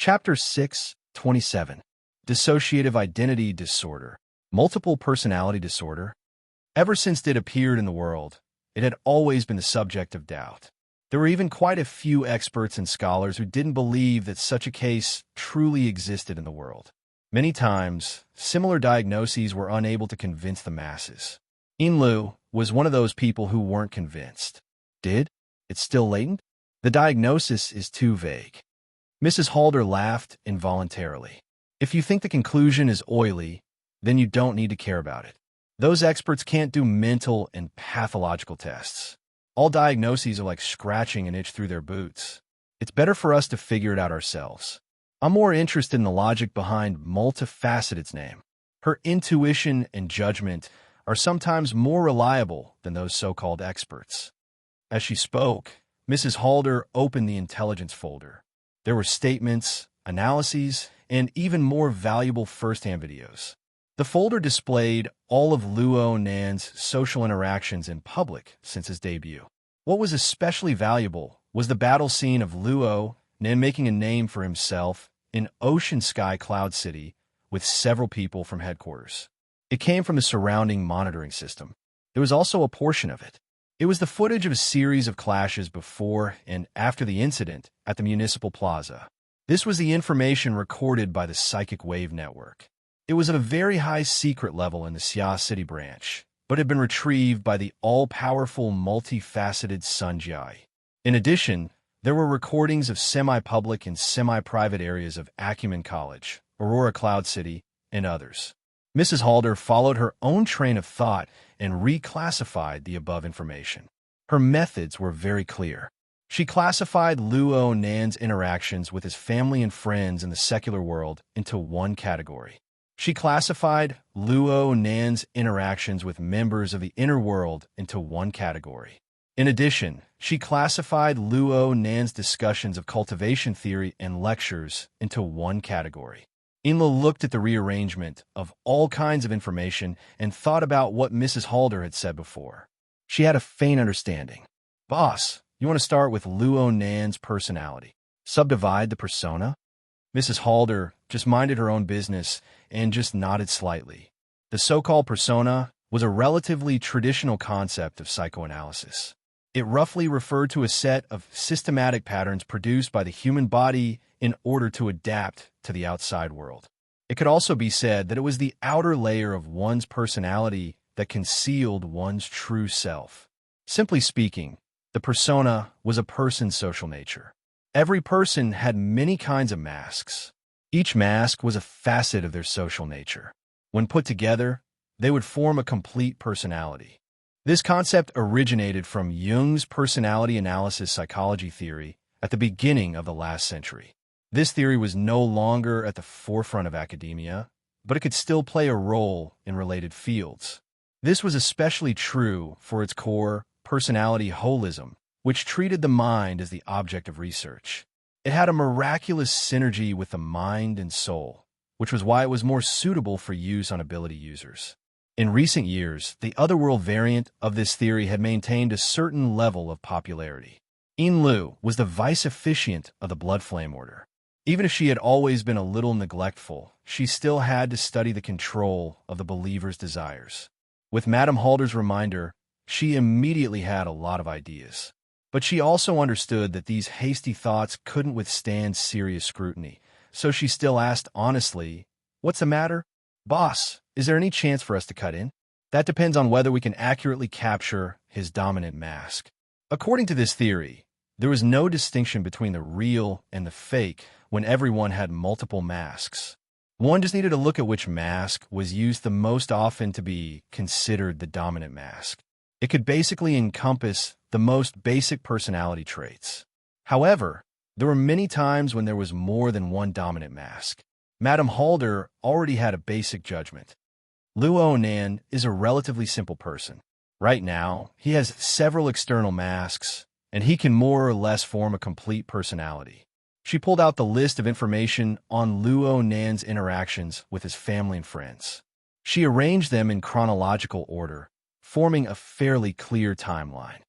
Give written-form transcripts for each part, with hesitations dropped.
Chapter 6:27. Dissociative Identity Disorder. Multiple Personality Disorder. Ever since it appeared in the world, it had always been the subject of doubt. There were even quite a few experts and scholars who didn't believe that such a case truly existed in the world. Many times, similar diagnoses were unable to convince the masses. Inlu was one of those people who weren't convinced. Did? It's still latent? The diagnosis is too vague. Mrs. Halder laughed involuntarily. If you think the conclusion is oily, then you don't need to care about it. Those experts can't do mental and pathological tests. All diagnoses are like scratching an itch through their boots. It's better for us to figure it out ourselves. I'm more interested in the logic behind multifaceted's name. Her intuition and judgment are sometimes more reliable than those so-called experts. As she spoke, Mrs. Halder opened the intelligence folder. There were statements, analyses, and even more valuable first-hand videos. The folder displayed all of Luo Nan's social interactions in public since his debut. What was especially valuable was the battle scene of Luo Nan making a name for himself in Ocean Sky Cloud City with several people from headquarters. It came from the surrounding monitoring system. There was also a portion of it. It was the footage of a series of clashes before and after the incident at the Municipal Plaza. This was the information recorded by the Psychic Wave Network. It was at a very high secret level in the Xia City branch, but had been retrieved by the all-powerful, multifaceted Sun Jiai. In addition, there were recordings of semi-public and semi-private areas of Acumen College, Aurora Cloud City, and others. Mrs. Halder followed her own train of thought and reclassified the above information. Her methods were very clear. She classified Luo Nan's interactions with his family and friends in the secular world into one category. She classified Luo Nan's interactions with members of the inner world into one category. In addition, she classified Luo Nan's discussions of cultivation theory and lectures into one category. Inla looked at the rearrangement of all kinds of information and thought about what Mrs. Halder had said before. She had a faint understanding. Boss, you want to start with Luo Nan's personality. Subdivide the persona? Mrs. Halder just minded her own business and just nodded slightly. The so-called persona was a relatively traditional concept of psychoanalysis. It roughly referred to a set of systematic patterns produced by the human body in order to adapt to the outside world. It could also be said that it was the outer layer of one's personality that concealed one's true self. Simply speaking, the persona was a person's social nature. Every person had many kinds of masks. Each mask was a facet of their social nature. When put together, they would form a complete personality. This concept originated from Jung's personality analysis psychology theory at the beginning of the last century. This theory was no longer at the forefront of academia, but it could still play a role in related fields. This was especially true for its core, personality holism, which treated the mind as the object of research. It had a miraculous synergy with the mind and soul, which was why it was more suitable for use on ability users. In recent years, the otherworld variant of this theory had maintained a certain level of popularity. Inlu was the vice officiant of the Blood Flame Order. Even if she had always been a little neglectful, she still had to study the control of the believer's desires. With Madame Halder's reminder, she immediately had a lot of ideas. But she also understood that these hasty thoughts couldn't withstand serious scrutiny, so she still asked honestly, "What's the matter? Boss, is there any chance for us to cut in?" That depends on whether we can accurately capture his dominant mask. According to this theory, there was no distinction between the real and the fake when everyone had multiple masks. One just needed to look at which mask was used the most often to be considered the dominant mask. It could basically encompass the most basic personality traits. However, there were many times when there was more than one dominant mask. Madame Halder already had a basic judgment. Luo Nan is a relatively simple person. Right now, he has several external masks, and he can more or less form a complete personality. She pulled out the list of information on Luo Nan's interactions with his family and friends. She arranged them in chronological order, forming a fairly clear timeline.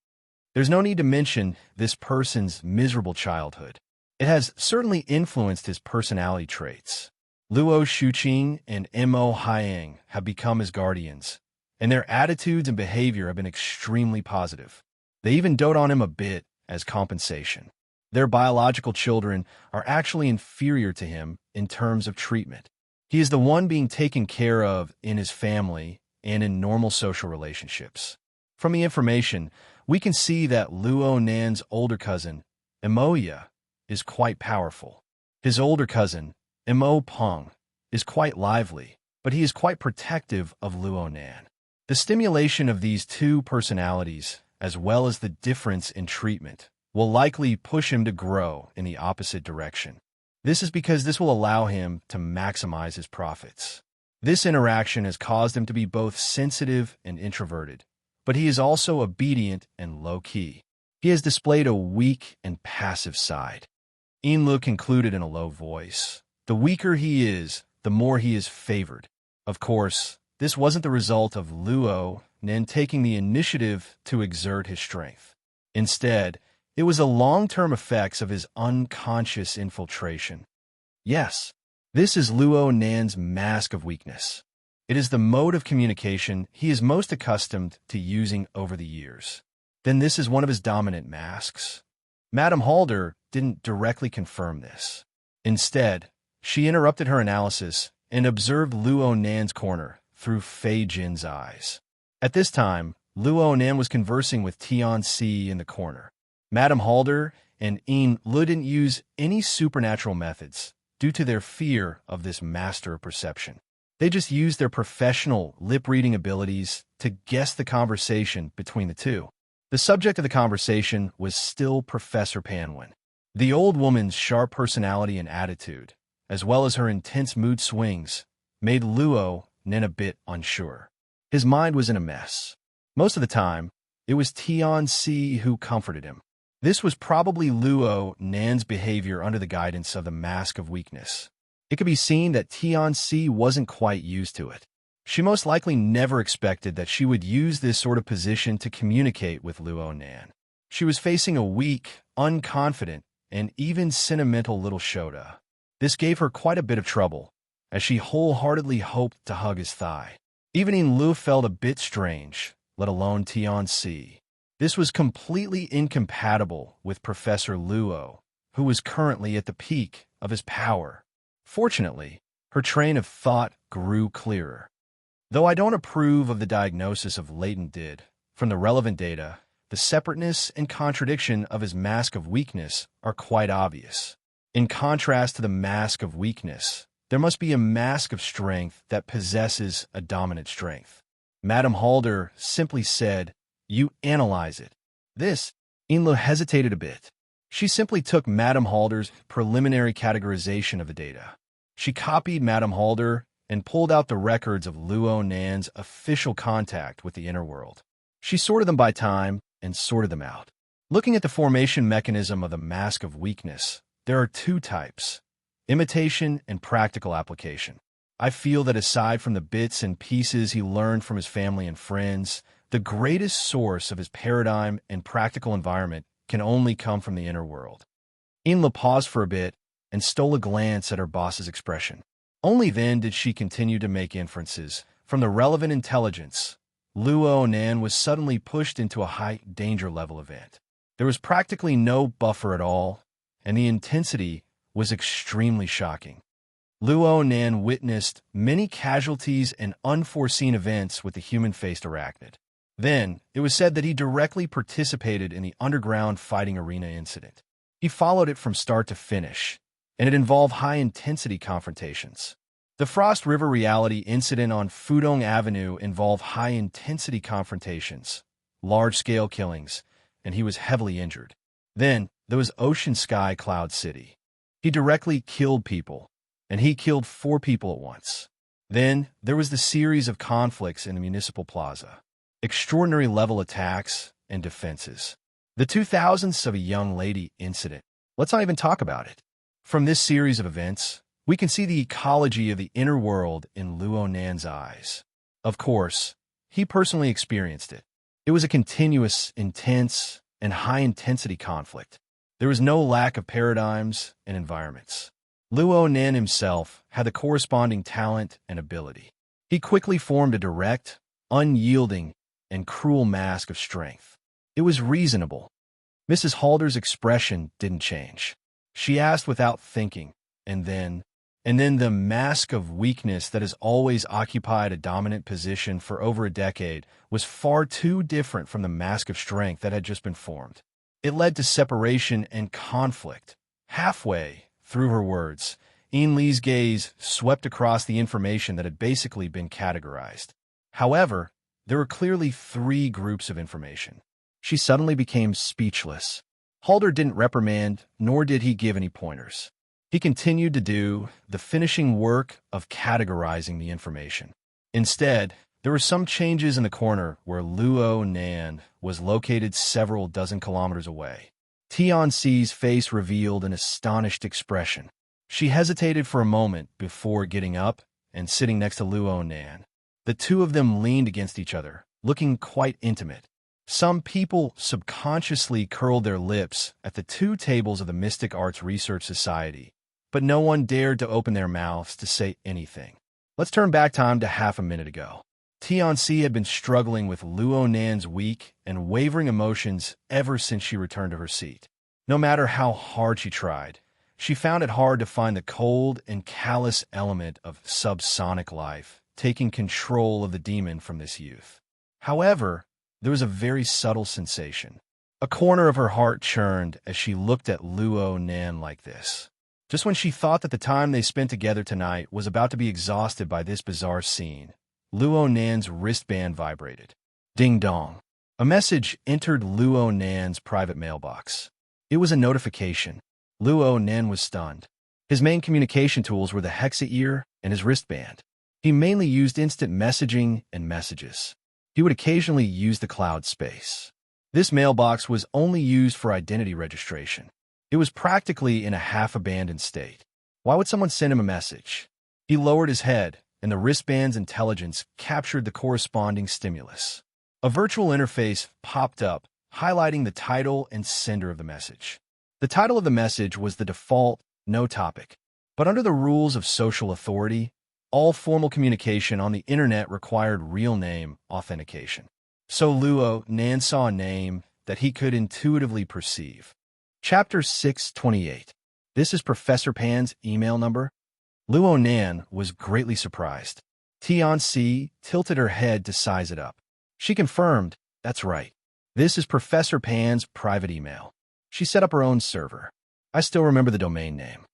There's no need to mention this person's miserable childhood. It has certainly influenced his personality traits. Luo Shuqing and Mo Hyang have become his guardians, and their attitudes and behavior have been extremely positive. They even dote on him a bit as compensation. Their biological children are actually inferior to him in terms of treatment. He is the one being taken care of in his family and in normal social relationships. From the information, we can see that Luo Nan's older cousin, Emoya, is quite powerful. His older cousin, Mo Peng, is quite lively, but he is quite protective of Luo Nan. The stimulation of these two personalities, as well as the difference in treatment, will likely push him to grow in the opposite direction. This is because this will allow him to maximize his profits. This interaction has caused him to be both sensitive and introverted, but he is also obedient and low-key. He has displayed a weak and passive side. Inlu concluded in a low voice, "The weaker he is, the more he is favored." Of course, this wasn't the result of Luo Nan taking the initiative to exert his strength. Instead, it was the long-term effects of his unconscious infiltration. Yes, this is Luo Nan's mask of weakness. It is the mode of communication he is most accustomed to using over the years. Then this is one of his dominant masks. Madame Halder didn't directly confirm this. Instead, she interrupted her analysis and observed Luo Nan's corner through Fei Jin's eyes. At this time, Luo Nan was conversing with Tian Si in the corner. Madame Halder and Yin Lu didn't use any supernatural methods due to their fear of this master of perception. They just used their professional lip-reading abilities to guess the conversation between the two. The subject of the conversation was still Professor Panwin. The old woman's sharp personality and attitude, as well as her intense mood swings, made Luo Nan a bit unsure. His mind was in a mess. Most of the time, it was Tian Si who comforted him. This was probably Luo Nan's behavior under the guidance of the mask of weakness. It could be seen that Tian Si wasn't quite used to it. She most likely never expected that she would use this sort of position to communicate with Luo Nan. She was facing a weak, unconfident, and even sentimental little Shota. This gave her quite a bit of trouble, as she wholeheartedly hoped to hug his thigh. Even Yin Lu felt a bit strange, let alone Tian Si. This was completely incompatible with Professor Luo, who was currently at the peak of his power. Fortunately, her train of thought grew clearer. Though I don't approve of the diagnosis of latent did, from the relevant data, the separateness and contradiction of his mask of weakness are quite obvious. In contrast to the mask of weakness, there must be a mask of strength that possesses a dominant strength. Madame Halder simply said, "You analyze it." This, Inlo hesitated a bit. She simply took Madame Halder's preliminary categorization of the data. She copied Madame Halder and pulled out the records of Luo Nan's official contact with the inner world. She sorted them by time and sorted them out. Looking at the formation mechanism of the mask of weakness, there are two types: imitation and practical application. I feel that aside from the bits and pieces he learned from his family and friends, the greatest source of his paradigm and practical environment can only come from the inner world. Inla paused for a bit and stole a glance at her boss's expression. Only then did she continue to make inferences from the relevant intelligence. Luo Nan was suddenly pushed into a high danger level event. There was practically no buffer at all, and the intensity was extremely shocking. Luo Nan witnessed many casualties and unforeseen events with the human-faced arachnid. Then, it was said that he directly participated in the underground fighting arena incident. He followed it from start to finish, and it involved high-intensity confrontations. The Frost River reality incident on Fudong Avenue involved high-intensity confrontations, large-scale killings, and he was heavily injured. Then, there was Ocean Sky Cloud City. He directly killed people, and he killed 4 people at once. Then, there was the series of conflicts in the municipal plaza, extraordinary level attacks and defenses. The 2000s of a young lady incident. Let's not even talk about it. From this series of events, we can see the ecology of the inner world in Luo Nan's eyes. Of course, he personally experienced it. It was a continuous, intense, and high-intensity conflict. There was no lack of paradigms and environments. Luo Nan himself had the corresponding talent and ability. He quickly formed a direct, unyielding, and cruel mask of strength. It was reasonable. Mrs. Halder's expression didn't change. She asked without thinking, and then the mask of weakness that has always occupied a dominant position for over a decade was far too different from the mask of strength that had just been formed. It led to separation and conflict. Halfway through her words, Ian Lee's gaze swept across the information that had basically been categorized. However, there were clearly three groups of information. She suddenly became speechless. Halder didn't reprimand, nor did he give any pointers. He continued to do the finishing work of categorizing the information. Instead, there were some changes in the corner where Luo Nan was located several dozen kilometers away. Tianxi's face revealed an astonished expression. She hesitated for a moment before getting up and sitting next to Luo Nan. The two of them leaned against each other, looking quite intimate. Some people subconsciously curled their lips at the two tables of the Mystic Arts Research Society, but no one dared to open their mouths to say anything. Let's turn back time to half a minute ago. Tianxi had been struggling with Luo Nan's weak and wavering emotions ever since she returned to her seat. No matter how hard she tried, she found it hard to find the cold and callous element of subsonic life taking control of the demon from this youth. However, there was a very subtle sensation. A corner of her heart churned as she looked at Luo Nan like this. Just when she thought that the time they spent together tonight was about to be exhausted by this bizarre scene, Luo Nan's wristband vibrated. Ding dong. A message entered Luo Nan's private mailbox. It was a notification. Luo Nan was stunned. His main communication tools were the Hexa ear and his wristband. He mainly used instant messaging and messages. He would occasionally use the cloud space. This mailbox was only used for identity registration. It was practically in a half-abandoned state. Why would someone send him a message? He lowered his head, and the wristband's intelligence captured the corresponding stimulus. A virtual interface popped up, highlighting the title and sender of the message. The title of the message was the default, no topic. But under the rules of social authority, all formal communication on the internet required real name authentication. So Luo Nan saw a name that he could intuitively perceive. Chapter 628. This is Professor Pan's email number? Luo Nan was greatly surprised. Tianxi tilted her head to size it up. She confirmed, that's right. This is Professor Pan's private email. She set up her own server. I still remember the domain name.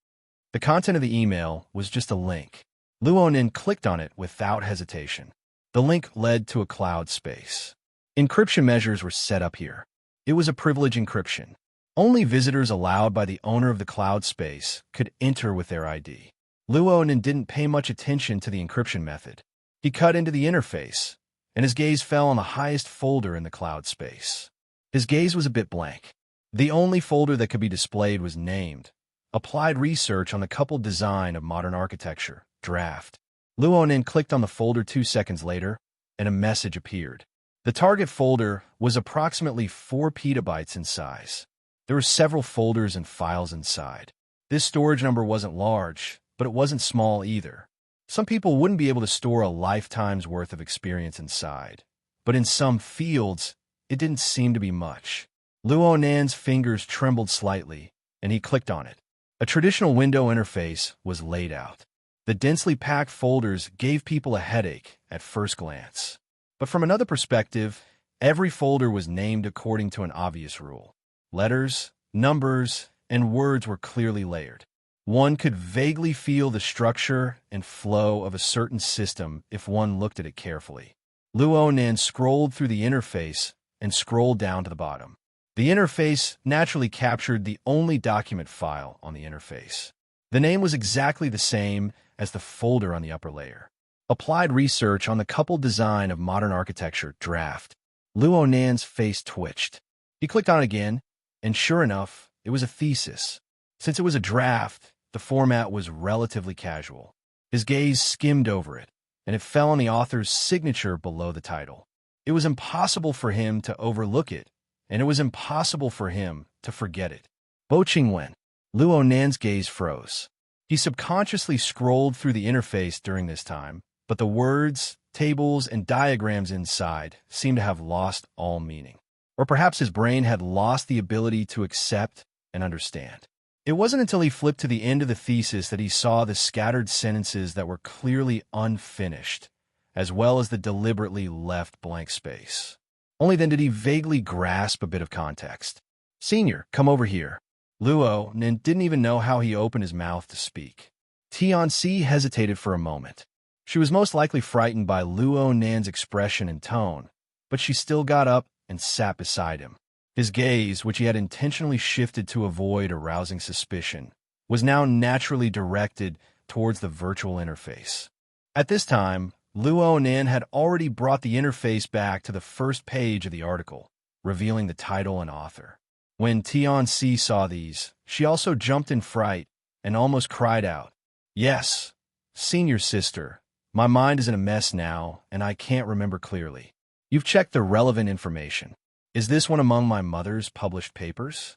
The content of the email was just a link. Luo Nan clicked on it without hesitation. The link led to a cloud space. Encryption measures were set up here. It was a privilege encryption. Only visitors allowed by the owner of the cloud space could enter with their ID. Luo Nan didn't pay much attention to the encryption method. He cut into the interface, and his gaze fell on the highest folder in the cloud space. His gaze was a bit blank. The only folder that could be displayed was named Applied Research on the Coupled Design of Modern Architecture, Draft. Luo Nan clicked on the folder 2 seconds later, and a message appeared. The target folder was approximately 4 petabytes in size. There were several folders and files inside. This storage number wasn't large, but it wasn't small either. Some people wouldn't be able to store a lifetime's worth of experience inside, but in some fields, it didn't seem to be much. Luo Nan's fingers trembled slightly, and he clicked on it. A traditional window interface was laid out. The densely packed folders gave people a headache at first glance. But from another perspective, every folder was named according to an obvious rule. Letters, numbers, and words were clearly layered. One could vaguely feel the structure and flow of a certain system if one looked at it carefully. Luo Nan scrolled through the interface and scrolled down to the bottom. The interface naturally captured the only document file on the interface. The name was exactly the same as the folder on the upper layer. Applied Research on the Coupled Design of Modern Architecture, Draft. Luo Nan's face twitched. He clicked on it again, and sure enough, it was a thesis. Since it was a draft, the format was relatively casual. His gaze skimmed over it, and it fell on the author's signature below the title. It was impossible for him to overlook it, and it was impossible for him to forget it. Bo Qingwen. Luo Nan's gaze froze. He subconsciously scrolled through the interface during this time, but the words, tables, and diagrams inside seemed to have lost all meaning. Or perhaps his brain had lost the ability to accept and understand. It wasn't until he flipped to the end of the thesis that he saw the scattered sentences that were clearly unfinished, as well as the deliberately left blank space. Only then did he vaguely grasp a bit of context. "Senior, come over here." Luo Nan didn't even know how he opened his mouth to speak. Tianxi hesitated for a moment. She was most likely frightened by Luo Nan's expression and tone, but she still got up and sat beside him. His gaze, which he had intentionally shifted to avoid arousing suspicion, was now naturally directed towards the virtual interface. At this time, Luo Nan had already brought the interface back to the first page of the article, revealing the title and author. When Tianxi saw these, she also jumped in fright and almost cried out, "Yes, senior sister, my mind is in a mess now, and I can't remember clearly. You've checked the relevant information. Is this one among my mother's published papers?"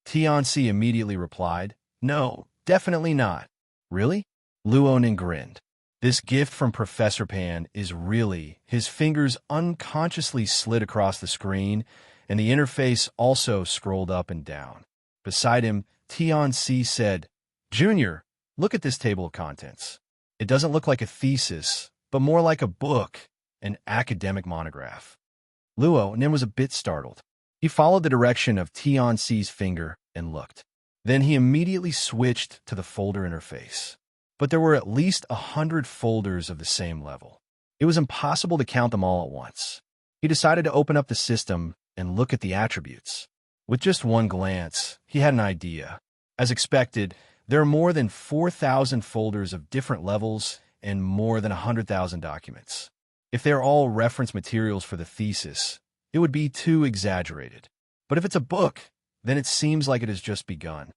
Tianxi immediately replied, "No, definitely not." "Really?" Luo Nan grinned. "This gift from Professor Pan is really..." His fingers unconsciously slid across the screen, and the interface also scrolled up and down. Beside him, Tianxi said, "Junior, look at this table of contents. It doesn't look like a thesis, but more like a book, an academic monograph." Luo Nan was a bit startled. He followed the direction of Tianxi's finger and looked. Then he immediately switched to the folder interface. But there were at least 100 folders of the same level. It was impossible to count them all at once. He decided to open up the system and look at the attributes. With just one glance, he had an idea. As expected, there are more than 4,000 folders of different levels and more than 100,000 documents. If they're all reference materials for the thesis, it would be too exaggerated. But if it's a book, then it seems like it has just begun.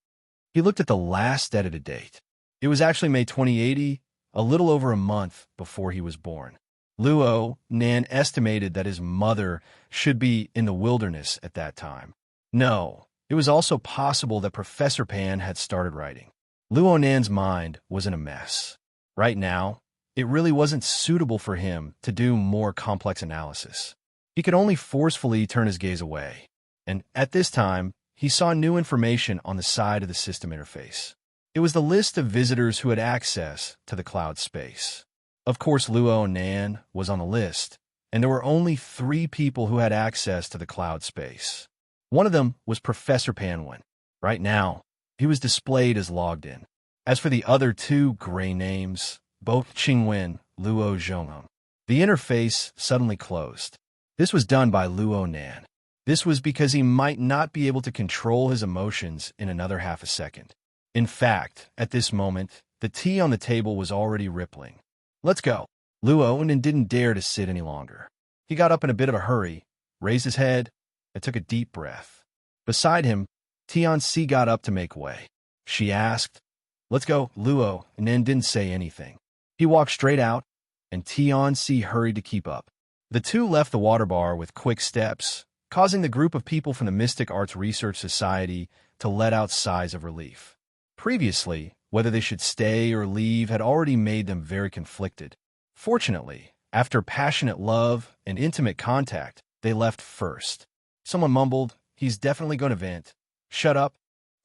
He looked at the last edited date. It was actually May 2080, a little over a month before he was born. Luo Nan estimated that his mother should be in the wilderness at that time. No, it was also possible that Professor Pan had started writing. Luo Nan's mind was in a mess. Right now, it really wasn't suitable for him to do more complex analysis. He could only forcefully turn his gaze away. And at this time, he saw new information on the side of the system interface. It was the list of visitors who had access to the cloud space. Of course, Luo Nan was on the list, and there were only 3 people who had access to the cloud space. One of them was Professor Panwen. Right now, he was displayed as logged in. As for the other 2 gray names, Bo Qingwen, Luo Zhonghong, the interface suddenly closed. This was done by Luo Nan. This was because he might not be able to control his emotions in another half a second. In fact, at this moment, the tea on the table was already rippling. "Let's go." Luo Nan didn't dare to sit any longer. He got up in a bit of a hurry, raised his head, and took a deep breath. Beside him, Tianxi got up to make way. She asked, "Let's go." Luo Nan didn't say anything. He walked straight out, and Tianxi hurried to keep up. The 2 left the water bar with quick steps, causing the group of people from the Mystic Arts Research Society to let out sighs of relief. Previously, whether they should stay or leave had already made them very conflicted. Fortunately, after passionate love and intimate contact, they left first. Someone mumbled, "He's definitely going to vent." "Shut up."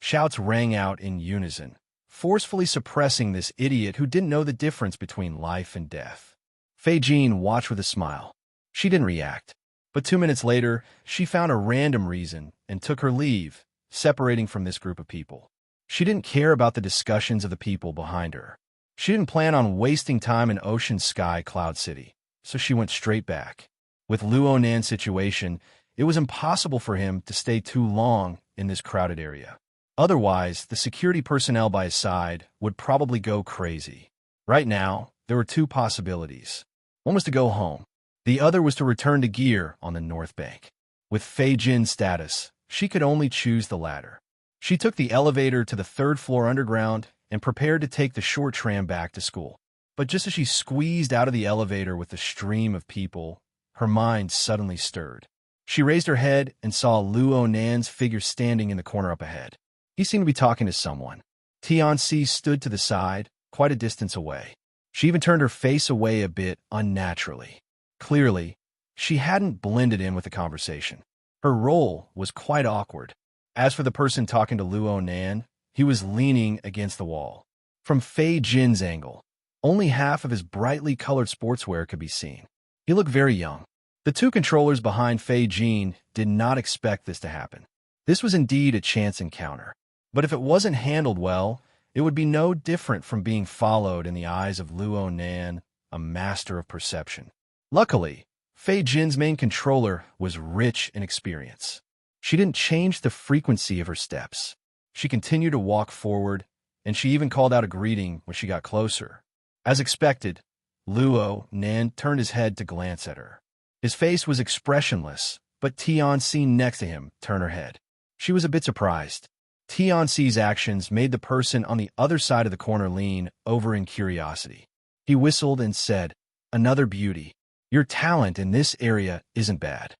Shouts rang out in unison, forcefully suppressing this idiot who didn't know the difference between life and death. Fei Jin watched with a smile. She didn't react. But 2 minutes later, she found a random reason and took her leave, separating from this group of people. She didn't care about the discussions of the people behind her. She didn't plan on wasting time in Ocean Sky Cloud City, so she went straight back. With Luo Nan's situation, it was impossible for him to stay too long in this crowded area. Otherwise, the security personnel by his side would probably go crazy. Right now, there were 2 possibilities. One was to go home. The other was to return to gear on the North Bank. With Fei Jin's status, she could only choose the latter. She took the elevator to the 3rd floor underground and prepared to take the short tram back to school. But just as she squeezed out of the elevator with the stream of people, her mind suddenly stirred. She raised her head and saw Luo Nan's figure standing in the corner up ahead. He seemed to be talking to someone. Tianxi stood to the side, quite a distance away. She even turned her face away a bit unnaturally. Clearly, she hadn't blended in with the conversation. Her role was quite awkward. As for the person talking to Luo Nan, he was leaning against the wall. From Fei Jin's angle, only half of his brightly colored sportswear could be seen. He looked very young. The two controllers behind Fei Jin did not expect this to happen. This was indeed a chance encounter. But if it wasn't handled well, it would be no different from being followed in the eyes of Luo Nan, a master of perception. Luckily, Fei Jin's main controller was rich in experience. She didn't change the frequency of her steps. She continued to walk forward, and she even called out a greeting when she got closer. As expected, Luo Nan turned his head to glance at her. His face was expressionless, but Tianxi next to him turned her head. She was a bit surprised. Tianxi's actions made the person on the other side of the corner lean over in curiosity. He whistled and said, "Another beauty. Your talent in this area isn't bad."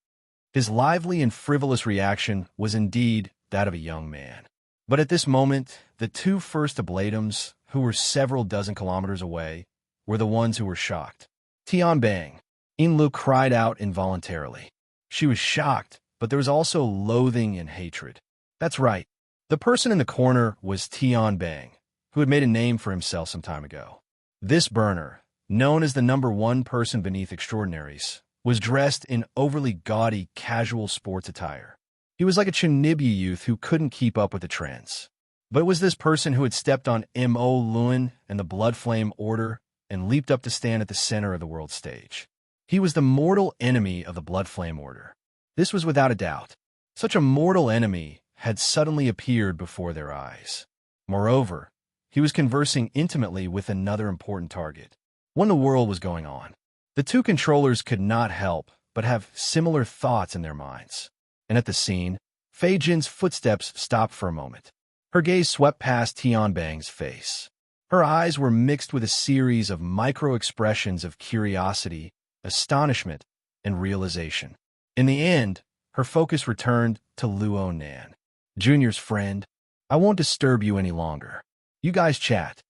His lively and frivolous reaction was indeed that of a young man. But at this moment, the two first ablatums, who were several dozen kilometers away, were the ones who were shocked. Tianbang. Yinlu cried out involuntarily. She was shocked, but there was also loathing and hatred. That's right. The person in the corner was Tianbang, who had made a name for himself some time ago. This burner, known as the #1 person beneath extraordinaries, was dressed in overly gaudy casual sports attire. He was like a Chunibyi youth who couldn't keep up with the trends. But it was this person who had stepped on Mo Luan and the Blood Flame Order and leaped up to stand at the center of the world stage. He was the mortal enemy of the Blood Flame Order. This was without a doubt. Such a mortal enemy had suddenly appeared before their eyes. Moreover, he was conversing intimately with another important target. What in the world was going on? The two controllers could not help but have similar thoughts in their minds. And at the scene, Fei Jin's footsteps stopped for a moment. Her gaze swept past Tianbang's face. Her eyes were mixed with a series of micro-expressions of curiosity, astonishment, and realization. In the end, her focus returned to Luo Nan. "Junior's friend, I won't disturb you any longer. You guys chat."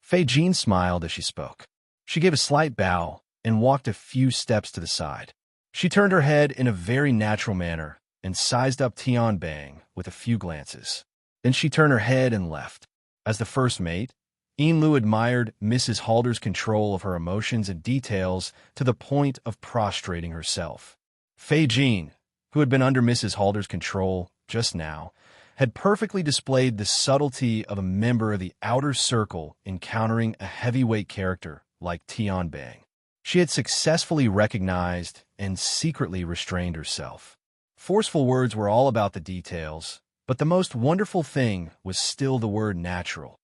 Fei Jin smiled as she spoke. She gave a slight bow and walked a few steps to the side. She turned her head in a very natural manner and sized up Tianbang with a few glances. Then she turned her head and left. As the first mate, Yinlu admired Mrs. Halder's control of her emotions and details to the point of prostrating herself. Fei Jin, who had been under Mrs. Halder's control just now, had perfectly displayed the subtlety of a member of the outer circle encountering a heavyweight character like Tianbang. She had successfully recognized and secretly restrained herself. Forceful words were all about the details, but the most wonderful thing was still the word natural.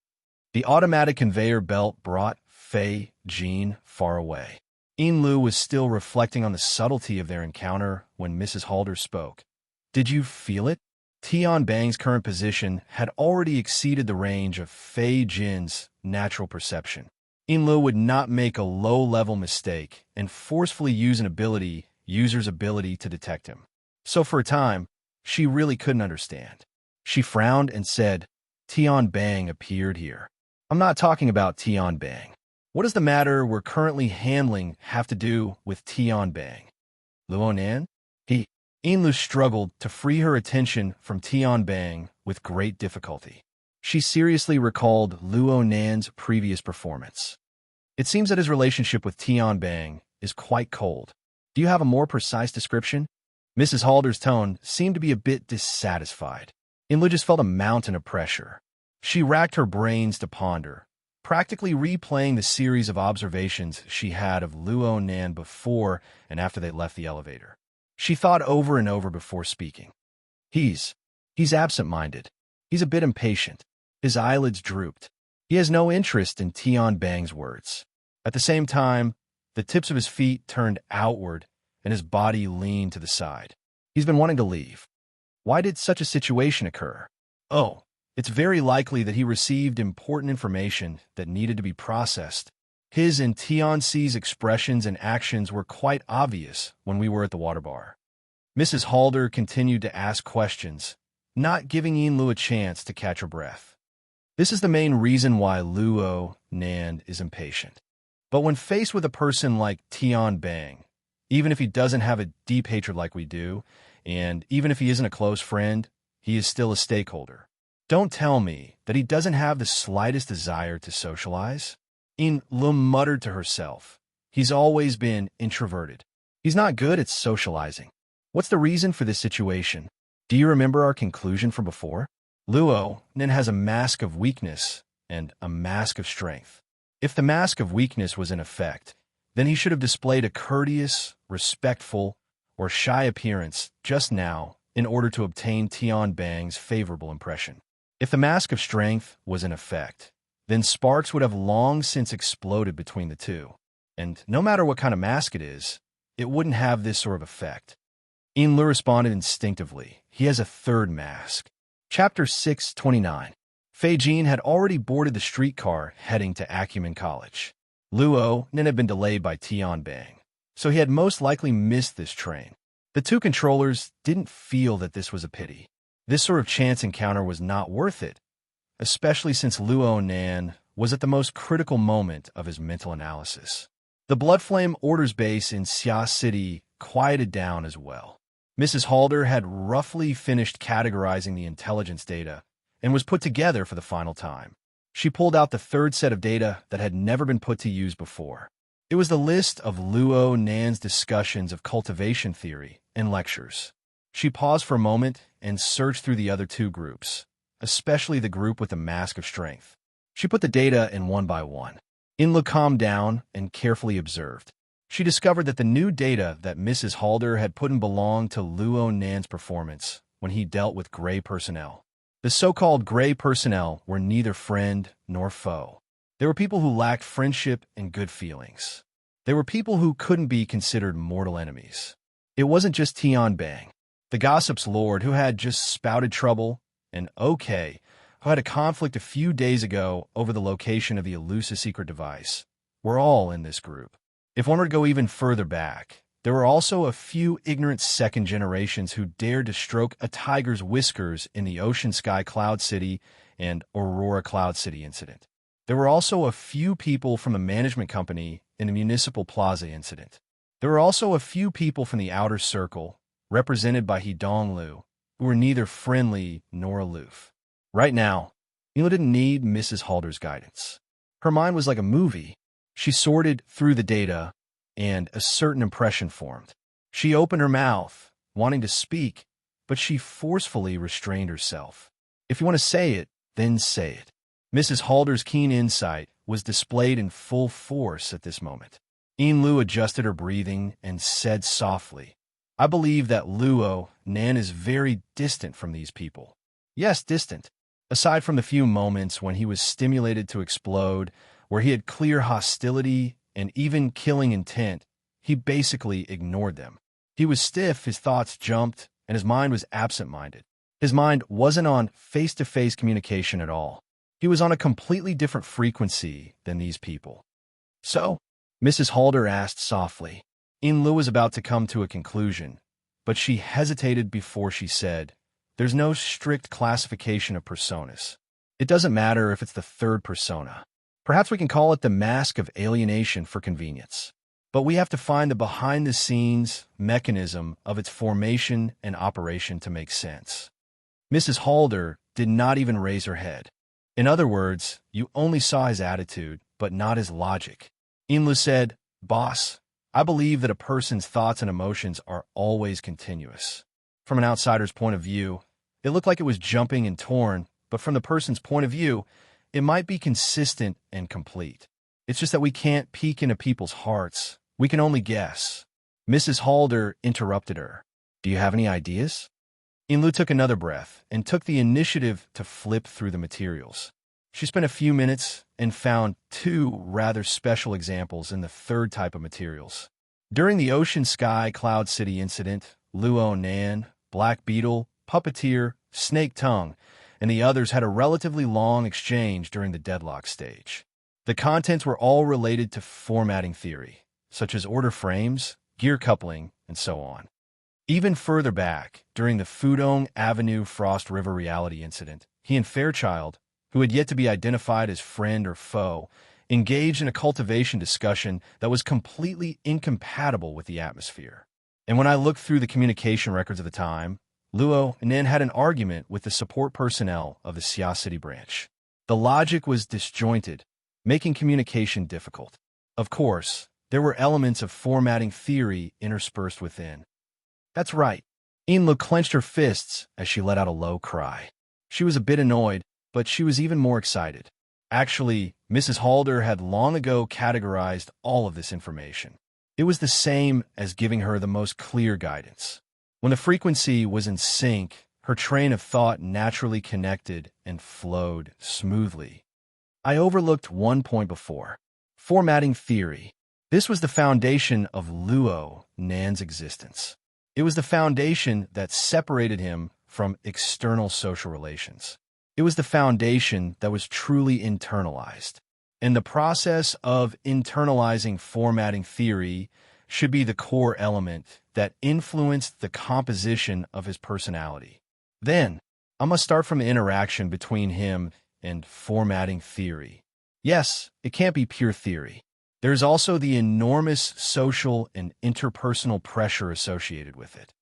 The automatic conveyor belt brought Fei Jin far away. Yinlu was still reflecting on the subtlety of their encounter when Mrs. Halder spoke. "Did you feel it?" Tianbang's current position had already exceeded the range of Fei Jin's natural perception. Yinlu would not make a low-level mistake and forcefully use an user's ability to detect him. So for a time, she really couldn't understand. She frowned and said, "Tianbang appeared here." "I'm not talking about Tianbang. What does the matter we're currently handling have to do with Tianbang?" "Luo Nan?" Yinlu struggled to free her attention from Tianbang with great difficulty. She seriously recalled Luo Nan's previous performance. "It seems that his relationship with Tianbang is quite cold. Do you have a more precise description?" Mrs. Halder's tone seemed to be a bit dissatisfied. Yinlu just felt a mountain of pressure. She racked her brains to ponder, practically replaying the series of observations she had of Luo Nan before and after they left the elevator. She thought over and over before speaking. He's absent-minded. He's a bit impatient. His eyelids drooped. He has no interest in Tianbang's words. At the same time, the tips of his feet turned outward and his body leaned to the side. He's been wanting to leave. Why did such a situation occur? Oh, it's very likely that he received important information that needed to be processed. His and Tianxi's expressions and actions were quite obvious when we were at the water bar. Mrs. Halder continued to ask questions, not giving Yinlu a chance to catch her breath. This is the main reason why Luo Nan is impatient. But when faced with a person like Tian Bang, even if he doesn't have a deep hatred like we do, and even if he isn't a close friend, he is still a stakeholder. Don't tell me that he doesn't have the slightest desire to socialize. Yinlu muttered to herself. He's always been introverted. He's not good at socializing. What's the reason for this situation? Do you remember our conclusion from before? Luo Nan has a mask of weakness and a mask of strength. If the mask of weakness was in effect, then he should have displayed a courteous, respectful, or shy appearance just now in order to obtain Tian Bang's favorable impression. If the mask of strength was in effect, then sparks would have long since exploded between the two. And no matter what kind of mask it is, it wouldn't have this sort of effect. Yinlu responded instinctively. He has a third mask. Chapter 629. Fei Jin had already boarded the streetcar heading to Acumen College. Luo Nan had been delayed by Tian Bang, so he had most likely missed this train. The two controllers didn't feel that this was a pity. This sort of chance encounter was not worth it, especially since Luo Nan was at the most critical moment of his mental analysis. The Bloodflame Orders base in Xia City quieted down as well. Mrs. Halder had roughly finished categorizing the intelligence data and was put together for the final time. She pulled out the third set of data that had never been put to use before. It was the list of Luo Nan's discussions of cultivation theory and lectures. She paused for a moment and searched through the other two groups, especially the group with the mask of strength. She put the data in one by one. Yinlu calmed down and carefully observed. She discovered that the new data that Mrs. Halder had put in belonged to Luo Nan's performance when he dealt with gray personnel. The so-called gray personnel were neither friend nor foe. They were people who lacked friendship and good feelings. They were people who couldn't be considered mortal enemies. It wasn't just Tian Bang, the gossip's lord who had just spouted trouble, and OK, who had a conflict a few days ago over the location of the elusive secret device. We're all in this group. If one were to go even further back, there were also a few ignorant second generations who dared to stroke a tiger's whiskers in the Ocean Sky Cloud City and Aurora Cloud City incident. There were also a few people from a management company in the Municipal Plaza incident. There were also a few people from the outer circle, represented by Hidong Lu, who were neither friendly nor aloof. Right now, Yinlu didn't need Mrs. Halder's guidance. Her mind was like a movie. She sorted through the data, and a certain impression formed. She opened her mouth, wanting to speak, but she forcefully restrained herself. If you want to say it, then say it. Mrs. Halder's keen insight was displayed in full force at this moment. Yinlu adjusted her breathing and said softly, I believe that Luo Nan is very distant from these people. Yes, distant. Aside from the few moments when he was stimulated to explode, where he had clear hostility and even killing intent, he basically ignored them. He was stiff, his thoughts jumped, and his mind was absent-minded. His mind wasn't on face-to-face communication at all. He was on a completely different frequency than these people. So, Mrs. Halder asked softly. Yinlu was about to come to a conclusion, but she hesitated before she said, There's no strict classification of personas. It doesn't matter if it's the third persona. Perhaps we can call it the mask of alienation for convenience. But we have to find the behind-the-scenes mechanism of its formation and operation to make sense. Mrs. Halder did not even raise her head. In other words, you only saw his attitude, but not his logic. Yinlu said, Boss, I believe that a person's thoughts and emotions are always continuous. From an outsider's point of view, it looked like it was jumping and torn, but from the person's point of view, it might be consistent and complete. It's just that we can't peek into people's hearts. We can only guess. Mrs. Halder interrupted her. Do you have any ideas? Yinlu took another breath and took the initiative to flip through the materials. She spent a few minutes and found two rather special examples in the third type of materials. During the Ocean Sky Cloud City incident, Luo Nan, Black Beetle, Puppeteer, Snake Tongue, and the others had a relatively long exchange during the deadlock stage. The contents were all related to formatting theory, such as order frames, gear coupling, and so on. Even further back, during the Fudong Avenue Frost River reality incident, he and Fairchild, who had yet to be identified as friend or foe, engaged in a cultivation discussion that was completely incompatible with the atmosphere. And when I looked through the communication records of the time, Luo and Nen had an argument with the support personnel of the Xia City branch. The logic was disjointed, making communication difficult. Of course, there were elements of formatting theory interspersed within. That's right. Inlu clenched her fists as she let out a low cry. She was a bit annoyed, but she was even more excited. Actually, Mrs. Halder had long ago categorized all of this information. It was the same as giving her the most clear guidance. When the frequency was in sync, her train of thought naturally connected and flowed smoothly. I overlooked one point before. Formatting theory. This was the foundation of Luo Nan's existence. It was the foundation that separated him from external social relations. It was the foundation that was truly internalized. And the process of internalizing formatting theory should be the core element that influenced the composition of his personality. Then, I must start from the interaction between him and formatting theory. Yes, it can't be pure theory. There's also the enormous social and interpersonal pressure associated with it.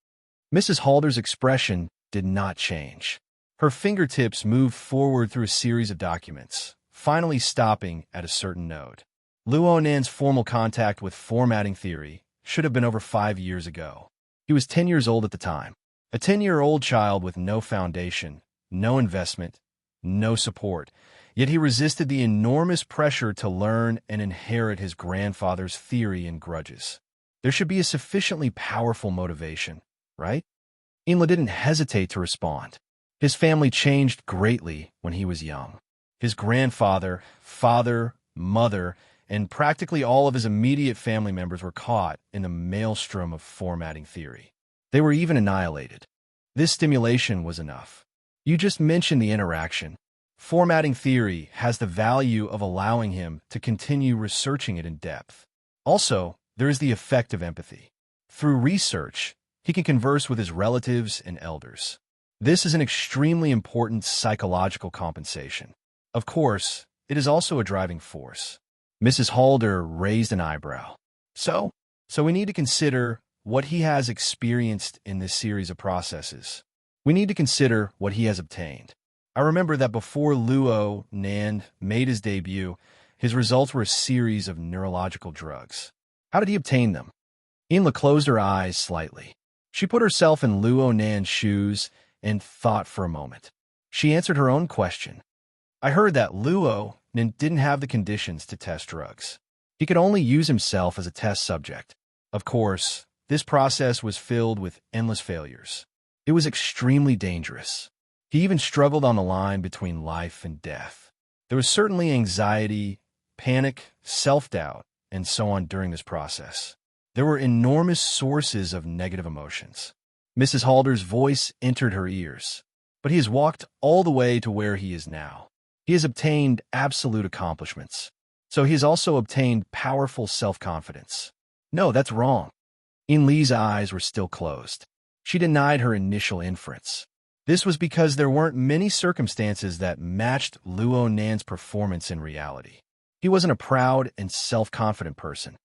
Mrs. Halder's expression did not change. Her fingertips moved forward through a series of documents, finally stopping at a certain node. Luo Nan's formal contact with formatting theory should have been over 5 years ago. He was 10 years old at the time. A 10-year-old child with no foundation, no investment, no support, yet he resisted the enormous pressure to learn and inherit his grandfather's theory and grudges. There should be a sufficiently powerful motivation, right? Inla didn't hesitate to respond. His family changed greatly when he was young. His grandfather, father, mother, and practically all of his immediate family members were caught in the maelstrom of formatting theory. They were even annihilated. This stimulation was enough. You just mentioned the interaction. Formatting theory has the value of allowing him to continue researching it in depth. Also, there is the effect of empathy. Through research, he can converse with his relatives and elders. This is an extremely important psychological compensation. Of course, it is also a driving force. Mrs. Halder raised an eyebrow. So we need to consider what he has experienced in this series of processes. We need to consider what he has obtained. I remember that before Luo Nan made his debut, his results were a series of neurological drugs. How did he obtain them? Inla closed her eyes slightly. She put herself in Luo Nan's shoes and thought for a moment. She answered her own question. I heard that Luo Nan didn't have the conditions to test drugs. He could only use himself as a test subject. Of course, this process was filled with endless failures. It was extremely dangerous. He even struggled on the line between life and death. There was certainly anxiety, panic, self-doubt, and so on during this process. There were enormous sources of negative emotions. Mrs. Halder's voice entered her ears. But he has walked all the way to where he is now. He has obtained absolute accomplishments. So he has also obtained powerful self-confidence. No, that's wrong. In Lee's eyes were still closed. She denied her initial inference. This was because there weren't many circumstances that matched Luo Nan's performance in reality. He wasn't a proud and self-confident person.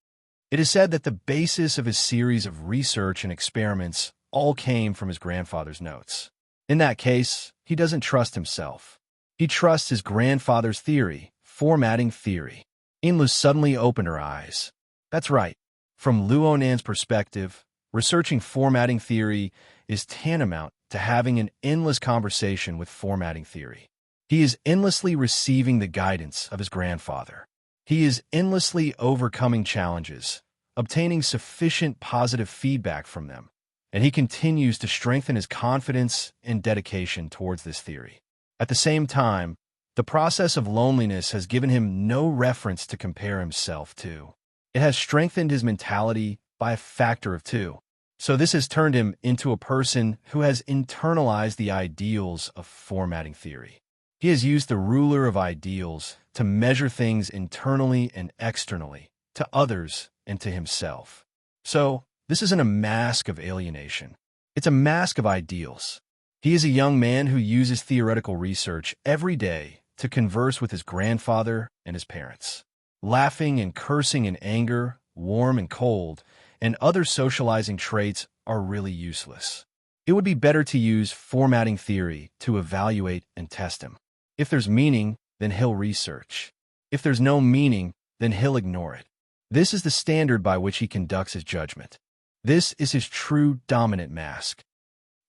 It is said that the basis of his series of research and experiments all came from his grandfather's notes. In that case, he doesn't trust himself. He trusts his grandfather's theory, formatting theory. Inlu suddenly opened her eyes. That's right. From Luo Nan's perspective, researching formatting theory is tantamount to having an endless conversation with formatting theory. He is endlessly receiving the guidance of his grandfather. He is endlessly overcoming challenges, obtaining sufficient positive feedback from them, and he continues to strengthen his confidence and dedication towards this theory. At the same time, the process of loneliness has given him no reference to compare himself to. It has strengthened his mentality by a factor of 2. So this has turned him into a person who has internalized the ideals of formatting theory. He has used the ruler of ideals to measure things internally and externally, to others and to himself. So this isn't a mask of alienation. It's a mask of ideals. He is a young man who uses theoretical research every day to converse with his grandfather and his parents. Laughing and cursing in anger, warm and cold, and other socializing traits are really useless. It would be better to use formatting theory to evaluate and test him. If there's meaning, then he'll research. If there's no meaning, then he'll ignore it. This is the standard by which he conducts his judgment. This is his true dominant mask.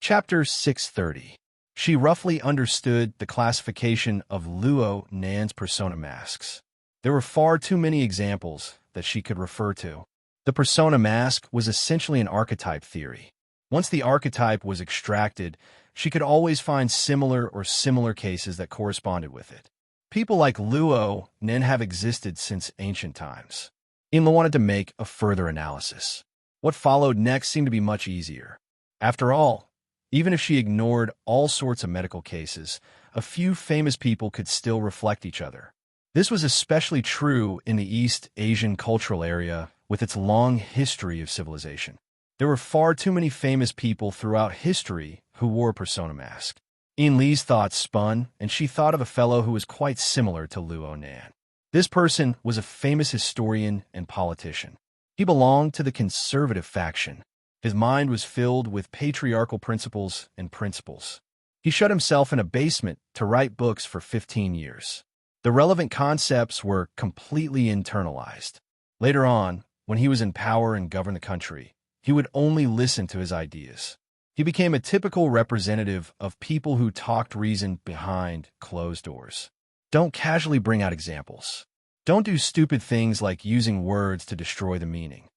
Chapter 630. She roughly understood the classification of Luo Nan's persona masks. There were far too many examples that she could refer to. The persona mask was essentially an archetype theory. Once the archetype was extracted, she could always find similar cases that corresponded with it. People like Luo Nan have existed since ancient times. Inla wanted to make a further analysis. What followed next seemed to be much easier. After all, even if she ignored all sorts of medical cases, a few famous people could still reflect each other. This was especially true in the East Asian cultural area with its long history of civilization. There were far too many famous people throughout history who wore a persona mask. Li's thoughts spun, and she thought of a fellow who was quite similar to Luo Nan. This person was a famous historian and politician. He belonged to the conservative faction. His mind was filled with patriarchal principles and principles. He shut himself in a basement to write books for 15 years. The relevant concepts were completely internalized. Later on, when he was in power and governed the country, he would only listen to his ideas. He became a typical representative of people who talked reason behind closed doors. Don't casually bring out examples. Don't do stupid things like using words to destroy the meaning.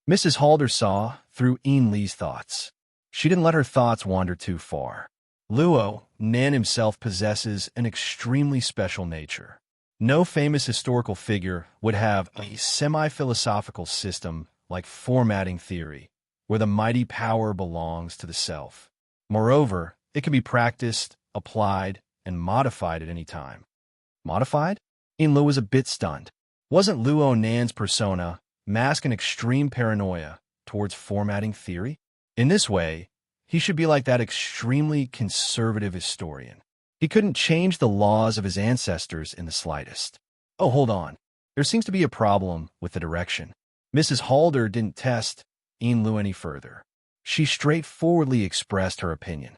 Mrs. Halder saw through Li's thoughts. She didn't let her thoughts wander too far. Luo Nan himself possesses an extremely special nature. No famous historical figure would have a semi-philosophical system like formatting theory, where the mighty power belongs to the self. Moreover, it can be practiced, applied, and modified at any time. Modified? Lu was a bit stunned. Wasn't Luo Nan's persona mask an extreme paranoia towards formatting theory? In this way, he should be like that extremely conservative historian. He couldn't change the laws of his ancestors in the slightest. Oh, hold on. There seems to be a problem with the direction. Mrs. Halder didn't test Lu any further. She straightforwardly expressed her opinion.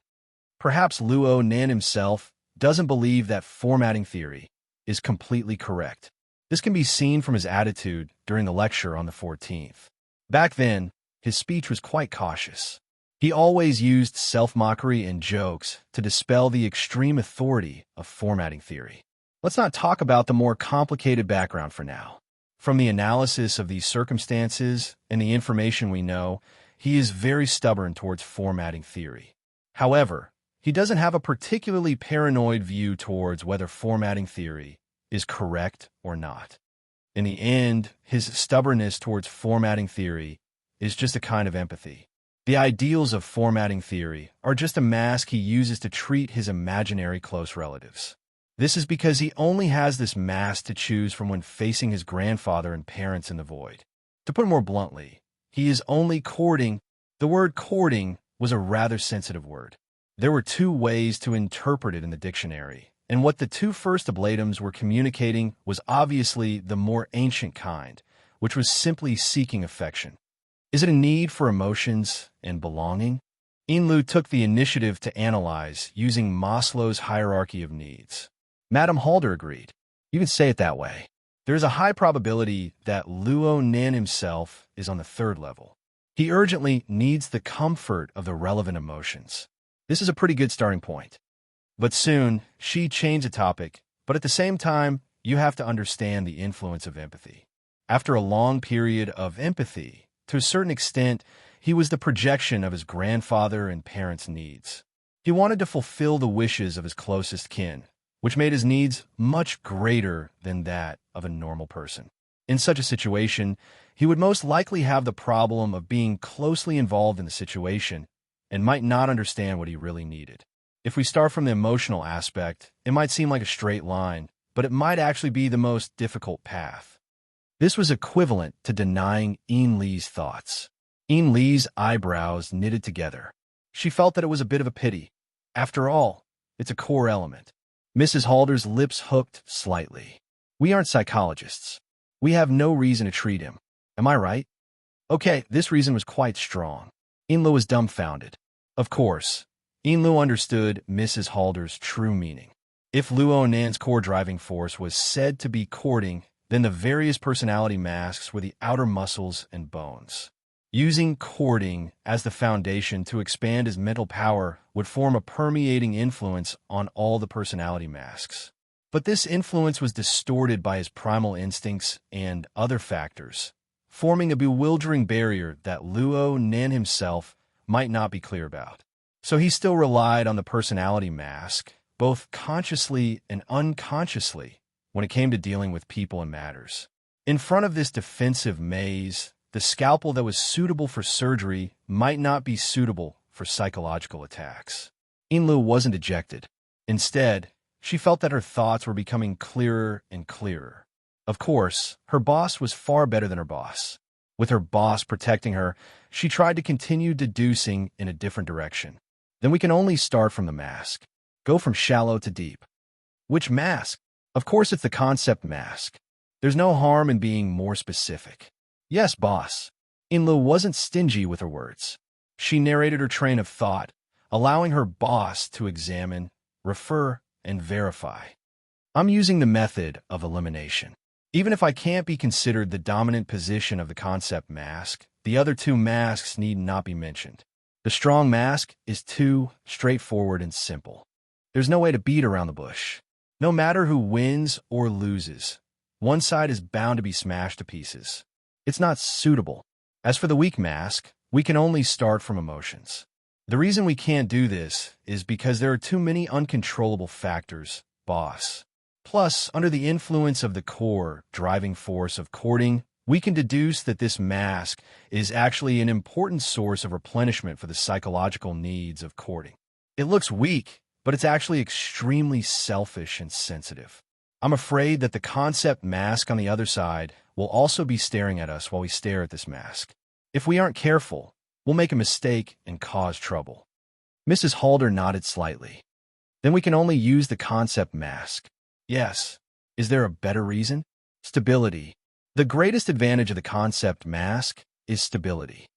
Perhaps Luo Nan himself doesn't believe that formatting theory is completely correct. This can be seen from his attitude during the lecture on the 14th. Back then, his speech was quite cautious. He always used self-mockery and jokes to dispel the extreme authority of formatting theory. Let's not talk about the more complicated background for now. From the analysis of these circumstances and the information we know, he is very stubborn towards formatting theory. However, he doesn't have a particularly paranoid view towards whether formatting theory is correct or not. In the end, his stubbornness towards formatting theory is just a kind of empathy. The ideals of formatting theory are just a mask he uses to treat his imaginary close relatives. This is because he only has this mask to choose from when facing his grandfather and parents in the void. To put it more bluntly, he is only courting. The word courting was a rather sensitive word. There were two ways to interpret it in the dictionary, and what the two first ablatums were communicating was obviously the more ancient kind, which was simply seeking affection. Is it a need for emotions and belonging? Lu took the initiative to analyze using Maslow's hierarchy of needs. Madame Halder agreed. You can say it that way. There is a high probability that Luo Nan himself is on the third level. He urgently needs the comfort of the relevant emotions. This is a pretty good starting point. But soon, she changed the topic, but at the same time, you have to understand the influence of empathy. After a long period of empathy, to a certain extent, he was the projection of his grandfather and parents' needs. He wanted to fulfill the wishes of his closest kin, which made his needs much greater than that of a normal person. In such a situation, he would most likely have the problem of being closely involved in the situation and might not understand what he really needed. If we start from the emotional aspect, it might seem like a straight line, but it might actually be the most difficult path. This was equivalent to denying Li's thoughts. Li's eyebrows knitted together. She felt that it was a bit of a pity. After all, it's a core element. Mrs. Halder's lips hooked slightly. We aren't psychologists. We have no reason to treat him. Am I right? Okay, this reason was quite strong. Inlu was dumbfounded. Of course, Inlu understood Mrs. Halder's true meaning. If Luo Nan's core driving force was said to be courting, then the various personality masks were the outer muscles and bones. Using courting as the foundation to expand his mental power would form a permeating influence on all the personality masks. But this influence was distorted by his primal instincts and other factors, forming a bewildering barrier that Luo Nan himself might not be clear about. So he still relied on the personality mask, both consciously and unconsciously, when it came to dealing with people and matters. In front of this defensive maze, the scalpel that was suitable for surgery might not be suitable for psychological attacks. Inlu wasn't dejected. Instead, she felt that her thoughts were becoming clearer and clearer. Of course, her boss was far better than her boss. With her boss protecting her, she tried to continue deducing in a different direction. Then we can only start from the mask. Go from shallow to deep. Which mask? Of course, it's the concept mask. There's no harm in being more specific. Yes, boss. Inlu wasn't stingy with her words. She narrated her train of thought, allowing her boss to examine, refer, and verify. I'm using the method of elimination. Even if I can't be considered the dominant position of the concept mask, the other two masks need not be mentioned. The strong mask is too straightforward and simple. There's no way to beat around the bush. No matter who wins or loses, one side is bound to be smashed to pieces. It's not suitable. As for the weak mask, we can only start from emotions. The reason we can't do this is because there are too many uncontrollable factors, boss. Plus, under the influence of the core driving force of courting, we can deduce that this mask is actually an important source of replenishment for the psychological needs of courting. It looks weak, but it's actually extremely selfish and sensitive. I'm afraid that the concept mask on the other side will also be staring at us while we stare at this mask. If we aren't careful, we'll make a mistake and cause trouble. Mrs. Halder nodded slightly. Then we can only use the concept mask. Yes. Is there a better reason? Stability. The greatest advantage of the concept mask is stability.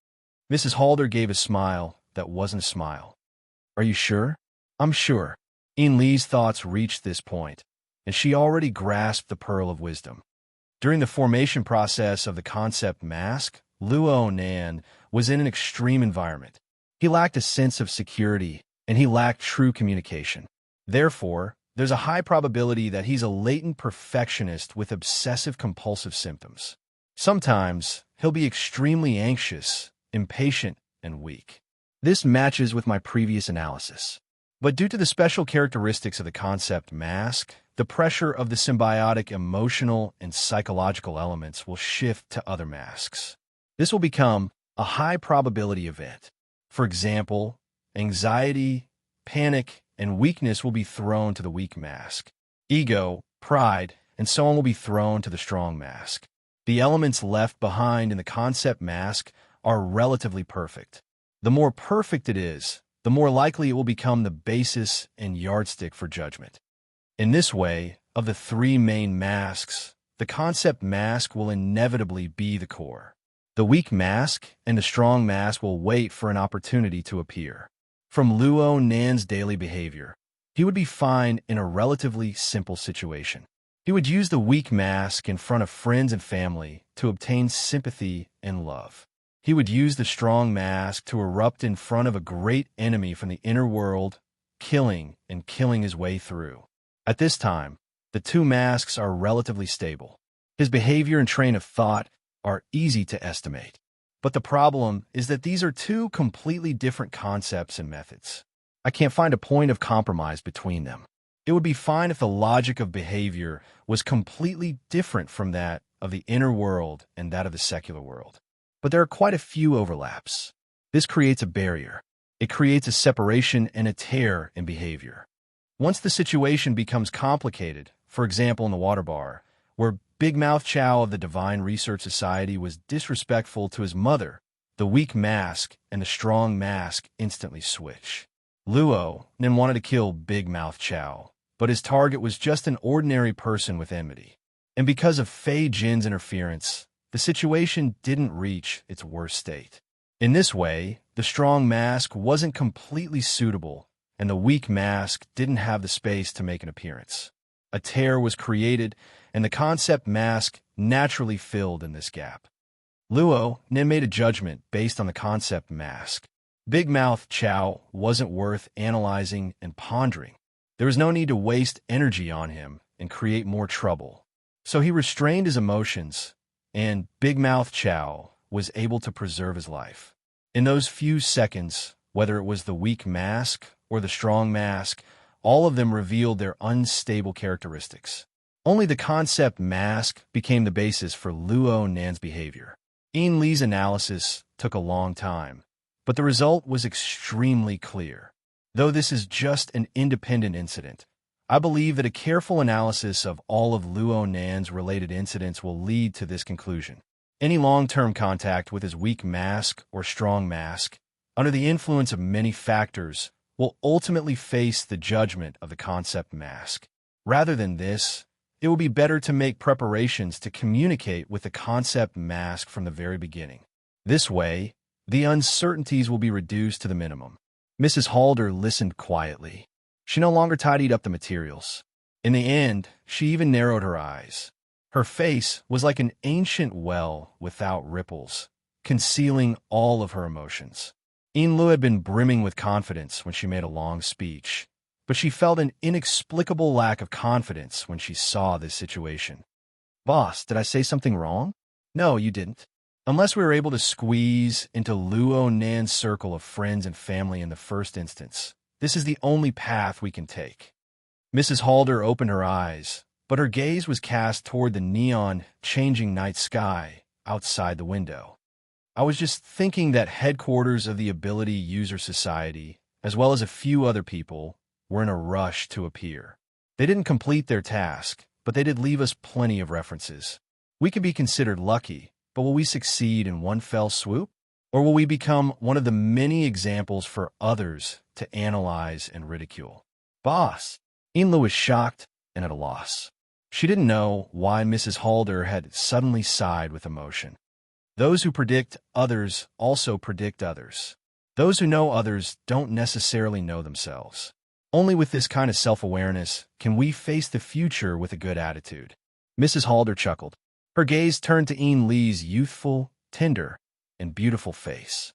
Mrs. Halder gave a smile that wasn't a smile. Are you sure? I'm sure. In Lee's thoughts reached this point, and she already grasped the pearl of wisdom. During the formation process of the concept mask, Luo Nan was in an extreme environment. He lacked a sense of security, and he lacked true communication. Therefore, there's a high probability that he's a latent perfectionist with obsessive-compulsive symptoms. Sometimes, he'll be extremely anxious, impatient, and weak. This matches with my previous analysis. But due to the special characteristics of the concept mask, the pressure of the symbiotic emotional and psychological elements will shift to other masks. This will become a high-probability event. For example, anxiety, panic, and weakness will be thrown to the weak mask. Ego, pride, and so on will be thrown to the strong mask. The elements left behind in the concept mask are relatively perfect. The more perfect it is, the more likely it will become the basis and yardstick for judgment. In this way, of the three main masks, the concept mask will inevitably be the core. The weak mask and the strong mask will wait for an opportunity to appear. From Luo Nan's daily behavior, he would be fine in a relatively simple situation. He would use the weak mask in front of friends and family to obtain sympathy and love. He would use the strong mask to erupt in front of a great enemy from the inner world, killing his way through. At this time, the two masks are relatively stable. His behavior and train of thought are easy to estimate. But the problem is that these are two completely different concepts and methods. I can't find a point of compromise between them. It would be fine if the logic of behavior was completely different from that of the inner world and that of the secular world. But there are quite a few overlaps. This creates a barrier. It creates a separation and a tear in behavior. Once the situation becomes complicated, for example in the water bar, where Big Mouth Chow of the Divine Research Society was disrespectful to his mother, The weak mask and the strong mask instantly switch. Luo then wanted to kill Big Mouth Chow, but his target was just an ordinary person with enmity. And because of Fei Jin's interference, the situation didn't reach its worst state. In this way, the strong mask wasn't completely suitable, and the weak mask didn't have the space to make an appearance. A tear was created, and the concept mask naturally filled in this gap. Luo then made a judgment based on the concept mask. Big Mouth Chow wasn't worth analyzing and pondering. There was no need to waste energy on him and create more trouble. So he restrained his emotions, and Big Mouth Chow was able to preserve his life. In those few seconds, whether it was the weak mask or the strong mask, all of them revealed their unstable characteristics. Only the concept mask became the basis for Luo Nan's behavior. Yin Li's analysis took a long time, but the result was extremely clear. Though this is just an independent incident, I believe that a careful analysis of all of Luo Nan's related incidents will lead to this conclusion. Any long-term contact with his weak mask or strong mask, under the influence of many factors, will ultimately face the judgment of the concept mask. Rather than this, it will be better to make preparations to communicate with the concept mask from the very beginning. This way, the uncertainties will be reduced to the minimum. Mrs. Halder listened quietly. She no longer tidied up the materials. In the end, she even narrowed her eyes. Her face was like an ancient well without ripples, concealing all of her emotions. Yin Lu had been brimming with confidence when she made a long speech, but she felt an inexplicable lack of confidence when she saw this situation. "Boss, did I say something wrong?" "No, you didn't. Unless we were able to squeeze into Luo Nan's circle of friends and family in the first instance, this is the only path we can take." Mrs. Halder opened her eyes, but her gaze was cast toward the neon-changing night sky outside the window. "I was just thinking that headquarters of the Ability User Society, as well as a few other people, were in a rush to appear. They didn't complete their task, but they did leave us plenty of references. We can be considered lucky, but will we succeed in one fell swoop? Or will we become one of the many examples for others to analyze and ridicule?" "Boss!" Yin Lu was shocked and at a loss. She didn't know why Mrs. Halder had suddenly sighed with emotion. Those who predict others also predict others. Those who know others don't necessarily know themselves. Only with this kind of self-awareness can we face the future with a good attitude. Mrs. Halder chuckled. Her gaze turned to Yin Li's youthful, tender, and beautiful face.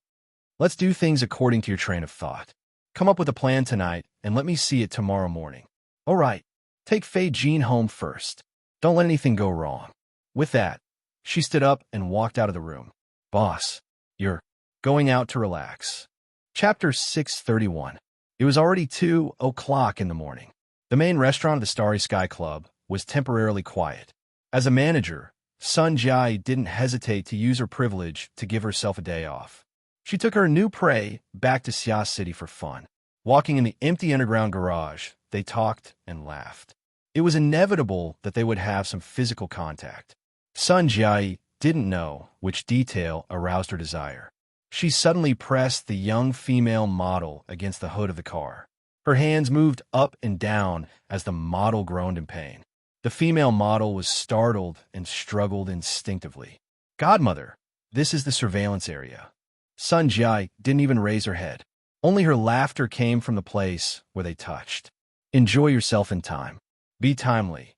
"Let's do things according to your train of thought. Come up with a plan tonight, and let me see it tomorrow morning." "All right. Take Fei Jin home first. Don't let anything go wrong." With that, she stood up and walked out of the room. "Boss, you're going out to relax." Chapter 631. It was already 2:00 in the morning. The main restaurant of the Starry Sky Club was temporarily quiet. As a manager, Sun Jai didn't hesitate to use her privilege to give herself a day off. She took her new prey back to Xia City for fun. Walking in the empty underground garage, they talked and laughed. It was inevitable that they would have some physical contact. Sun Jai didn't know which detail aroused her desire. She suddenly pressed the young female model against the hood of the car. Her hands moved up and down as the model groaned in pain. The female model was startled and struggled instinctively. "Godmother, this is the surveillance area." Sun Jai didn't even raise her head. Only her laughter came from the place where they touched. "Enjoy yourself in time. Be timely."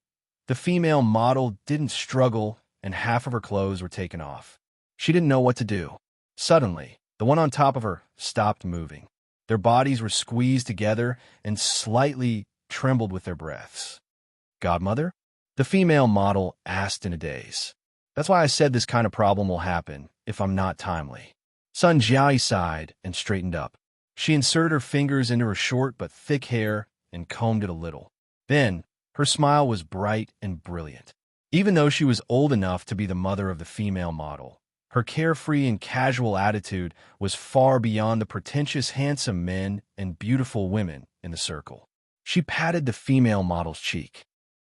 The female model didn't struggle, and half of her clothes were taken off. She didn't know what to do. Suddenly, the one on top of her stopped moving. Their bodies were squeezed together and slightly trembled with their breaths. "Godmother?" the female model asked in a daze. "That's why I said this kind of problem will happen if I'm not timely." Sun Jiai sighed and straightened up. She inserted her fingers into her short but thick hair and combed it a little. Then, her smile was bright and brilliant. Even though she was old enough to be the mother of the female model, her carefree and casual attitude was far beyond the pretentious handsome men and beautiful women in the circle. She patted the female model's cheek.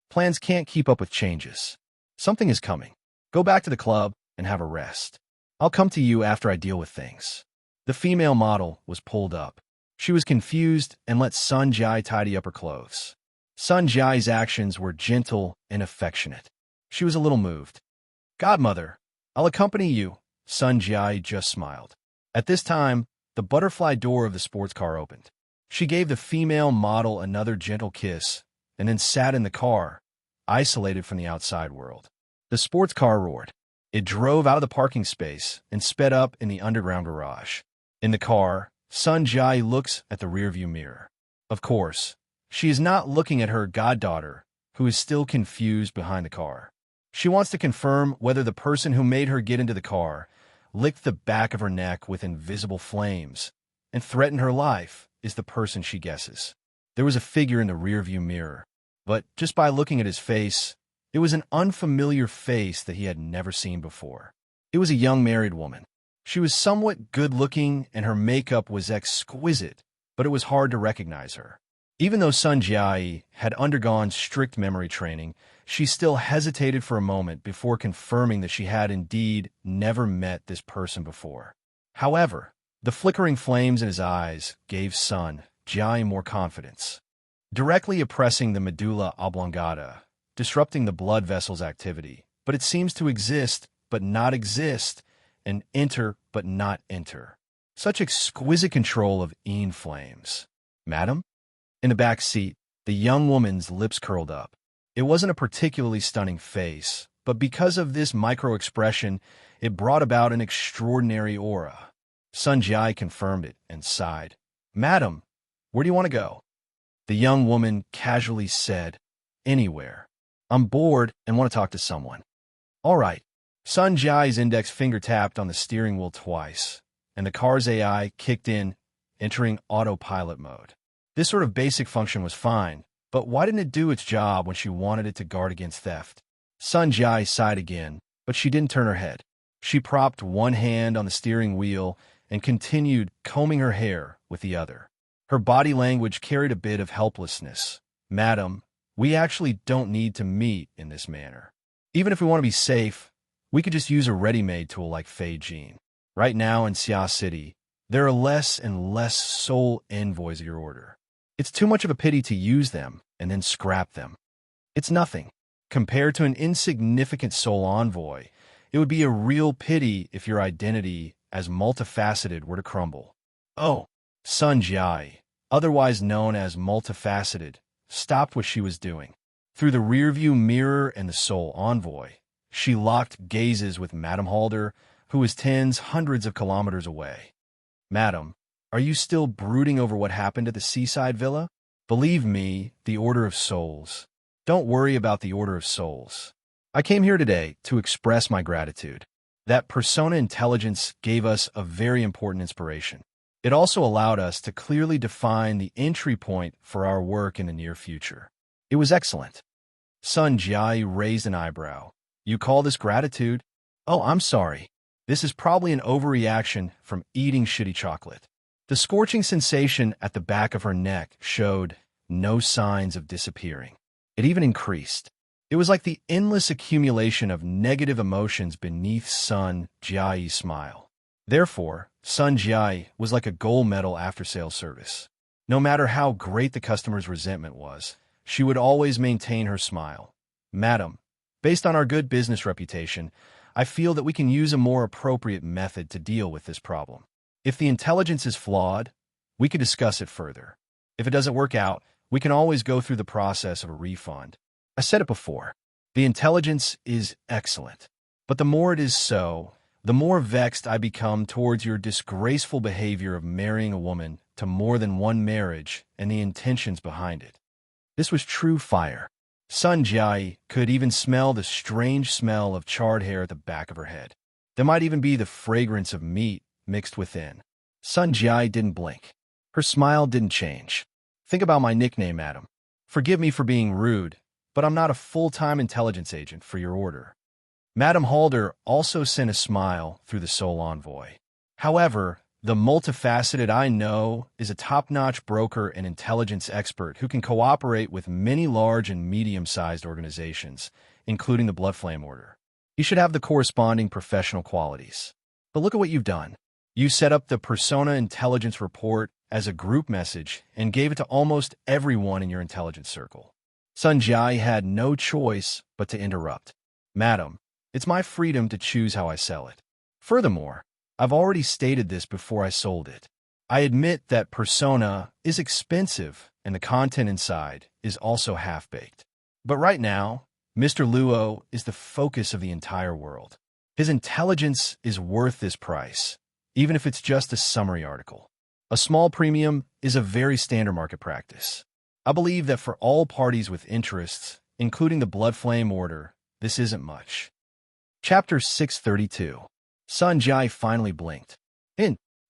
"Plans can't keep up with changes. Something is coming. Go back to the club and have a rest." I'll come to you after I deal with things. The female model was pulled up. She was confused and let Sun Jai tidy up her clothes. Sun Jai's actions were gentle and affectionate. She was a little moved. Godmother, I'll accompany you. Sun Jai just smiled. At this time, the butterfly door of the sports car opened. She gave the female model another gentle kiss and then sat in the car, isolated from the outside world. The sports car roared. It drove out of the parking space and sped up in the underground garage. In the car, Sun Jai looks at the rearview mirror. Of course, she is not looking at her goddaughter, who is still confused behind the car. She wants to confirm whether the person who made her get into the car licked the back of her neck with invisible flames and threatened her life is the person she guesses. There was a figure in the rearview mirror, but just by looking at his face, it was an unfamiliar face that he had never seen before. It was a young married woman. She was somewhat good-looking and her makeup was exquisite, but it was hard to recognize her. Even though Sun Jai had undergone strict memory training, she still hesitated for a moment before confirming that she had indeed never met this person before. However, the flickering flames in his eyes gave Sun Jai more confidence. Directly oppressing the medulla oblongata, disrupting the blood vessel's activity, but it seems to exist but not exist, and enter but not enter. Such exquisite control of flames. Madam? In the back seat, the young woman's lips curled up. It wasn't a particularly stunning face, but because of this micro-expression, it brought about an extraordinary aura. Sun Jai confirmed it and sighed. Madam, where do you want to go? The young woman casually said, Anywhere. I'm bored and want to talk to someone. All right. Sun Jai's index finger tapped on the steering wheel twice, and the car's AI kicked in, entering autopilot mode. This sort of basic function was fine, but why didn't it do its job when she wanted it to guard against theft? Sun Jai sighed again, but she didn't turn her head. She propped one hand on the steering wheel and continued combing her hair with the other. Her body language carried a bit of helplessness. Madam, we actually don't need to meet in this manner. Even if we want to be safe, we could just use a ready-made tool like Fei Jin. Right now in Xia City, there are less and less soul envoys of your order. It's too much of a pity to use them and then scrap them. It's nothing. Compared to an insignificant soul envoy, it would be a real pity if your identity as multifaceted were to crumble. Oh, Sun Jai, otherwise known as multifaceted, stopped what she was doing. Through the rearview mirror and the soul envoy, she locked gazes with Madame Halder, who was hundreds of kilometers away. Madam, are you still brooding over what happened at the seaside villa? Believe me, the Order of Souls. Don't worry about the Order of Souls. I came here today to express my gratitude. That persona intelligence gave us a very important inspiration. It also allowed us to clearly define the entry point for our work in the near future. It was excellent. Sun Jai raised an eyebrow. You call this gratitude? Oh, I'm sorry. This is probably an overreaction from eating shitty chocolate. The scorching sensation at the back of her neck showed no signs of disappearing. It even increased. It was like the endless accumulation of negative emotions beneath Sun Jai's smile. Therefore, Sun Jai was like a gold medal after-sales service. No matter how great the customer's resentment was, she would always maintain her smile. Madam, based on our good business reputation, I feel that we can use a more appropriate method to deal with this problem. If the intelligence is flawed, we could discuss it further. If it doesn't work out, we can always go through the process of a refund. I said it before. The intelligence is excellent. But the more it is so, the more vexed I become towards your disgraceful behavior of marrying a woman to more than one marriage and the intentions behind it. This was true fire. Sun Jai could even smell the strange smell of charred hair at the back of her head. There might even be the fragrance of meat mixed within. Sun Jai didn't blink. Her smile didn't change. Think about my nickname, madam. Forgive me for being rude, but I'm not a full-time intelligence agent for your order. Madame Halder also sent a smile through the soul envoy. However, the multifaceted I know is a top-notch broker and intelligence expert who can cooperate with many large and medium-sized organizations, including the Blood Flame Order. He should have the corresponding professional qualities. But look at what you've done. You set up the Persona Intelligence Report as a group message and gave it to almost everyone in your intelligence circle. Sun Jai had no choice but to interrupt. Madam, it's my freedom to choose how I sell it. Furthermore, I've already stated this before I sold it. I admit that Persona is expensive and the content inside is also half-baked. But right now, Mr. Luo is the focus of the entire world. His intelligence is worth this price, even if it's just a summary article. A small premium is a very standard market practice. I believe that for all parties with interests, including the Blood Flame Order, this isn't much. Chapter 632. Sun Jai finally blinked.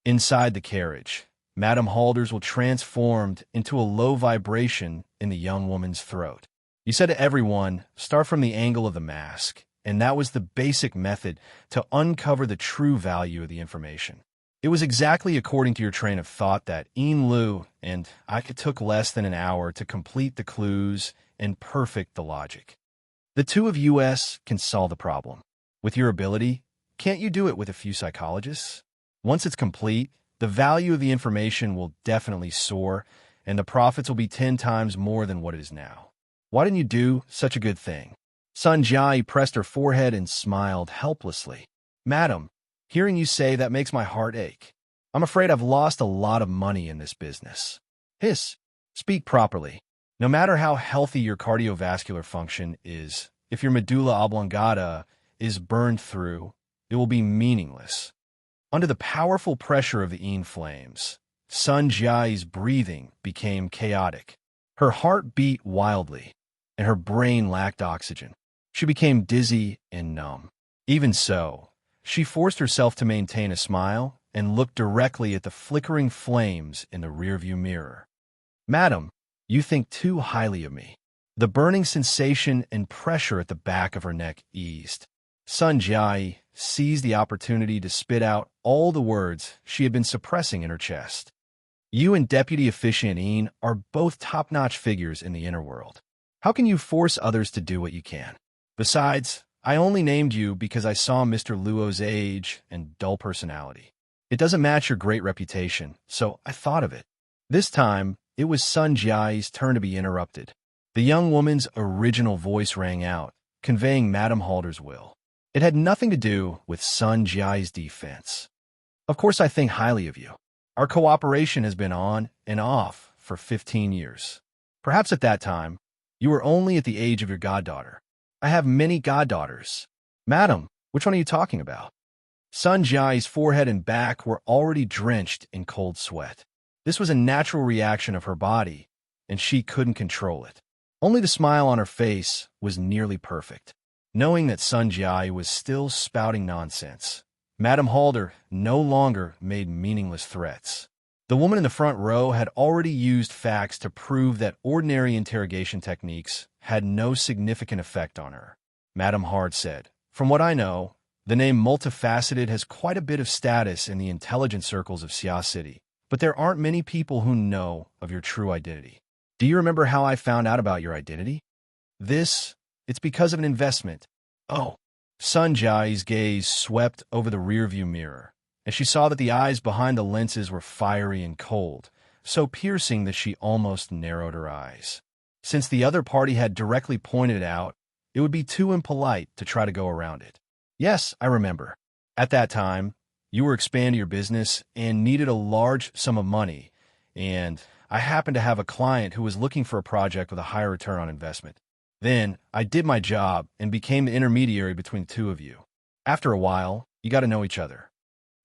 Inside the carriage, Madame Halderswell transformed into a low vibration in the young woman's throat. You said to everyone, start from the angle of the mask, and that was the basic method to uncover the true value of the information. It was exactly according to your train of thought that Yin Lu and I took less than an hour to complete the clues and perfect the logic. The two of us can solve the problem. With your ability, can't you do it with a few psychologists? Once it's complete, the value of the information will definitely soar, and the profits will be 10 times more than what it is now. Why didn't you do such a good thing? Sun Jai pressed her forehead and smiled helplessly. Madam, hearing you say that makes my heart ache. I'm afraid I've lost a lot of money in this business. Speak properly. No matter how healthy your cardiovascular function is, if your medulla oblongata is burned through, it will be meaningless. Under the powerful pressure of the Yin flames, Sun Jai's breathing became chaotic. Her heart beat wildly, and her brain lacked oxygen. She became dizzy and numb. Even so, she forced herself to maintain a smile and looked directly at the flickering flames in the rearview mirror. Madam, you think too highly of me. The burning sensation and pressure at the back of her neck eased. Sun Jai seized the opportunity to spit out all the words she had been suppressing in her chest. You and Deputy Officiant Yin are both top-notch figures in the inner world. How can you force others to do what you can? Besides, I only named you because I saw Mr. Luo's age and dull personality. It doesn't match your great reputation, so I thought of it. This time, it was Sun Jai's turn to be interrupted. The young woman's original voice rang out, conveying Madame Halder's will. It had nothing to do with Sun Jai's defense. Of course I think highly of you. Our cooperation has been on and off for 15 years. Perhaps at that time, you were only at the age of your goddaughter. I have many goddaughters. Madam, which one are you talking about? Sun Jai's forehead and back were already drenched in cold sweat. This was a natural reaction of her body, and she couldn't control it. Only the smile on her face was nearly perfect. Knowing that Sun Jai was still spouting nonsense, Madame Halder no longer made meaningless threats. The woman in the front row had already used facts to prove that ordinary interrogation techniques had no significant effect on her. Madame Hard said, from what I know, the name Multifaceted has quite a bit of status in the intelligence circles of Xia City, but there aren't many people who know of your true identity. Do you remember how I found out about your identity? It's because of an investment. Oh. Sun Jai's gaze swept over the rearview mirror, and she saw that the eyes behind the lenses were fiery and cold, so piercing that she almost narrowed her eyes. Since the other party had directly pointed it out, it would be too impolite to try to go around it. Yes, I remember. At that time, you were expanding your business and needed a large sum of money, and I happened to have a client who was looking for a project with a higher return on investment. Then, I did my job and became the intermediary between the two of you. After a while, you got to know each other.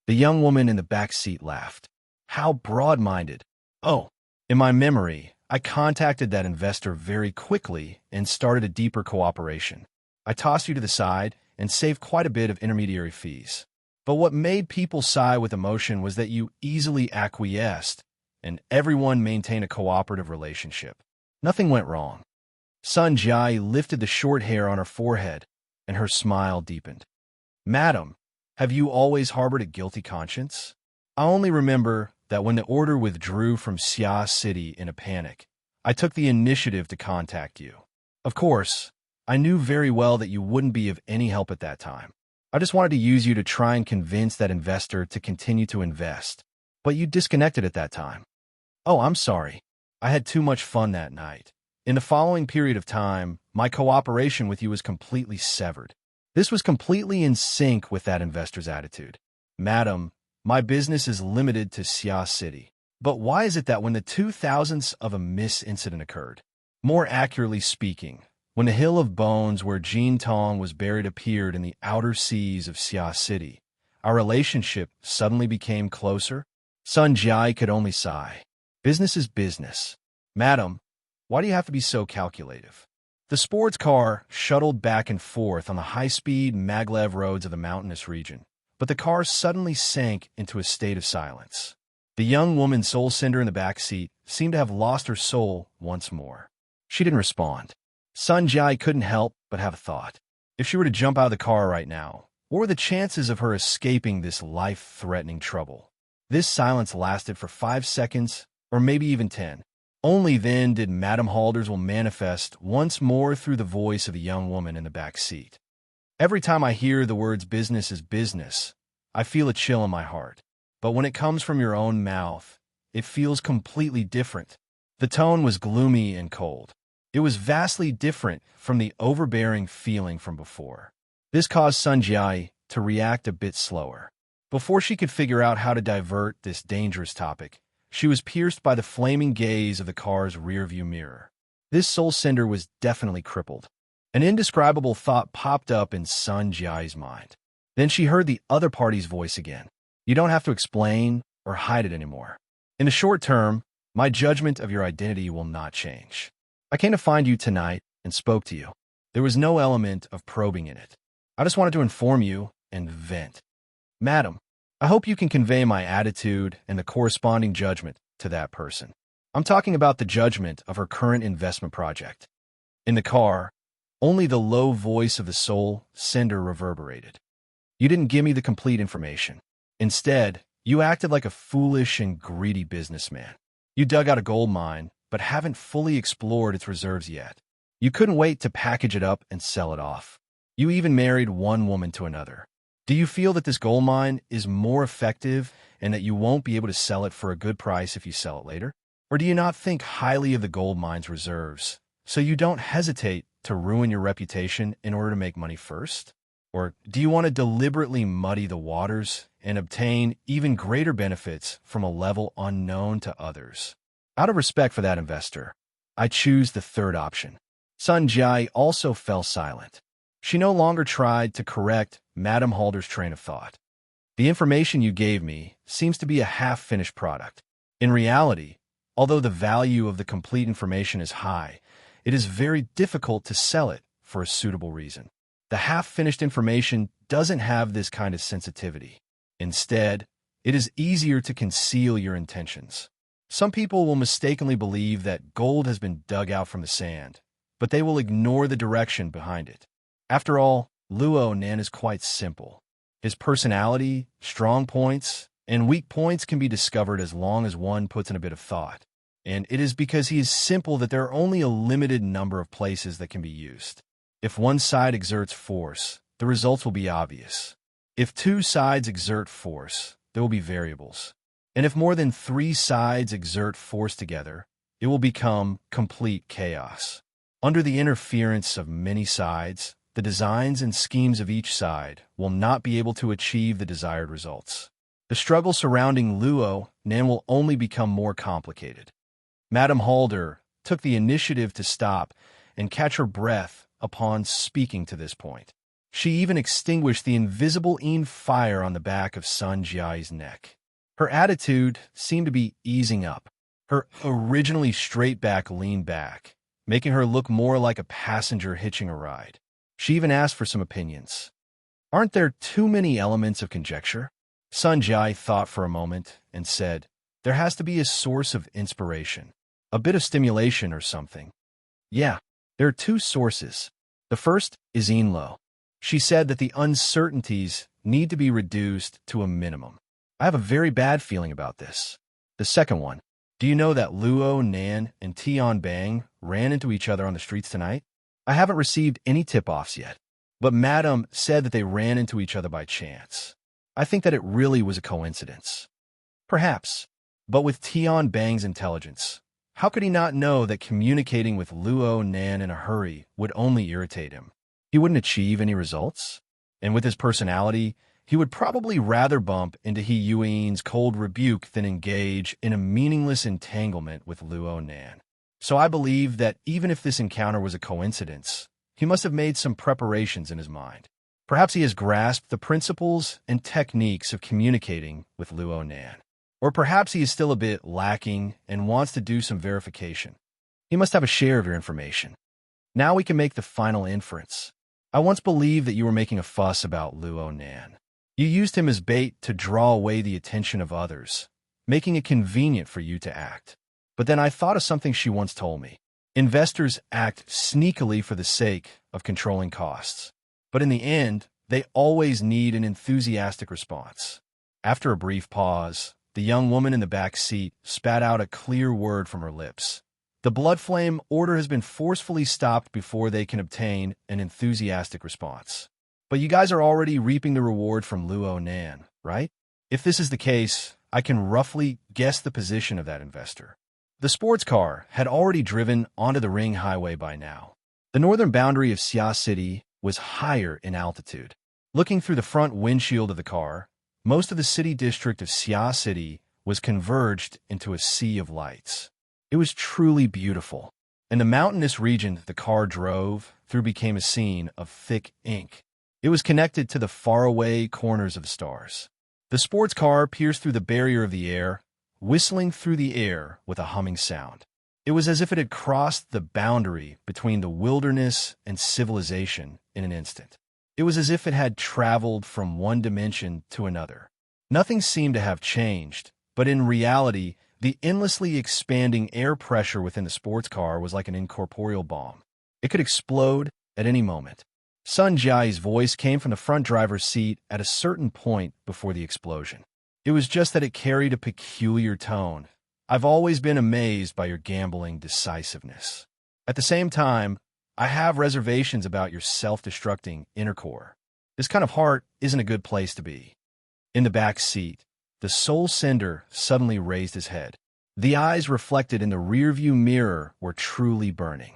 The young woman in the back seat laughed. How broad-minded. Oh, in my memory, I contacted that investor very quickly and started a deeper cooperation. I tossed you to the side and saved quite a bit of intermediary fees. But what made people sigh with emotion was that you easily acquiesced, and everyone maintained a cooperative relationship. Nothing went wrong. Sun Jai lifted the short hair on her forehead, and her smile deepened. Madam, have you always harbored a guilty conscience? I only remember that when the order withdrew from Xia City in a panic, I took the initiative to contact you. Of course, I knew very well that you wouldn't be of any help at that time. I just wanted to use you to try and convince that investor to continue to invest. But you disconnected at that time. Oh, I'm sorry. I had too much fun that night. In the following period of time, my cooperation with you was completely severed. This was completely in sync with that investor's attitude. Madam, my business is limited to Xia City. But why is it that when the 2000th of a miss incident occurred, more accurately speaking, when the Hill of Bones where Jin Tong was buried appeared in the outer seas of Xia City, our relationship suddenly became closer? Sun Jiai could only sigh. Business is business. Madam, why do you have to be so calculative? The sports car shuttled back and forth on the high-speed maglev roads of the mountainous region, but the car suddenly sank into a state of silence. The young woman's soul cinder in the back seat seemed to have lost her soul once more. She didn't respond. Sun Jiai couldn't help but have a thought. If she were to jump out of the car right now, what were the chances of her escaping this life-threatening trouble? This silence lasted for 5 seconds, or maybe even 10. Only then did Madame Halderswell manifest once more through the voice of the young woman in the back seat. Every time I hear the words business is business, I feel a chill in my heart. But when it comes from your own mouth, it feels completely different. The tone was gloomy and cold. It was vastly different from the overbearing feeling from before. This caused Sun Jiai to react a bit slower. Before she could figure out how to divert this dangerous topic, she was pierced by the flaming gaze of the car's rearview mirror. This soul cinder was definitely crippled. An indescribable thought popped up in Sun Jiai's mind. Then she heard the other party's voice again. You don't have to explain or hide it anymore. In the short term, my judgment of your identity will not change. I came to find you tonight and spoke to you. There was no element of probing in it. I just wanted to inform you and vent. Madam, I hope you can convey my attitude and the corresponding judgment to that person. I'm talking about the judgment of her current investment project. In the car, only the low voice of the soul cinder reverberated. You didn't give me the complete information. Instead, you acted like a foolish and greedy businessman. You dug out a gold mine, but haven't fully explored its reserves yet. You couldn't wait to package it up and sell it off. You even married one woman to another. Do you feel that this gold mine is more effective and that you won't be able to sell it for a good price if you sell it later? Or do you not think highly of the gold mine's reserves, so you don't hesitate to ruin your reputation in order to make money first? Or do you want to deliberately muddy the waters and obtain even greater benefits from a level unknown to others? Out of respect for that investor, I choose the third option. Sun Jiai also fell silent. She no longer tried to correct Madame Halder's train of thought. The information you gave me seems to be a half-finished product. In reality, although the value of the complete information is high, it is very difficult to sell it for a suitable reason. The half-finished information doesn't have this kind of sensitivity. Instead, it is easier to conceal your intentions. Some people will mistakenly believe that gold has been dug out from the sand, but they will ignore the direction behind it. After all, Luo Nan is quite simple. His personality, strong points, and weak points can be discovered as long as one puts in a bit of thought. And it is because he is simple that there are only a limited number of places that can be used. If one side exerts force, the results will be obvious. If two sides exert force, there will be variables. And if more than 3 sides exert force together, it will become complete chaos. Under the interference of many sides, the designs and schemes of each side will not be able to achieve the desired results. The struggle surrounding Luo Nan will only become more complicated. Madame Halder took the initiative to stop and catch her breath upon speaking to this point. She even extinguished the invisible fire on the back of Sun Jiai's neck. Her attitude seemed to be easing up. Her originally straight back leaned back, making her look more like a passenger hitching a ride. She even asked for some opinions. Aren't there too many elements of conjecture? Sun Jiai thought for a moment and said, there has to be a source of inspiration, a bit of stimulation or something. Yeah, there are 2 sources. The first is Inlo. She said that the uncertainties need to be reduced to a minimum. I have a very bad feeling about this. The second one, do you know that Luo Nan and Tian Bang ran into each other on the streets tonight? I haven't received any tip-offs yet. But Madame said that they ran into each other by chance. I think that it really was a coincidence. Perhaps. But with Tian Bang's intelligence, how could he not know that communicating with Luo Nan in a hurry would only irritate him? He wouldn't achieve any results? And with his personality, he would probably rather bump into He Yuan's cold rebuke than engage in a meaningless entanglement with Luo Nan. So I believe that even if this encounter was a coincidence, he must have made some preparations in his mind. Perhaps he has grasped the principles and techniques of communicating with Luo Nan. Or perhaps he is still a bit lacking and wants to do some verification. He must have a share of your information. Now we can make the final inference. I once believed that you were making a fuss about Luo Nan. You used him as bait to draw away the attention of others, making it convenient for you to act. But then I thought of something she once told me. Investors act sneakily for the sake of controlling costs. But in the end, they always need an enthusiastic response. After a brief pause, the young woman in the back seat spat out a clear word from her lips. The blood flame order has been forcefully stopped before they can obtain an enthusiastic response. But you guys are already reaping the reward from Luo Nan, right? If this is the case, I can roughly guess the position of that investor. The sports car had already driven onto the ring highway by now. The northern boundary of Xia City was higher in altitude. Looking through the front windshield of the car, most of the city district of Xia City was converged into a sea of lights. It was truly beautiful, and the mountainous region the car drove through became a scene of thick ink. It was connected to the faraway corners of the stars. The sports car pierced through the barrier of the air, whistling through the air with a humming sound. It was as if it had crossed the boundary between the wilderness and civilization in an instant. It was as if it had traveled from one dimension to another. Nothing seemed to have changed, but in reality, the endlessly expanding air pressure within the sports car was like an incorporeal bomb. It could explode at any moment. Sun Jiai's voice came from the front driver's seat at a certain point before the explosion. It was just that it carried a peculiar tone. I've always been amazed by your gambling decisiveness. At the same time, I have reservations about your self-destructing inner core. This kind of heart isn't a good place to be. In the back seat, the soul sender suddenly raised his head. The eyes reflected in the rearview mirror were truly burning.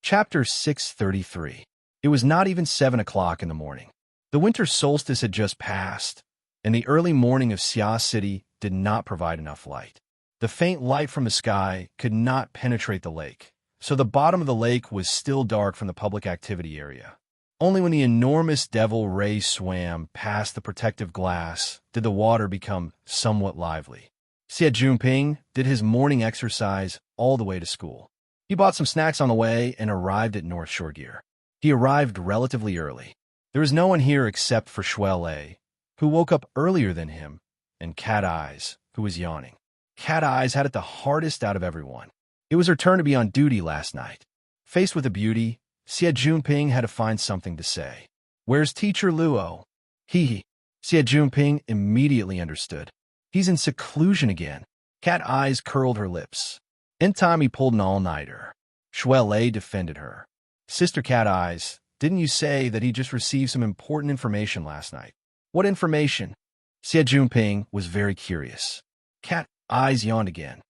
Chapter 633. It was not even 7 o'clock in the morning. The winter solstice had just passed, and the early morning of Xia City did not provide enough light. The faint light from the sky could not penetrate the lake, so the bottom of the lake was still dark from the public activity area. Only when the enormous devil ray swam past the protective glass did the water become somewhat lively. Xie Junping did his morning exercise all the way to school. He bought some snacks on the way and arrived at North Shore Gear. He arrived relatively early. There was no one here except for Shuai Lei, who woke up earlier than him, and Cat Eyes, who was yawning. Cat Eyes had it the hardest out of everyone. It was her turn to be on duty last night. Faced with a beauty, Xie Junping had to find something to say. "Where's Teacher Luo?" Xie Junping immediately understood. He's in seclusion again. Cat Eyes curled her lips. In time he pulled an all-nighter. Shuai Lei defended her. "Sister Cat Eyes, didn't you say that he just received some important information last night?" "What information?" Xie Junping was very curious. Cat Eyes yawned again.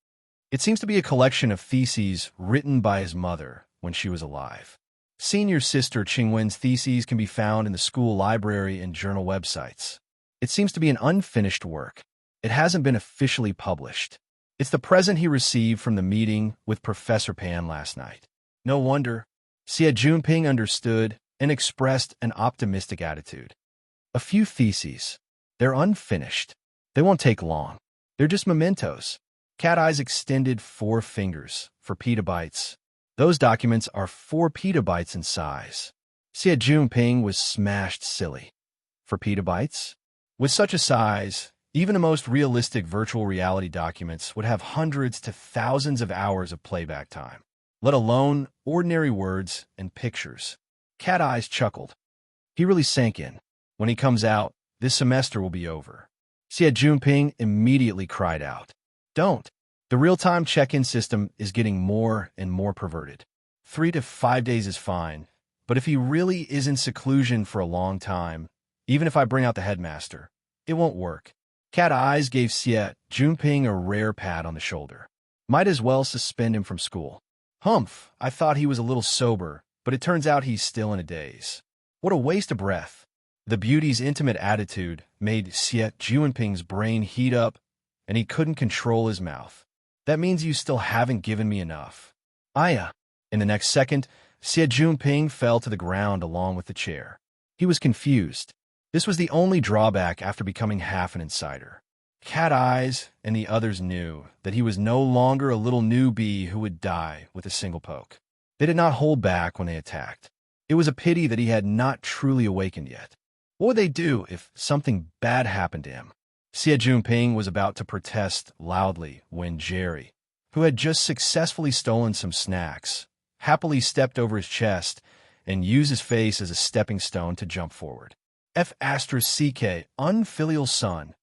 "It seems to be a collection of theses written by his mother when she was alive. Senior sister Qingwen's theses can be found in the school library and journal websites. It seems to be an unfinished work. It hasn't been officially published. It's the present he received from the meeting with Professor Pan last night." No wonder. Xie Junping understood and expressed an optimistic attitude. "A few theses. They're unfinished. They won't take long. They're just mementos." Cat Eyes extended 4 fingers for petabytes. "Those documents are 4 petabytes in size." Xie Junping was smashed silly. 4 petabytes? With such a size, even the most realistic virtual reality documents would have hundreds to thousands of hours of playback time, let alone ordinary words and pictures. Cat Eyes chuckled. He really sank in. When he comes out, this semester will be over. Xie Junping immediately cried out, "Don't. The real-time check-in system is getting more and more perverted. 3 to 5 days is fine, But if he really is in seclusion for a long time, even if I bring out the headmaster, it won't work. Cat Eyes gave Xie Junping a rare pat on the shoulder. Might as well suspend him from school. Humph, I thought he was a little sober, but it turns out he's still in a daze. What a waste of breath. The beauty's intimate attitude made Xie Junping's brain heat up, and he couldn't control his mouth. That means you still haven't given me enough. Aya. In the next second, Xie Junping fell to the ground along with the chair. He was confused. This was the only drawback after becoming half an insider. Cat Eyes and the others knew that he was no longer a little newbie who would die with a single poke. They did not hold back when they attacked. It was a pity that he had not truly awakened yet. What would they do if something bad happened to him? Xie Junping was about to protest loudly when Jerry, who had just successfully stolen some snacks, happily stepped over his chest and used his face as a stepping stone to jump forward. F***, unfilial son.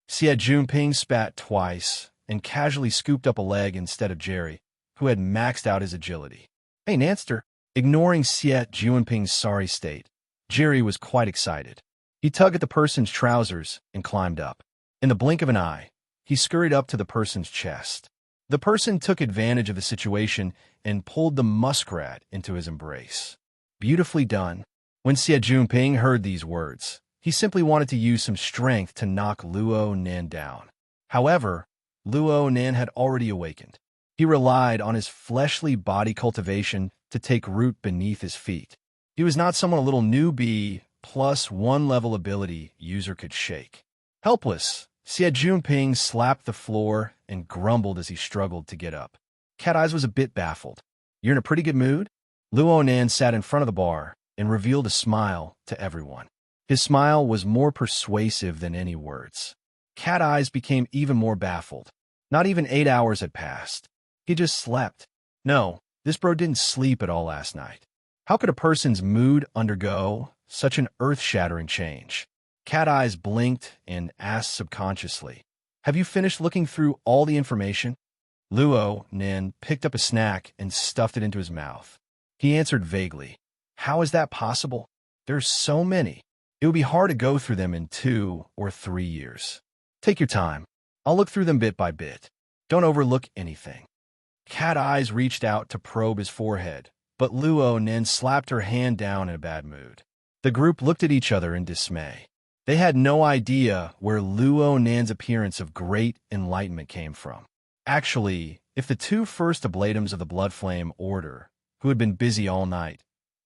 Xie Junping spat twice and casually scooped up a leg instead of Jerry, who had maxed out his agility. Hey, Nanster. Ignoring Xie Junping's sorry state, Jerry was quite excited. He tugged at the person's trousers and climbed up. In the blink of an eye, he scurried up to the person's chest. The person took advantage of the situation and pulled the muskrat into his embrace. Beautifully done. When Xie Junping heard these words, he simply wanted to use some strength to knock Luo Nan down. However, Luo Nan had already awakened. He relied on his fleshly body cultivation to take root beneath his feet. He was not someone a little newbie plus one level ability user could shake. Helpless, Xie Junping slapped the floor and grumbled as he struggled to get up. Cat Eyes was a bit baffled. You're in a pretty good mood? Luo Nan sat in front of the bar and revealed a smile to everyone. His smile was more persuasive than any words. Cat Eyes became even more baffled. Not even 8 hours had passed. He just slept. No, this bro didn't sleep at all last night. How could a person's mood undergo such an earth-shattering change? Cat Eyes blinked and asked subconsciously, have you finished looking through all the information? Luo Nan picked up a snack and stuffed it into his mouth. He answered vaguely, how is that possible? There's so many. It would be hard to go through them in 2 or 3 years. Take your time. I'll look through them bit by bit. Don't overlook anything. Cat Eyes reached out to probe his forehead, but Luo Nan slapped her hand down in a bad mood. The group looked at each other in dismay. They had no idea where Luo Nan's appearance of great enlightenment came from. Actually, if the 2 first ablatums of the Blood Flame Order, who had been busy all night,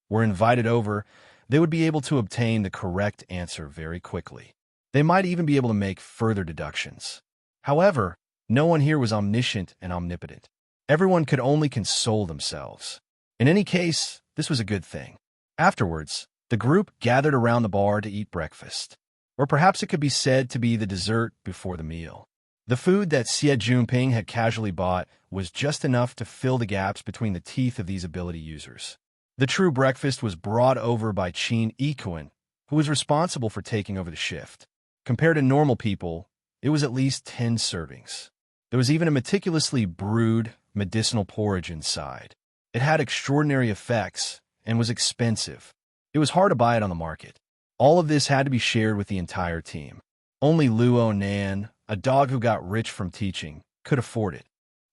were invited over, they would be able to obtain the correct answer very quickly. They might even be able to make further deductions. However, no one here was omniscient and omnipotent. Everyone could only console themselves. In any case, this was a good thing. Afterwards, the group gathered around the bar to eat breakfast. Or perhaps it could be said to be the dessert before the meal. The food that Xie Junping had casually bought was just enough to fill the gaps between the teeth of these ability users. The true breakfast was brought over by Qin Ikuan, who was responsible for taking over the shift. Compared to normal people, it was at least 10 servings. There was even a meticulously brewed medicinal porridge inside. It had extraordinary effects and was expensive. It was hard to buy it on the market. All of this had to be shared with the entire team. Only Luo Nan, a dog who got rich from teaching, could afford it.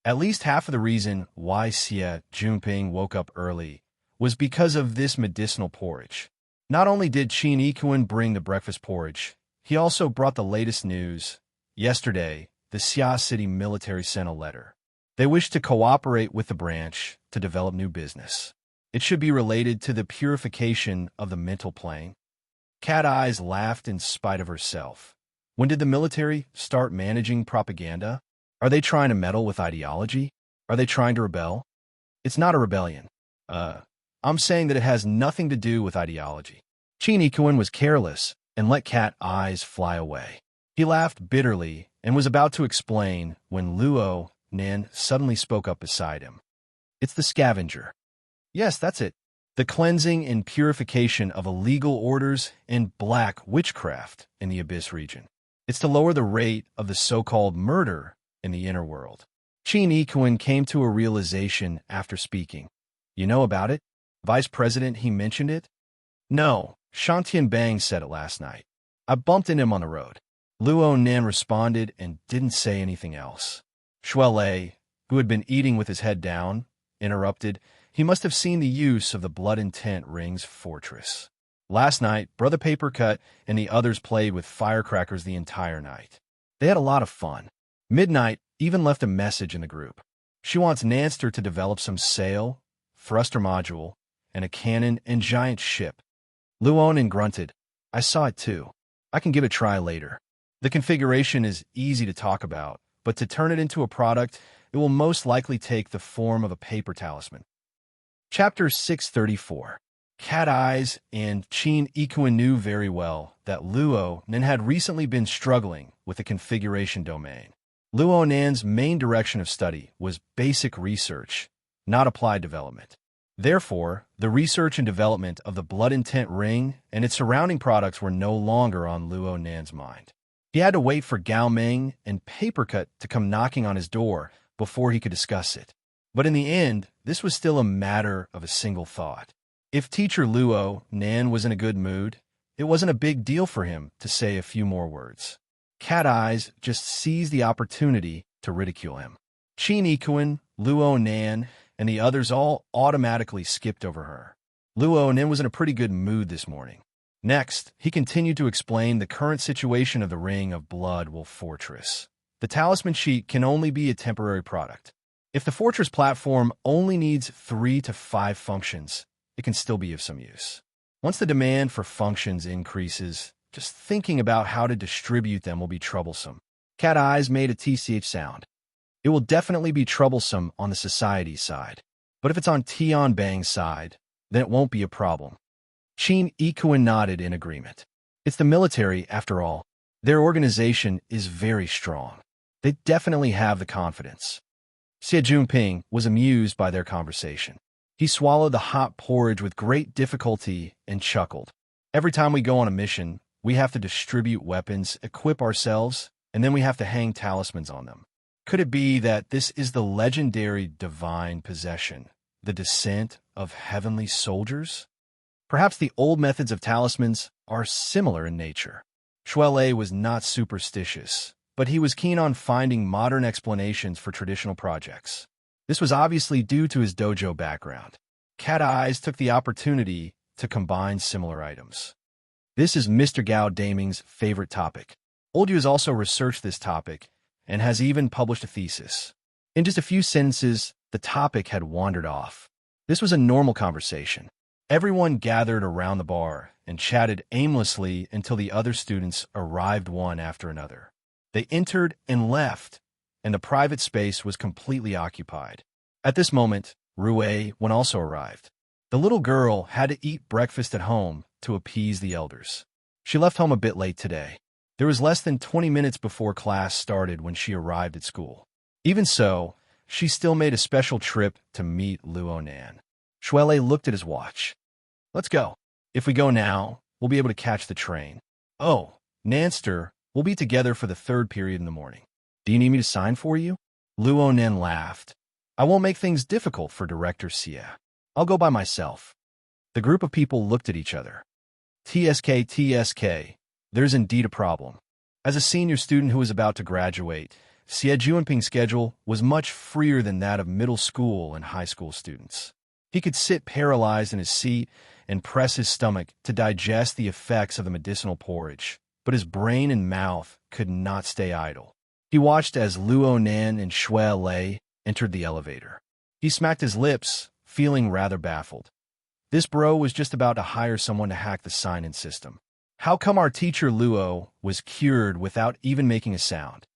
At least half of the reason why Xie Junping woke up early was because of this medicinal porridge. Not only did Qin Ikuan bring the breakfast porridge, he also brought the latest news. Yesterday, the Xia City military sent a letter. They wish to cooperate with the branch to develop new business. It should be related to the purification of the mental plane. Cat Eyes laughed in spite of herself. When did the military start managing propaganda? Are they trying to meddle with ideology? Are they trying to rebel? It's not a rebellion. I'm saying that it has nothing to do with ideology. Qin Ikuan was careless and let Cat Eyes fly away. He laughed bitterly and was about to explain when Luo Nan suddenly spoke up beside him. It's the scavenger. Yes, that's it. The cleansing and purification of illegal orders and black witchcraft in the Abyss region. It's to lower the rate of the so-called murder in the inner world. Qin Ikuan came to a realization after speaking. You know about it? Vice President, he mentioned it? No, Shantian Bang said it last night. I bumped into him on the road. Luo Nen responded and didn't say anything else. Shuele, who had been eating with his head down, interrupted. He must have seen the use of the blood intent ring's fortress. Last night, Brother Papercut and the others played with firecrackers the entire night. They had a lot of fun. Midnight even left a message in the group. She wants Nanster to develop some sail, thruster module, and a cannon and giant ship. Luonin grunted. I saw it too. I can give it a try later. The configuration is easy to talk about, but to turn it into a product, it will most likely take the form of a paper talisman. Chapter 634. Cat Eyes and Chin Ikuin knew very well that Luo Nen had recently been struggling with the configuration domain. Luo Nan's main direction of study was basic research, not applied development. Therefore, the research and development of the blood intent ring and its surrounding products were no longer on Luo Nan's mind. He had to wait for Gao Meng and Papercut to come knocking on his door before he could discuss it. But in the end, this was still a matter of a single thought. If Teacher Luo Nan was in a good mood, it wasn't a big deal for him to say a few more words. Cat Eyes just seized the opportunity to ridicule him. Chin Ikuin, Luo Nan, and the others all automatically skipped over her. Luo Nan was in a pretty good mood this morning. Next, he continued to explain the current situation of the Ring of Blood Wolf Fortress. The talisman sheet can only be a temporary product. If the fortress platform only needs 3 to 5 functions, it can still be of some use. Once the demand for functions increases, just thinking about how to distribute them will be troublesome. Cat Eyes made a TCH sound. It will definitely be troublesome on the society side, but if it's on Tian Bang's side, then it won't be a problem. Chin Ikuin nodded in agreement. It's the military, after all. Their organization is very strong. They definitely have the confidence. Xie Junping was amused by their conversation. He swallowed the hot porridge with great difficulty and chuckled. Every time we go on a mission, we have to distribute weapons, equip ourselves, and then we have to hang talismans on them. Could it be that this is the legendary divine possession, the descent of heavenly soldiers? Perhaps the old methods of talismans are similar in nature. Shuele was not superstitious, but he was keen on finding modern explanations for traditional projects. This was obviously due to his dojo background. Cat Eyes took the opportunity to combine similar items. This is Mr. Gao Daming's favorite topic. Oldyu has also researched this topic and has even published a thesis. In just a few sentences, the topic had wandered off. This was a normal conversation. Everyone gathered around the bar and chatted aimlessly until the other students arrived one after another. They entered and left, and the private space was completely occupied. At this moment, Rue also arrived. The little girl had to eat breakfast at home to appease the elders. She left home a bit late today. There was less than 20 minutes before class started when she arrived at school. Even so, she still made a special trip to meet Luo Nan. Shuele looked at his watch. Let's go. If we go now, we'll be able to catch the train. Oh, Nanster, we'll be together for the 3rd period in the morning. Do you need me to sign for you? Luo Nan laughed. I won't make things difficult for Director Xie. I'll go by myself. The group of people looked at each other. TSK, there's indeed a problem. As a senior student who was about to graduate, Xie Junping's schedule was much freer than that of middle school and high school students. He could sit paralyzed in his seat and press his stomach to digest the effects of the medicinal porridge, but his brain and mouth could not stay idle. He watched as Luo Nan and Shui Lei entered the elevator. He smacked his lips, feeling rather baffled. This bro was just about to hire someone to hack the sign-in system. How come our teacher Luo was cured without even making a sound?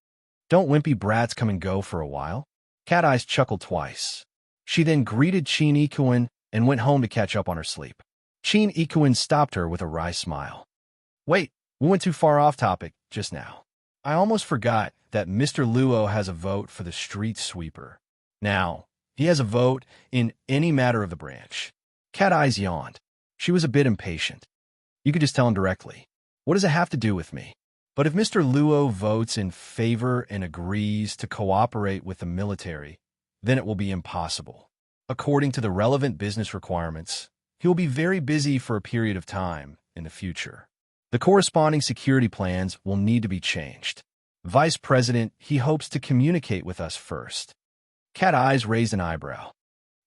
Don't wimpy brats come and go for a while? Cat Eyes chuckled twice. She then greeted Chin Ikuin and went home to catch up on her sleep. Chin Ikuin stopped her with a wry smile. Wait, we went too far off topic just now. I almost forgot that Mr. Luo has a vote for the street sweeper. Now, he has a vote in any matter of the branch. Cat Eyes yawned. She was a bit impatient. You could just tell him directly. What does it have to do with me? But if Mr. Luo votes in favor and agrees to cooperate with the military, then it will be impossible. According to the relevant business requirements, he will be very busy for a period of time in the future. The corresponding security plans will need to be changed. Vice President, he hopes to communicate with us first. Cat Eyes raised an eyebrow.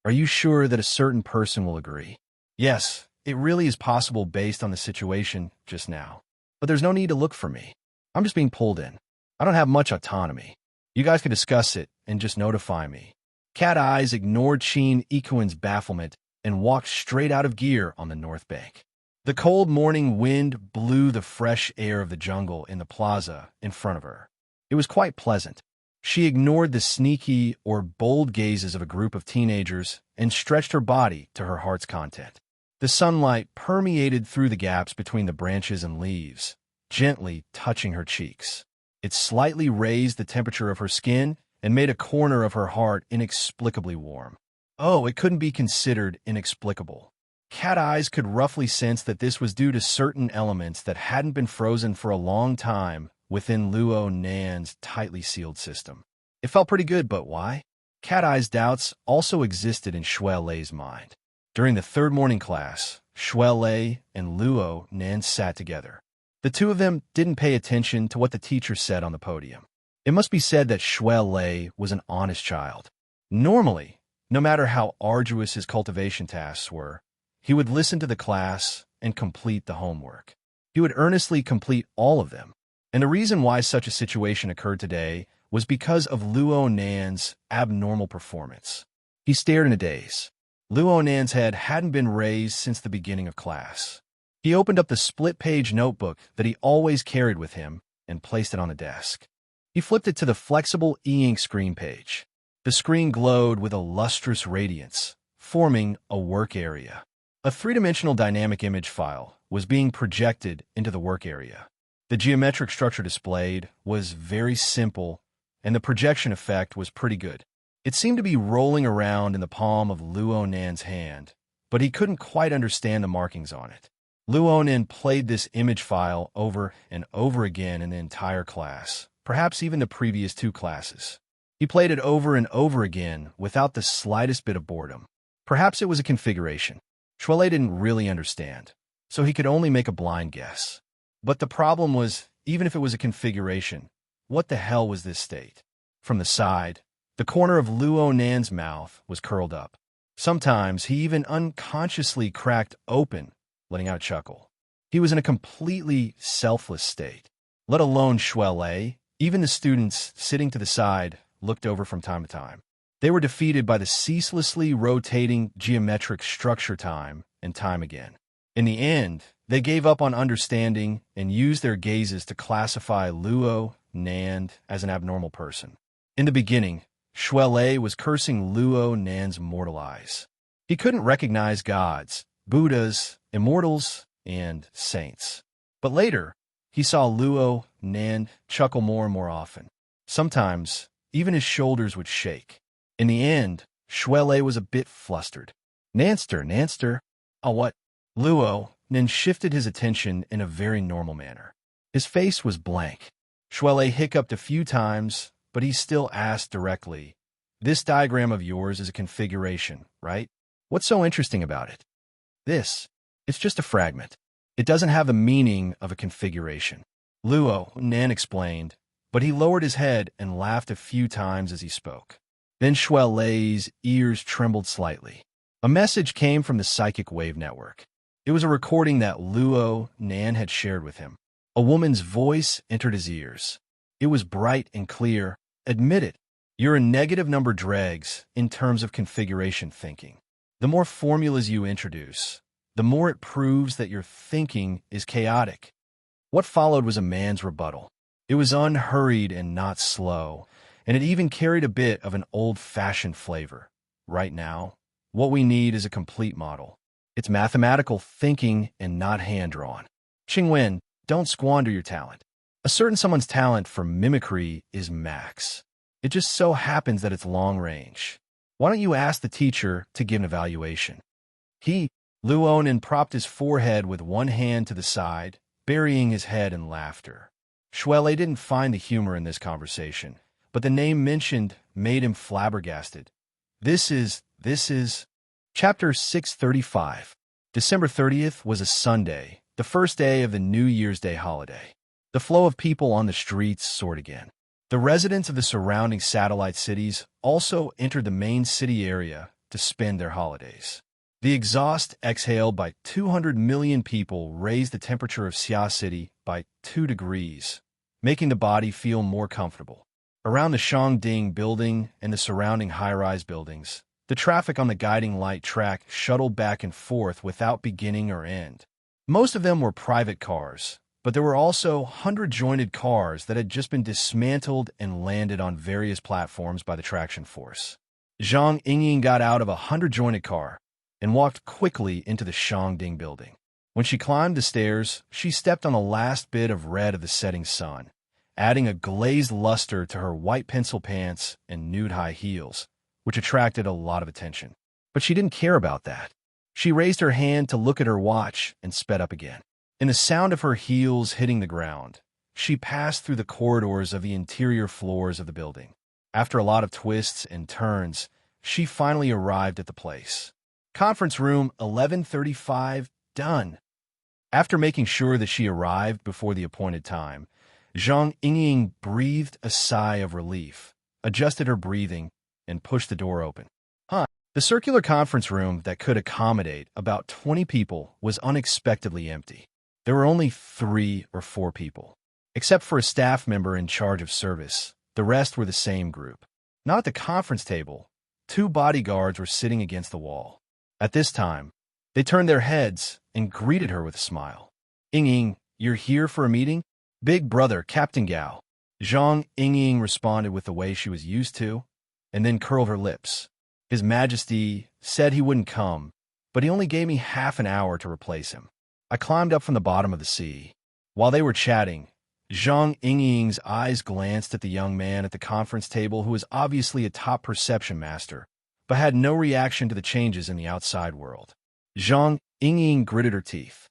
Are you sure that a certain person will agree? Yes, it really is possible based on the situation just now. But there's no need to look for me. I'm just being pulled in. I don't have much autonomy. You guys can discuss it and just notify me. Cat Eyes ignored Sheen Ikuan's bafflement and walked straight out of gear on the north bank. The cold morning wind blew the fresh air of the jungle in the plaza in front of her. It was quite pleasant. She ignored the sneaky or bold gazes of a group of teenagers and stretched her body to her heart's content. The sunlight permeated through the gaps between the branches and leaves, gently touching her cheeks. It slightly raised the temperature of her skin and made a corner of her heart inexplicably warm. Oh, it couldn't be considered inexplicable. Cat Eyes could roughly sense that this was due to certain elements that hadn't been frozen for a long time within Luo Nan's tightly sealed system. It felt pretty good, but why? Cat Eye's doubts also existed in Shui Lei's mind. During the third morning class, Shui Lei and Luo Nan sat together. The two of them didn't pay attention to what the teacher said on the podium. It must be said that Shui Lei was an honest child. Normally, no matter how arduous his cultivation tasks were, he would listen to the class and complete the homework. He would earnestly complete all of them. And the reason why such a situation occurred today was because of Luo Nan's abnormal performance. He stared in a daze. Luo Nan's head hadn't been raised since the beginning of class. He opened up the split-page notebook that he always carried with him and placed it on the desk. He flipped it to the flexible e-ink screen page. The screen glowed with a lustrous radiance, forming a work area. A three-dimensional dynamic image file was being projected into the work area. The geometric structure displayed was very simple, and the projection effect was pretty good. It seemed to be rolling around in the palm of Luo Nan's hand, but he couldn't quite understand the markings on it. Luo Nan played this image file over and over again in the entire class, perhaps even the previous two classes. He played it over and over again without the slightest bit of boredom. Perhaps it was a configuration. Shui Lei didn't really understand, so he could only make a blind guess. But the problem was, even if it was a configuration, what the hell was this state? From the side, the corner of Luo Nan's mouth was curled up. Sometimes he even unconsciously cracked open, letting out a chuckle. He was in a completely selfless state. Let alone Shui Lei, even the students sitting to the side looked over from time to time. They were defeated by the ceaselessly rotating geometric structure time and time again. In the end, they gave up on understanding and used their gazes to classify Luo Nan as an abnormal person. In the beginning, Shui Lei was cursing Luo Nan's mortal eyes. He couldn't recognize gods, Buddhas, immortals, and saints. But later, he saw Luo Nan chuckle more and more often. Sometimes, even his shoulders would shake. In the end, Shui Lei was a bit flustered. Nanster. Oh, what? Luo Nan shifted his attention in a very normal manner. His face was blank. Shui Lei hiccuped a few times, but he still asked directly, "This diagram of yours is a configuration, right? What's so interesting about it?" It's just a fragment. It doesn't have the meaning of a configuration. Luo Nan explained, but he lowered his head and laughed a few times as he spoke. Then Shui Lei's ears trembled slightly. A message came from the psychic wave network. It was a recording that Luo Nan had shared with him. A woman's voice entered his ears. It was bright and clear. Admit it, you're a negative number dregs in terms of configuration thinking. The more formulas you introduce, the more it proves that your thinking is chaotic. What followed was a man's rebuttal. It was unhurried and not slow, and it even carried a bit of an old-fashioned flavor. Right now, what we need is a complete model. It's mathematical thinking and not hand-drawn. Qingwen, don't squander your talent. A certain someone's talent for mimicry is max. It just so happens that it's long range. Why don't you ask the teacher to give an evaluation? Luo Nan propped his forehead with one hand to the side, burying his head in laughter. Shui Lei didn't find the humor in this conversation, but the name mentioned made him flabbergasted. This is Chapter 635. December 30th was a Sunday, the first day of the New Year's Day holiday. The flow of people on the streets soared again. The residents of the surrounding satellite cities also entered the main city area to spend their holidays. The exhaust exhaled by 200 million people raised the temperature of Xia City by 2 degrees, making the body feel more comfortable. Around the Shangding building and the surrounding high-rise buildings, the traffic on the guiding light track shuttled back and forth without beginning or end. Most of them were private cars, but there were also 100-jointed cars that had just been dismantled and landed on various platforms by the traction force. Zhang Yingying got out of a 100-jointed car and walked quickly into the Shangding building. When she climbed the stairs, she stepped on the last bit of red of the setting sun, adding a glazed luster to her white pencil pants and nude high heels, which attracted a lot of attention. But she didn't care about that. She raised her hand to look at her watch and sped up again. In the sound of her heels hitting the ground, she passed through the corridors of the interior floors of the building. After a lot of twists and turns, she finally arrived at the place. Conference room 1135, done. After making sure that she arrived before the appointed time, Zhang Yingying breathed a sigh of relief, adjusted her breathing, and pushed the door open. The circular conference room that could accommodate about 20 people was unexpectedly empty. There were only 3 or 4 people. Except for a staff member in charge of service, the rest were the same group. Not at the conference table. 2 bodyguards were sitting against the wall. At this time, they turned their heads and greeted her with a smile. "Yingying, you're here for a meeting?" "Big brother, Captain Gao." Zhang Yingying responded with the way she was used to, and then curled her lips. His Majesty said he wouldn't come, but he only gave me half an hour to replace him. I climbed up from the bottom of the sea. While they were chatting, Zhang Yingying's eyes glanced at the young man at the conference table who was obviously a top perception master, but had no reaction to the changes in the outside world. Zhang Yingying gritted her teeth.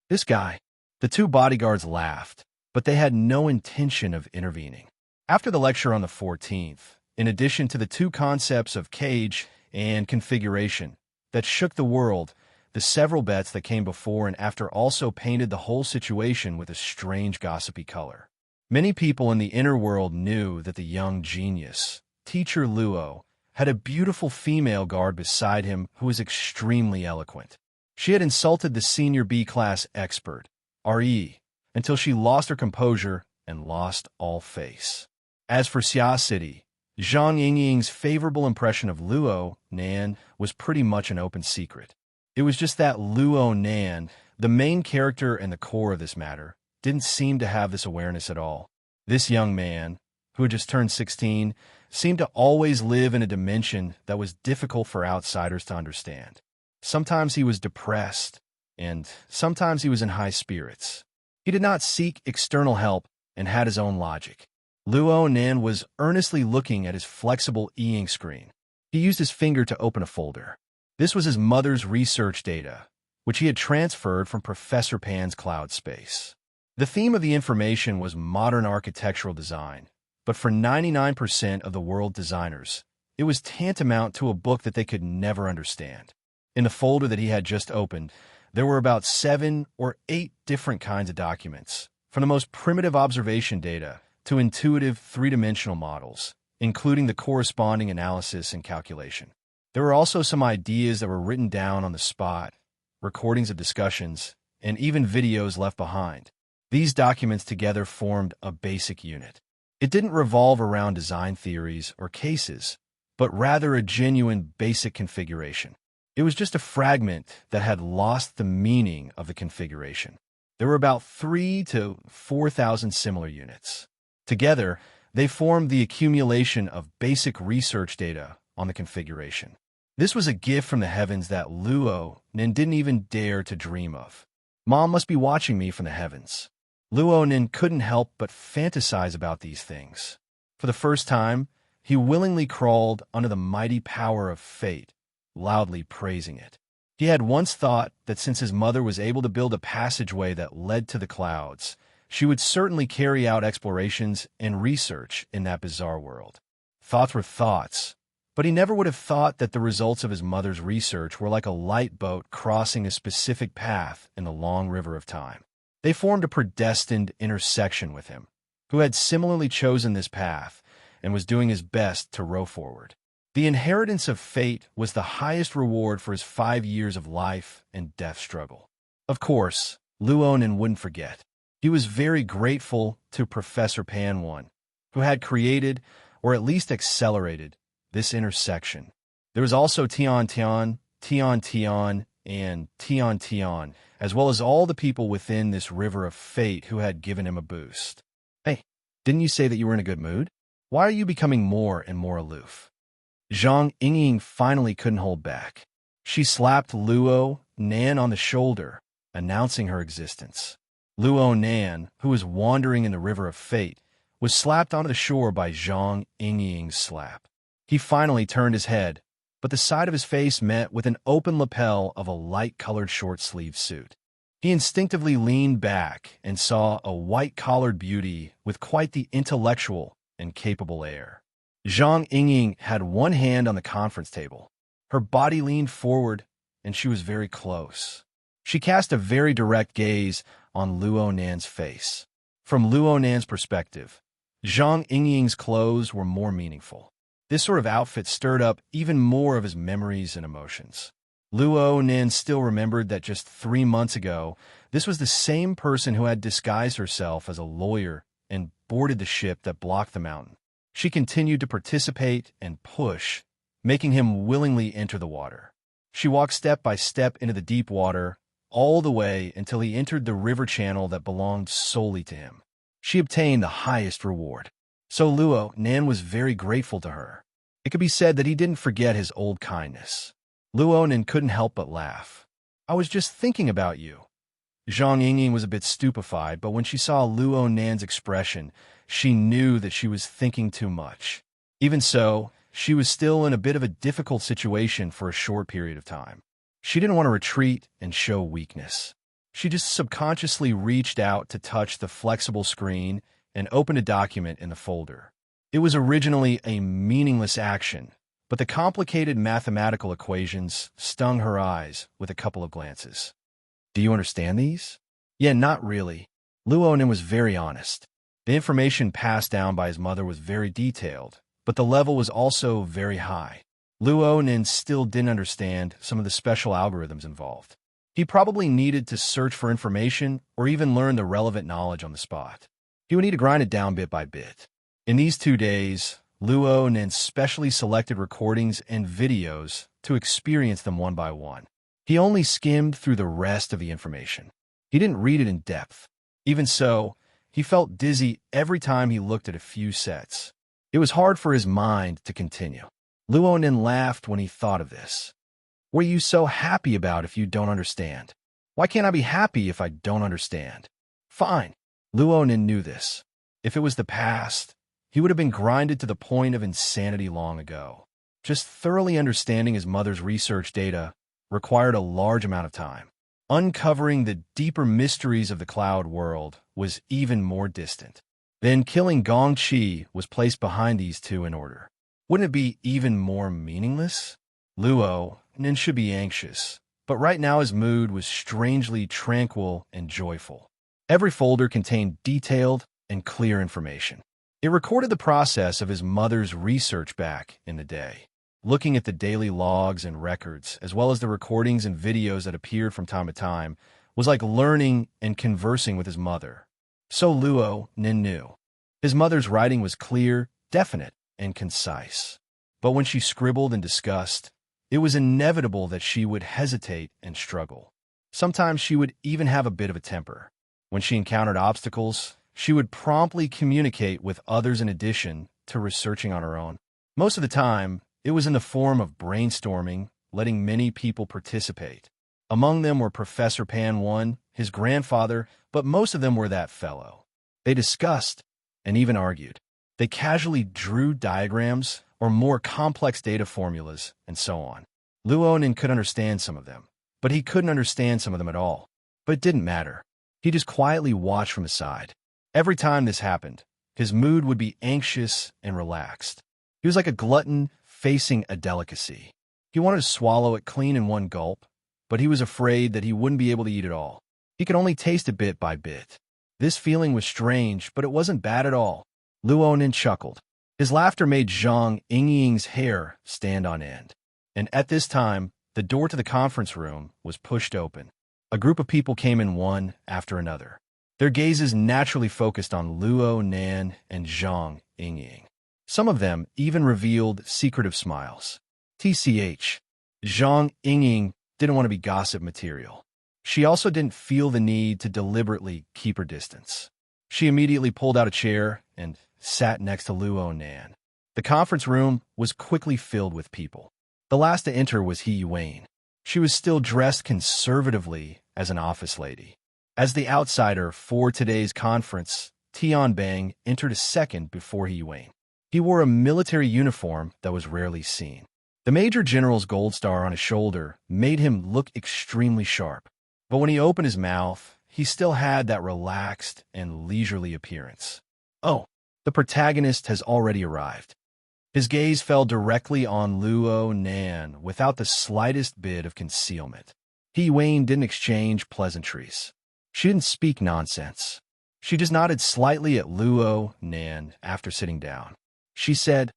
"This guy." The 2 bodyguards laughed, but they had no intention of intervening. After the lecture on the 14th, in addition to the 2 concepts of cage and configuration that shook the world, the several bets that came before and after also painted the whole situation with a strange gossipy color. Many people in the inner world knew that the young genius, Teacher Luo, had a beautiful female guard beside him who was extremely eloquent. She had insulted the senior B-class expert, R.E., until she lost her composure and lost all face. As for Xia City, Zhang Yingying's favorable impression of Luo Nan was pretty much an open secret. It was just that Luo Nan, the main character and the core of this matter, didn't seem to have this awareness at all. This young man, who had just turned 16, seemed to always live in a dimension that was difficult for outsiders to understand. Sometimes he was depressed, and sometimes he was in high spirits. He did not seek external help and had his own logic. Luo Nan was earnestly looking at his flexible e-ink screen. He used his finger to open a folder. This was his mother's research data, which he had transferred from Professor Pan's cloud space. The theme of the information was modern architectural design, but for 99% of the world designers, it was tantamount to a book that they could never understand. In the folder that he had just opened, there were about 7 or 8 different kinds of documents, from the most primitive observation data to intuitive 3-dimensional models, including the corresponding analysis and calculation. There were also some ideas that were written down on the spot, recordings of discussions, and even videos left behind. These documents together formed a basic unit. It didn't revolve around design theories or cases, but rather a genuine basic configuration. It was just a fragment that had lost the meaning of the configuration. There were about 3,000 to 4,000 similar units. Together, they formed the accumulation of basic research data on the configuration. This was a gift from the heavens that Luo Nin didn't even dare to dream of. Mom must be watching me from the heavens. Luo Nin couldn't help but fantasize about these things. For the first time, he willingly crawled under the mighty power of fate, loudly praising it. He had once thought that since his mother was able to build a passageway that led to the clouds, she would certainly carry out explorations and research in that bizarre world. Thoughts were thoughts, But he never would have thought that the results of his mother's research were like a light boat crossing a specific path in the long river of time. They formed a predestined intersection with him, who had similarly chosen this path and was doing his best to row forward. The inheritance of fate was the highest reward for his 5 years of life and death struggle. Of course, Luonin wouldn't forget. He was very grateful to Professor Pan 1, who had created, or at least accelerated, this intersection. There was also Tian Tian, Tian Tian, and Tian Tian, as well as all the people within this river of fate who had given him a boost. Hey, didn't you say that you were in a good mood? Why are you becoming more and more aloof? Zhang Yingying finally couldn't hold back. She slapped Luo Nan on the shoulder, announcing her existence. Luo Nan, who was wandering in the river of fate, was slapped onto the shore by Zhang Yingying's slap. He finally turned his head, but the side of his face met with an open lapel of a light-colored short-sleeved suit. He instinctively leaned back and saw a white-collared beauty with quite the intellectual and capable air. Zhang Yingying had one hand on the conference table. Her body leaned forward, and she was very close. She cast a very direct gaze on Luo Nan's face. From Luo Nan's perspective, Zhang Yingying's clothes were more meaningful. This sort of outfit stirred up even more of his memories and emotions. Luo Nan still remembered that just 3 months ago, this was the same person who had disguised herself as a lawyer and boarded the ship that blocked the mountain. She continued to participate and push, making him willingly enter the water. She walked step by step into the deep water, all the way until he entered the river channel that belonged solely to him. She obtained the highest reward. So Luo Nan was very grateful to her. It could be said that he didn't forget his old kindness. Luo Nan couldn't help but laugh. I was just thinking about you. Zhang Yingying was a bit stupefied, but when she saw Luo Nan's expression, she knew that she was thinking too much. Even so, she was still in a bit of a difficult situation for a short period of time. She didn't want to retreat and show weakness. She just subconsciously reached out to touch the flexible screen and opened a document in the folder. It was originally a meaningless action, but the complicated mathematical equations stung her eyes with a couple of glances. Do you understand these? Yeah, not really. Luonin was very honest. The information passed down by his mother was very detailed, but the level was also very high. Luonin still didn't understand some of the special algorithms involved. He probably needed to search for information or even learn the relevant knowledge on the spot. He would need to grind it down bit by bit. In these 2 days, Luonin specially selected recordings and videos to experience them one by one. He only skimmed through the rest of the information. He didn't read it in depth. Even so, he felt dizzy every time he looked at a few sets. It was hard for his mind to continue. Luonin laughed when he thought of this. What are you so happy about if you don't understand? Why can't I be happy if I don't understand? Fine. Luonin knew this. If it was the past, he would have been grinded to the point of insanity long ago. Just thoroughly understanding his mother's research data required a large amount of time. Uncovering the deeper mysteries of the cloud world was even more distant. Then killing Gong Qi was placed behind these two in order. Wouldn't it be even more meaningless? Luonin should be anxious, but right now his mood was strangely tranquil and joyful. Every folder contained detailed and clear information. It recorded the process of his mother's research back in the day. Looking at the daily logs and records, as well as the recordings and videos that appeared from time to time, was like learning and conversing with his mother. So Luonin knew. His mother's writing was clear, definite, and concise. But when she scribbled and discussed, it was inevitable that she would hesitate and struggle. Sometimes she would even have a bit of a temper. When she encountered obstacles, she would promptly communicate with others in addition to researching on her own. Most of the time, it was in the form of brainstorming, letting many people participate. Among them were Professor Pan 1, his grandfather, but most of them were that fellow. They discussed and even argued. They casually drew diagrams or more complex data formulas, and so on. Luonin could understand some of them, but he couldn't understand some of them at all. But it didn't matter. He just quietly watched from the side. Every time this happened, his mood would be anxious and relaxed. He was like a glutton facing a delicacy. He wanted to swallow it clean in one gulp, but he was afraid that he wouldn't be able to eat it all. He could only taste it bit by bit. This feeling was strange, but it wasn't bad at all. Luonin chuckled. His laughter made Zhang Yingying's hair stand on end. And at this time, the door to the conference room was pushed open. A group of people came in one after another. Their gazes naturally focused on Luo Nan and Zhang Yingying. Some of them even revealed secretive smiles. TCH. Zhang Yingying didn't want to be gossip material. She also didn't feel the need to deliberately keep her distance. She immediately pulled out a chair and sat next to Luo Nan. The conference room was quickly filled with people. The last to enter was He Yuan. She was still dressed conservatively as an office lady. As the outsider for today's conference, Tian Bang entered a second before He Yuan. He wore a military uniform that was rarely seen. The Major General's gold star on his shoulder made him look extremely sharp. But when he opened his mouth, he still had that relaxed and leisurely appearance. Oh, the protagonist has already arrived. His gaze fell directly on Luo Nan without the slightest bit of concealment. He Yuan didn't exchange pleasantries. She didn't speak nonsense. She just nodded slightly at Luo Nan after sitting down. She said,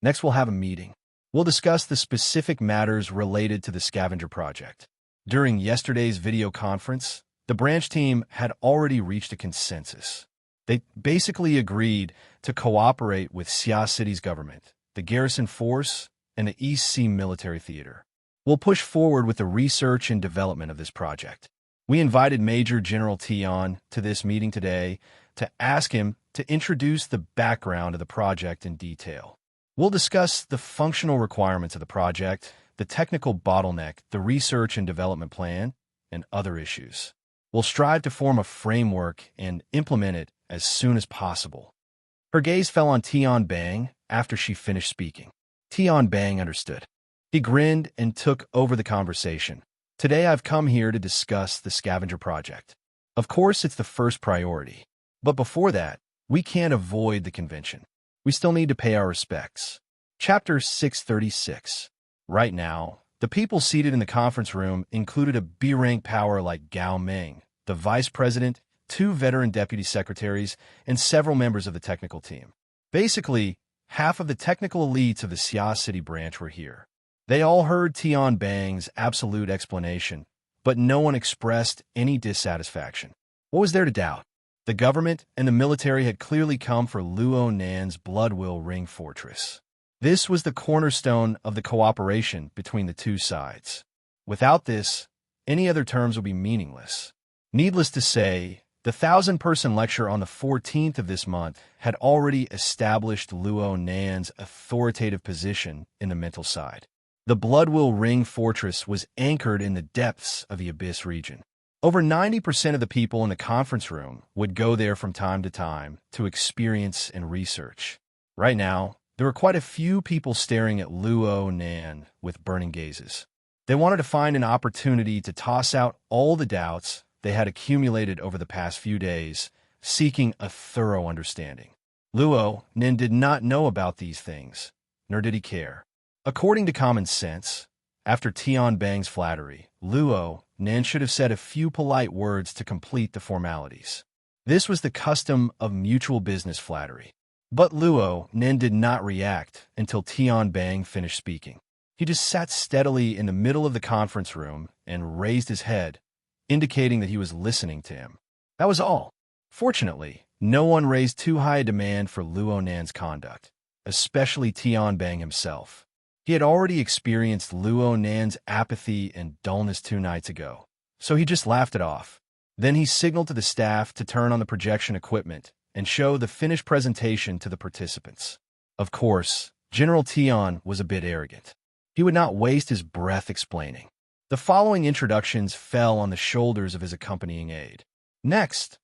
"Next we'll have a meeting. We'll discuss the specific matters related to the scavenger project." During yesterday's video conference, the branch team had already reached a consensus. They basically agreed to cooperate with Xia City's government, the garrison force, and the East Sea Military Theater. We'll push forward with the research and development of this project. We invited Major General Tian to this meeting today to ask him to introduce the background of the project in detail. We'll discuss the functional requirements of the project, the technical bottleneck, the research and development plan, and other issues. We'll strive to form a framework and implement it as soon as possible. Her gaze fell on Tian Bang after she finished speaking. Tian Bang understood. He grinned and took over the conversation. Today I've come here to discuss the scavenger project. Of course, it's the first priority. But before that, we can't avoid the convention. We still need to pay our respects. Chapter 636. Right now, the people seated in the conference room included a B-rank power like Gao Meng, the vice president, 2 veteran deputy secretaries, and several members of the technical team. Basically, half of the technical elites of the Xia City branch were here. They all heard Tian Bang's absolute explanation, but no one expressed any dissatisfaction. What was there to doubt? The government and the military had clearly come for Luo Nan's Bloodwill Ring Fortress. This was the cornerstone of the cooperation between the two sides. Without this, any other terms would be meaningless. Needless to say, the 1,000-person lecture on the 14th of this month had already established Luo Nan's authoritative position in the mental side. The Bloodwill Ring Fortress was anchored in the depths of the Abyss region. Over 90% of the people in the conference room would go there from time to time to experience and research. Right now, there were quite a few people staring at Luo Nan with burning gazes. They wanted to find an opportunity to toss out all the doubts they had accumulated over the past few days, seeking a thorough understanding. Luo Nan did not know about these things, nor did he care. According to common sense, after Tian Bang's flattery, Luo Nan should have said a few polite words to complete the formalities. This was the custom of mutual business flattery. But Luo Nan did not react until Tian Bang finished speaking. He just sat steadily in the middle of the conference room and raised his head, indicating that he was listening to him. That was all. Fortunately, no one raised too high a demand for Luo Nan's conduct, especially Tian Bang himself. He had already experienced Luo Nan's apathy and dullness 2 nights ago, so he just laughed it off. Then he signaled to the staff to turn on the projection equipment and show the finished presentation to the participants. Of course, General Tian was a bit arrogant. He would not waste his breath explaining. The following introductions fell on the shoulders of his accompanying aide. Next,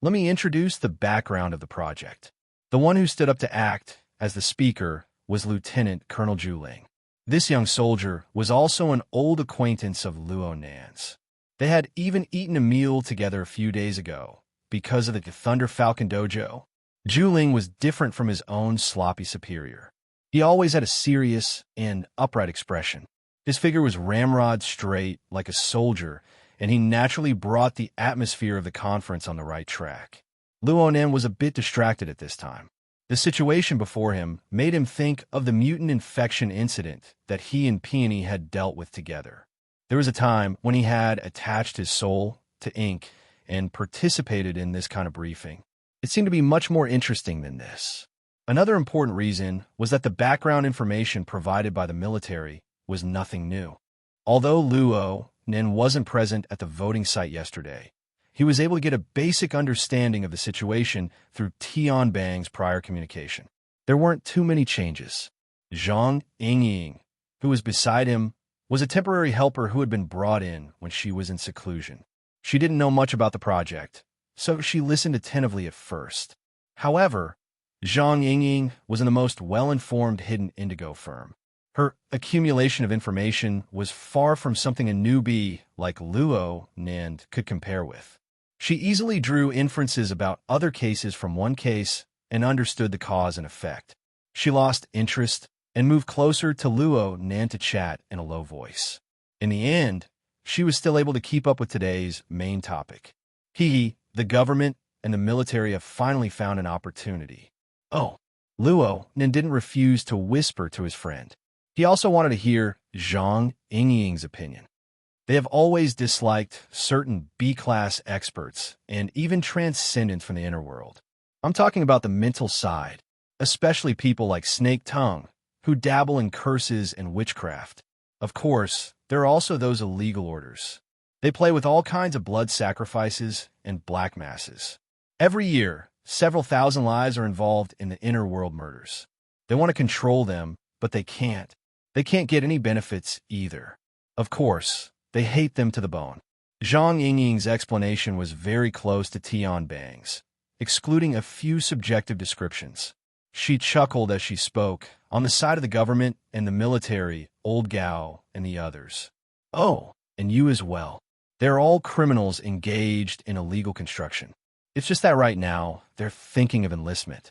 let me introduce the background of the project. The one who stood up to act as the speaker was Lieutenant Colonel Zhuling. This young soldier was also an old acquaintance of Luo Nan's. They had even eaten a meal together a few days ago. Because of the Thunder Falcon Dojo, Zhuling was different from his own sloppy superior. He always had a serious and upright expression. His figure was ramrod straight like a soldier, and he naturally brought the atmosphere of the conference on the right track. Luo Nen was a bit distracted at this time. The situation before him made him think of the mutant infection incident that he and Peony had dealt with together. There was a time when he had attached his soul to ink and participated in this kind of briefing. It seemed to be much more interesting than this. Another important reason was that the background information provided by the military was nothing new. Although Luo Nen wasn't present at the voting site yesterday, he was able to get a basic understanding of the situation through Tianbang's prior communication. There weren't too many changes. Zhang Yingying, who was beside him, was a temporary helper who had been brought in when she was in seclusion. She didn't know much about the project, so she listened attentively at first. However, Zhang Yingying was in the most well-informed hidden indigo firm. Her accumulation of information was far from something a newbie like Luo Nen could compare with. She easily drew inferences about other cases from one case and understood the cause and effect. She lost interest and moved closer to Luo Nen to chat in a low voice. In the end, she was still able to keep up with today's main topic. The government and the military have finally found an opportunity. Oh, Luo Nen didn't refuse to whisper to his friend. He also wanted to hear Zhang Yingying's opinion. They have always disliked certain B-class experts and even transcendents from the inner world. I'm talking about the mental side, especially people like Snake Tongue, who dabble in curses and witchcraft. Of course, there are also those illegal orders. They play with all kinds of blood sacrifices and black masses. Every year, several thousand lives are involved in the inner world murders. They want to control them, but they can't. They can't get any benefits either. Of course, they hate them to the bone. Zhang Yingying's explanation was very close to Tianbang's, excluding a few subjective descriptions. She chuckled as she spoke, on the side of the government and the military, Old Gao and the others. Oh, and you as well. They're all criminals engaged in illegal construction. It's just that right now, they're thinking of enlistment.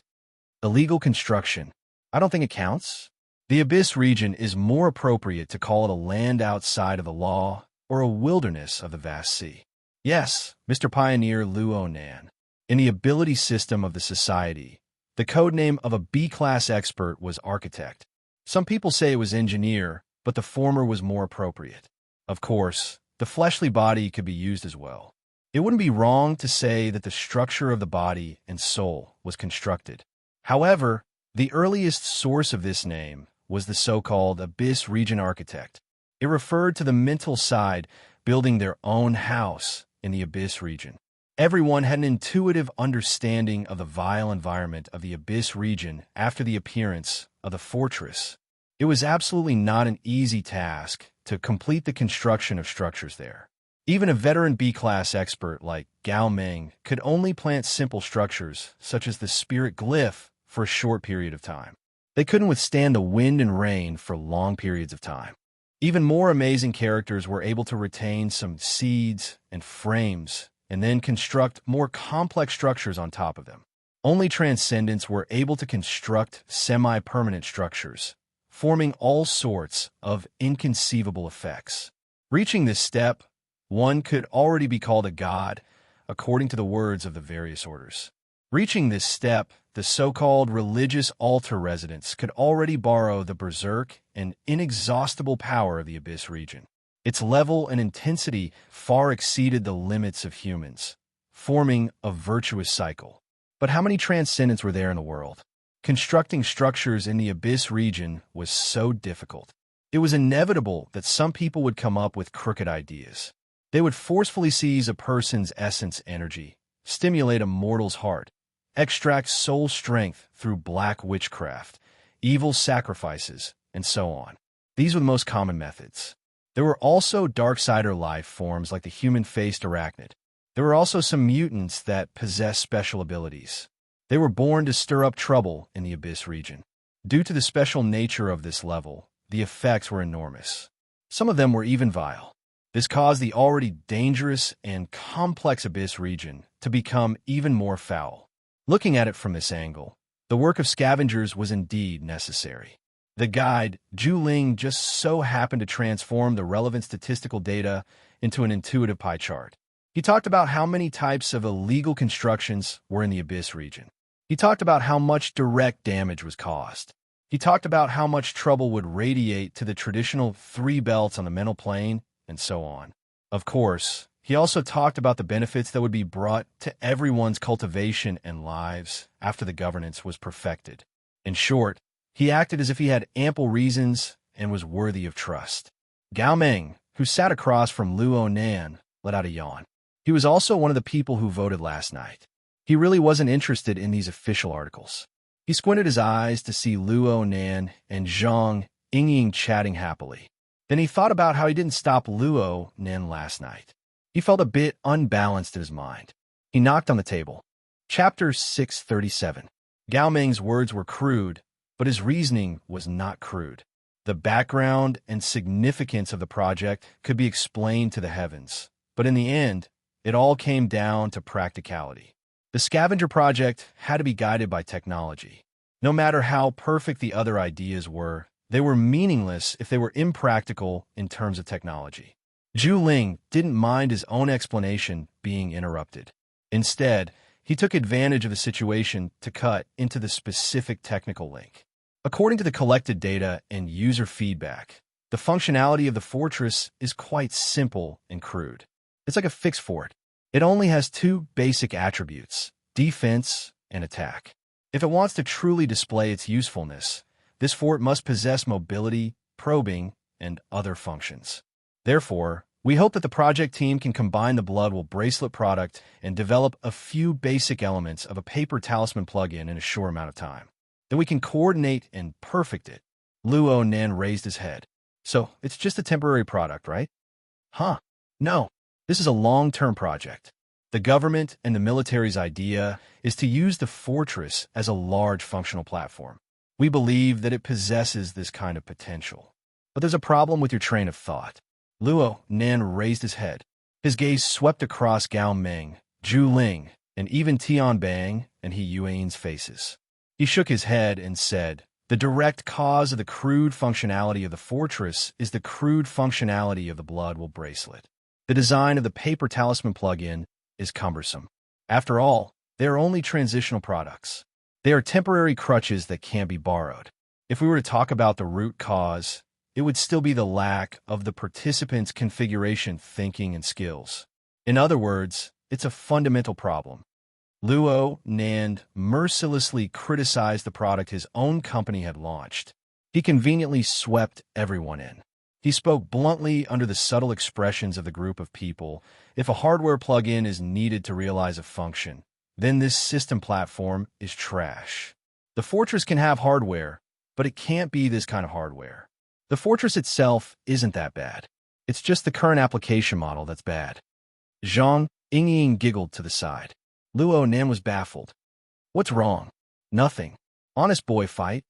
Illegal construction. I don't think it counts. The Abyss region is more appropriate to call it a land outside of the law or a wilderness of the vast sea. Yes, Mr. Pioneer Luo Nen. In the ability system of the society, the code name of a B-class expert was architect. Some people say it was engineer, but the former was more appropriate. Of course, the fleshly body could be used as well. It wouldn't be wrong to say that the structure of the body and soul was constructed. However, the earliest source of this name was the so-called Abyss region architect. It referred to the mental side building their own house in the Abyss region. Everyone had an intuitive understanding of the vile environment of the Abyss region after the appearance of the fortress. It was absolutely not an easy task to complete the construction of structures there. Even a veteran B-class expert like Gao Meng could only plant simple structures, such as the spirit glyph, for a short period of time. They couldn't withstand the wind and rain for long periods of time. Even more amazing characters were able to retain some seeds and frames and then construct more complex structures on top of them. Only transcendents were able to construct semi-permanent structures, forming all sorts of inconceivable effects. Reaching this step, one could already be called a god, according to the words of the various orders. Reaching this step, the so-called religious altar residents could already borrow the berserk and inexhaustible power of the Abyss region. Its level and intensity far exceeded the limits of humans, forming a virtuous cycle. But how many transcendents were there in the world? Constructing structures in the Abyss region was so difficult. It was inevitable that some people would come up with crooked ideas. They would forcefully seize a person's essence energy, stimulate a mortal's heart, extract soul strength through black witchcraft, evil sacrifices, and so on. These were the most common methods. There were also darksider life forms like the human-faced arachnid. There were also some mutants that possessed special abilities. They were born to stir up trouble in the Abyss region. Due to the special nature of this level, the effects were enormous. Some of them were even vile. This caused the already dangerous and complex Abyss region to become even more foul. Looking at it from this angle, the work of scavengers was indeed necessary. The guide, Ling, just so happened to transform the relevant statistical data into an intuitive pie chart. He talked about how many types of illegal constructions were in the Abyss region. He talked about how much direct damage was caused. He talked about how much trouble would radiate to the traditional 3 belts on the mental plane, and so on. Of course, he also talked about the benefits that would be brought to everyone's cultivation and lives after the governance was perfected. In short, he acted as if he had ample reasons and was worthy of trust. Gao Meng, who sat across from Luo Nan, let out a yawn. He was also one of the people who voted last night. He really wasn't interested in these official articles. He squinted his eyes to see Luo Nan and Zhang Yingying chatting happily. Then he thought about how he didn't stop Luo Nan last night. He felt a bit unbalanced in his mind. He knocked on the table. Chapter 637. Gao Meng's words were crude, but his reasoning was not crude. The background and significance of the project could be explained to the heavens, but in the end, it all came down to practicality. The scavenger project had to be guided by technology. No matter how perfect the other ideas were, they were meaningless if they were impractical in terms of technology. Ling didn't mind his own explanation being interrupted. Instead, he took advantage of the situation to cut into the specific technical link. According to the collected data and user feedback, the functionality of the fortress is quite simple and crude. It's like a fixed fort. It only has 2 basic attributes, defense and attack. If it wants to truly display its usefulness, this fort must possess mobility, probing, and other functions. Therefore, we hope that the project team can combine the Bloodwell bracelet product and develop a few basic elements of a paper talisman plugin in a short amount of time. Then we can coordinate and perfect it. Luo Nan raised his head. So, it's just a temporary product, right? Huh. No. This is a long-term project. The government and the military's idea is to use the fortress as a large functional platform. We believe that it possesses this kind of potential. But there's a problem with your train of thought. Luo Nan raised his head. His gaze swept across Gao Meng, Ling, and even Tian Bang and He Yuan's faces. He shook his head and said, "The direct cause of the crude functionality of the fortress is the crude functionality of the Bloodwell bracelet. The design of the paper talisman plugin is cumbersome. After all, they are only transitional products. They are temporary crutches that can't be borrowed. If we were to talk about the root cause, it would still be the lack of the participants' configuration thinking and skills. In other words, it's a fundamental problem." Luo Nan mercilessly criticized the product his own company had launched. He conveniently swept everyone in. He spoke bluntly under the subtle expressions of the group of people. If a hardware plugin is needed to realize a function, then this system platform is trash. The fortress can have hardware, but it can't be this kind of hardware. The fortress itself isn't that bad. It's just the current application model that's bad. Zhang Yingying giggled to the side. Luo Nan was baffled. What's wrong? Nothing. Honest boy fight.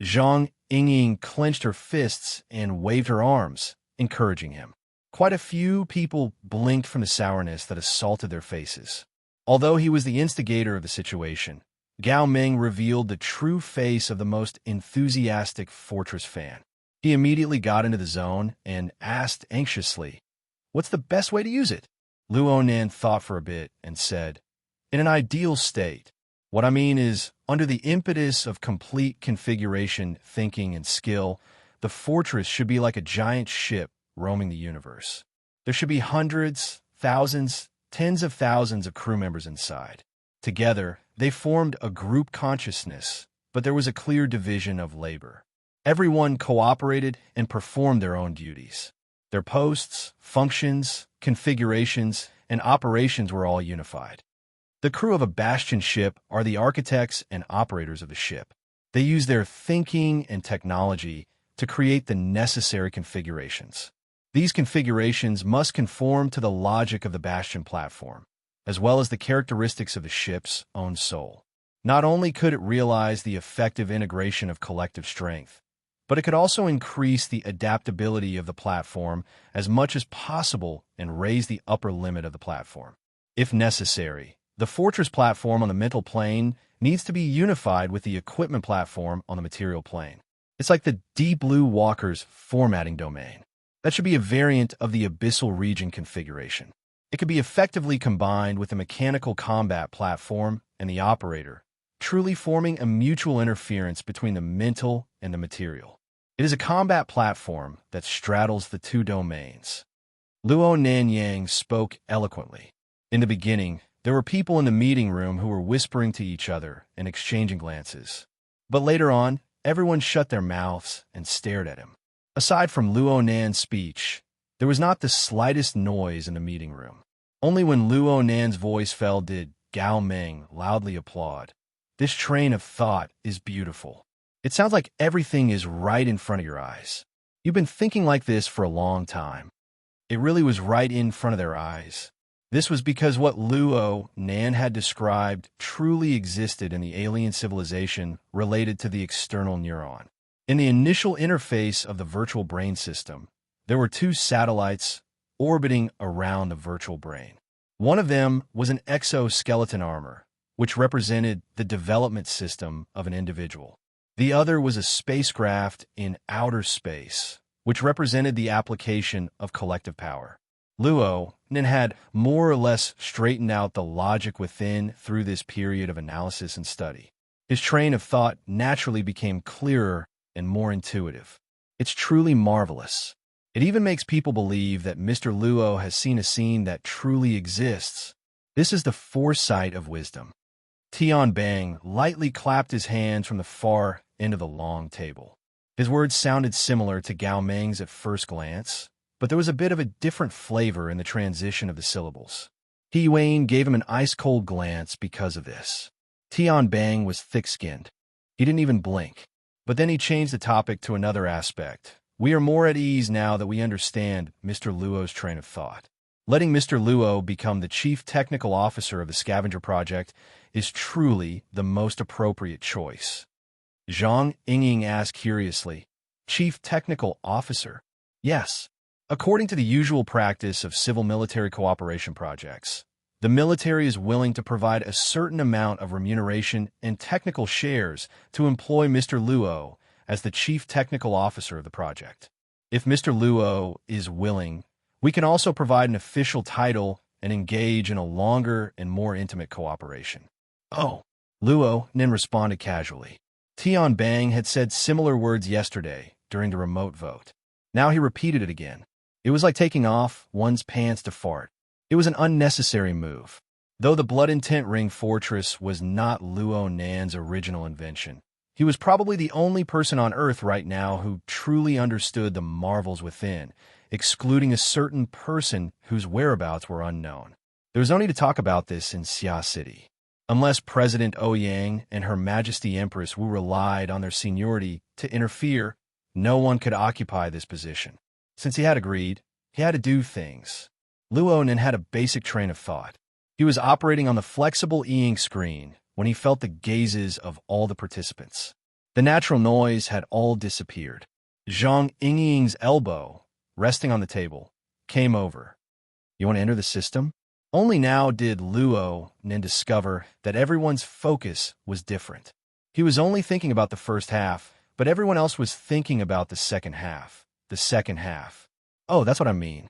Zhang Yingying clenched her fists and waved her arms, encouraging him. Quite a few people blinked from the sourness that assaulted their faces. Although he was the instigator of the situation, Gao Meng revealed the true face of the most enthusiastic fortress fan. He immediately got into the zone and asked anxiously, "What's the best way to use it?" Luo Nan thought for a bit and said, "In an ideal state. What I mean is, under the impetus of complete configuration, thinking, and skill, the fortress should be like a giant ship roaming the universe. There should be hundreds, thousands, tens of thousands of crew members inside. Together, they formed a group consciousness, but there was a clear division of labor. Everyone cooperated and performed their own duties. Their posts, functions, configurations, and operations were all unified. The crew of a bastion ship are the architects and operators of the ship. They use their thinking and technology to create the necessary configurations. These configurations must conform to the logic of the bastion platform, as well as the characteristics of the ship's own soul. Not only could it realize the effective integration of collective strength, but it could also increase the adaptability of the platform as much as possible and raise the upper limit of the platform. If necessary, the fortress platform on the mental plane needs to be unified with the equipment platform on the material plane. It's like the Deep Blue Walker's formatting domain. That should be a variant of the abyssal region configuration. It could be effectively combined with the mechanical combat platform and the operator, truly forming a mutual interference between the mental and the material. It is a combat platform that straddles the two domains. Luo Nanyang spoke eloquently. In the beginning, there were people in the meeting room who were whispering to each other and exchanging glances. But later on, everyone shut their mouths and stared at him. Aside from Luo Nan's speech, there was not the slightest noise in the meeting room. Only when Luo Nan's voice fell did Gao Meng loudly applaud. This train of thought is beautiful. It sounds like everything is right in front of your eyes. You've been thinking like this for a long time. It really was right in front of their eyes. This was because what Luo Nan had described truly existed in the alien civilization related to the external neuron. In the initial interface of the virtual brain system, there were two satellites orbiting around the virtual brain. One of them was an exoskeleton armor, which represented the development system of an individual. The other was a spacecraft in outer space, which represented the application of collective power. Luo Nan had more or less straightened out the logic within through this period of analysis and study. His train of thought naturally became clearer and more intuitive. It's truly marvelous. It even makes people believe that Mr. Luo has seen a scene that truly exists. This is the foresight of wisdom. Tian Bang lightly clapped his hands from the far end of the long table. His words sounded similar to Gao Meng's at first glance, but there was a bit of a different flavor in the transition of the syllables. He Wayne gave him an ice-cold glance because of this. Tian Bang was thick-skinned. He didn't even blink. But then he changed the topic to another aspect. We are more at ease now that we understand Mr. Luo's train of thought. Letting Mr. Luo become the chief technical officer of the scavenger project is truly the most appropriate choice. Zhang Yingying asked curiously, Chief Technical Officer? Yes. According to the usual practice of civil-military cooperation projects, the military is willing to provide a certain amount of remuneration and technical shares to employ Mr. Luo as the chief technical officer of the project. If Mr. Luo is willing, we can also provide an official title and engage in a longer and more intimate cooperation. Oh, Luo Nin responded casually. Tian Bang had said similar words yesterday during the remote vote. Now he repeated it again. It was like taking off one's pants to fart. It was an unnecessary move. Though the Blood Intent Ring Fortress was not Luo Nan's original invention, he was probably the only person on Earth right now who truly understood the marvels within, excluding a certain person whose whereabouts were unknown. There was no need to talk about this in Xia City. Unless President Ouyang and Her Majesty Empress Wu relied on their seniority to interfere, no one could occupy this position. Since he had agreed, he had to do things. Luo Nin had a basic train of thought. He was operating on the flexible e-ink screen when he felt the gazes of all the participants. The natural noise had all disappeared. Zhang Yingying's elbow, resting on the table, came over. You want to enter the system? Only now did Luo Nin discover that everyone's focus was different. He was only thinking about the first half, but everyone else was thinking about the second half. The second half. Oh, that's what I mean.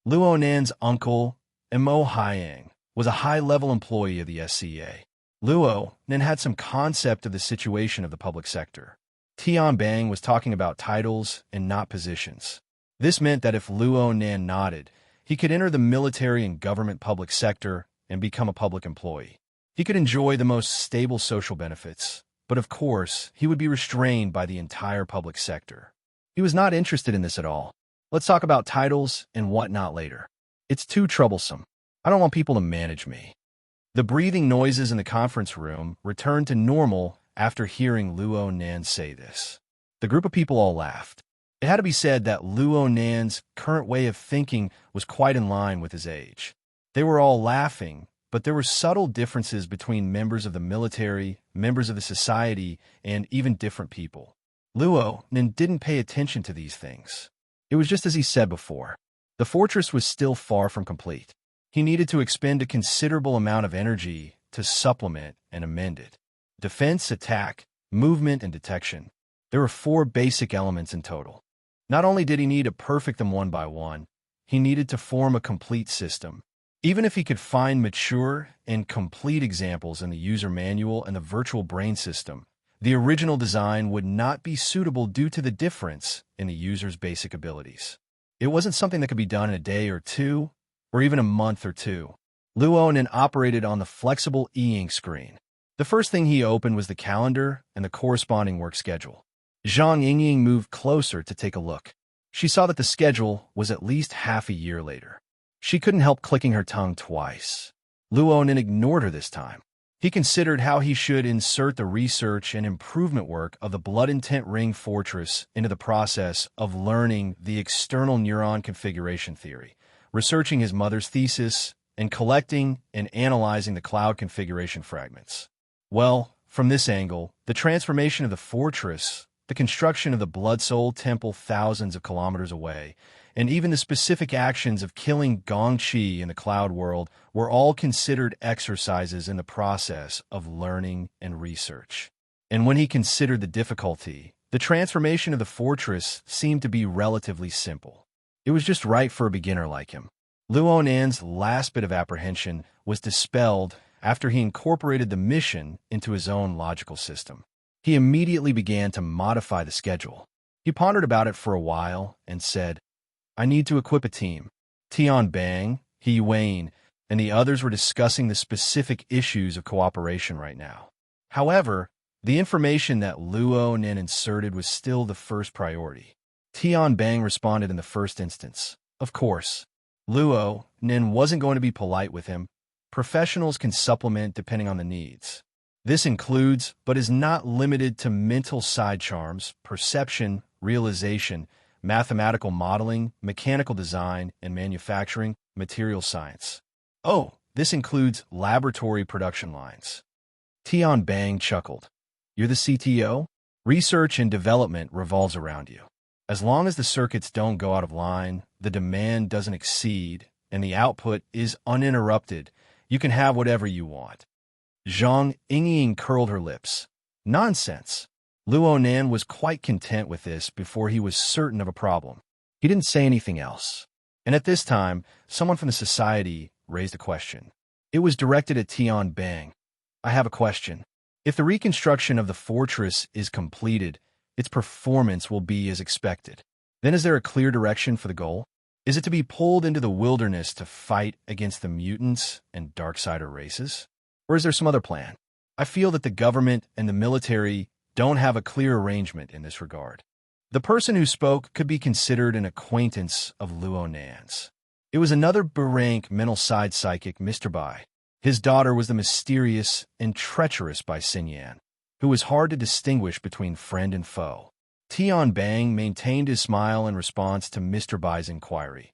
Luo Nan's uncle, Mo Haiyang, was a high-level employee of the SCA. Luo Nin had some concept of the situation of the public sector. Tian Bang was talking about titles and not positions. This meant that if Luo Nan nodded, he could enter the military and government public sector and become a public employee. He could enjoy the most stable social benefits, but of course, he would be restrained by the entire public sector. He was not interested in this at all. Let's talk about titles and whatnot later. It's too troublesome. I don't want people to manage me. The breathing noises in the conference room returned to normal after hearing Luo Nan say this. The group of people all laughed. It had to be said that Luo Nan's current way of thinking was quite in line with his age. They were all laughing, but there were subtle differences between members of the military, members of the society, and even different people. Luo Nan didn't pay attention to these things. It was just as he said before. The fortress was still far from complete. He needed to expend a considerable amount of energy to supplement and amend it. Defense, attack, movement, and detection. There were 4 basic elements in total. Not only did he need to perfect them one by one, he needed to form a complete system. Even if he could find mature and complete examples in the user manual and the virtual brain system, the original design would not be suitable due to the difference in the user's basic abilities. It wasn't something that could be done in a day or two, or even a month or two. Luonin operated on the flexible e-ink screen. The first thing he opened was the calendar and the corresponding work schedule. Zhang Yingying moved closer to take a look. She saw that the schedule was at least half a year later. She couldn't help clicking her tongue twice. Luonin ignored her this time. He considered how he should insert the research and improvement work of the Blood Intent Ring Fortress into the process of learning the external neuron configuration theory, researching his mother's thesis, and collecting and analyzing the cloud configuration fragments. Well, from this angle, the transformation of the fortress, the construction of the Blood Soul Temple thousands of kilometers away, and even the specific actions of killing Gongqi in the cloud world were all considered exercises in the process of learning and research. And when he considered the difficulty, the transformation of the fortress seemed to be relatively simple. It was just right for a beginner like him. Luonin's last bit of apprehension was dispelled after he incorporated the mission into his own logical system. He immediately began to modify the schedule. He pondered about it for a while and said, "I need to equip a team." Tian Bang, He Wayne, and the others were discussing the specific issues of cooperation right now. However, the information that Luo Nin inserted was still the first priority. Tian Bang responded in the first instance. Of course, Luo Nin wasn't going to be polite with him. Professionals can supplement depending on the needs. This includes, but is not limited to, mental side charms, perception, realization, mathematical modeling, mechanical design, and manufacturing, material science. Oh, this includes laboratory production lines. Tian Bang chuckled. You're the CTO? Research and development revolves around you. As long as the circuits don't go out of line, the demand doesn't exceed, and the output is uninterrupted, you can have whatever you want. Zhang Yingying curled her lips. Nonsense. Luo Nan was quite content with this before he was certain of a problem. He didn't say anything else. And at this time, someone from the society raised a question. It was directed at Tian Bang. I have a question. If the reconstruction of the fortress is completed, its performance will be as expected. Then is there a clear direction for the goal? Is it to be pulled into the wilderness to fight against the mutants and Darksider races? Or is there some other plan? I feel that the government and the military don't have a clear arrangement in this regard. The person who spoke could be considered an acquaintance of Luo Nan's. It was another B-rank mental side psychic, Mr. Bai. His daughter was the mysterious and treacherous Bai Xinyan, who was hard to distinguish between friend and foe. Tian Bang maintained his smile in response to Mr. Bai's inquiry.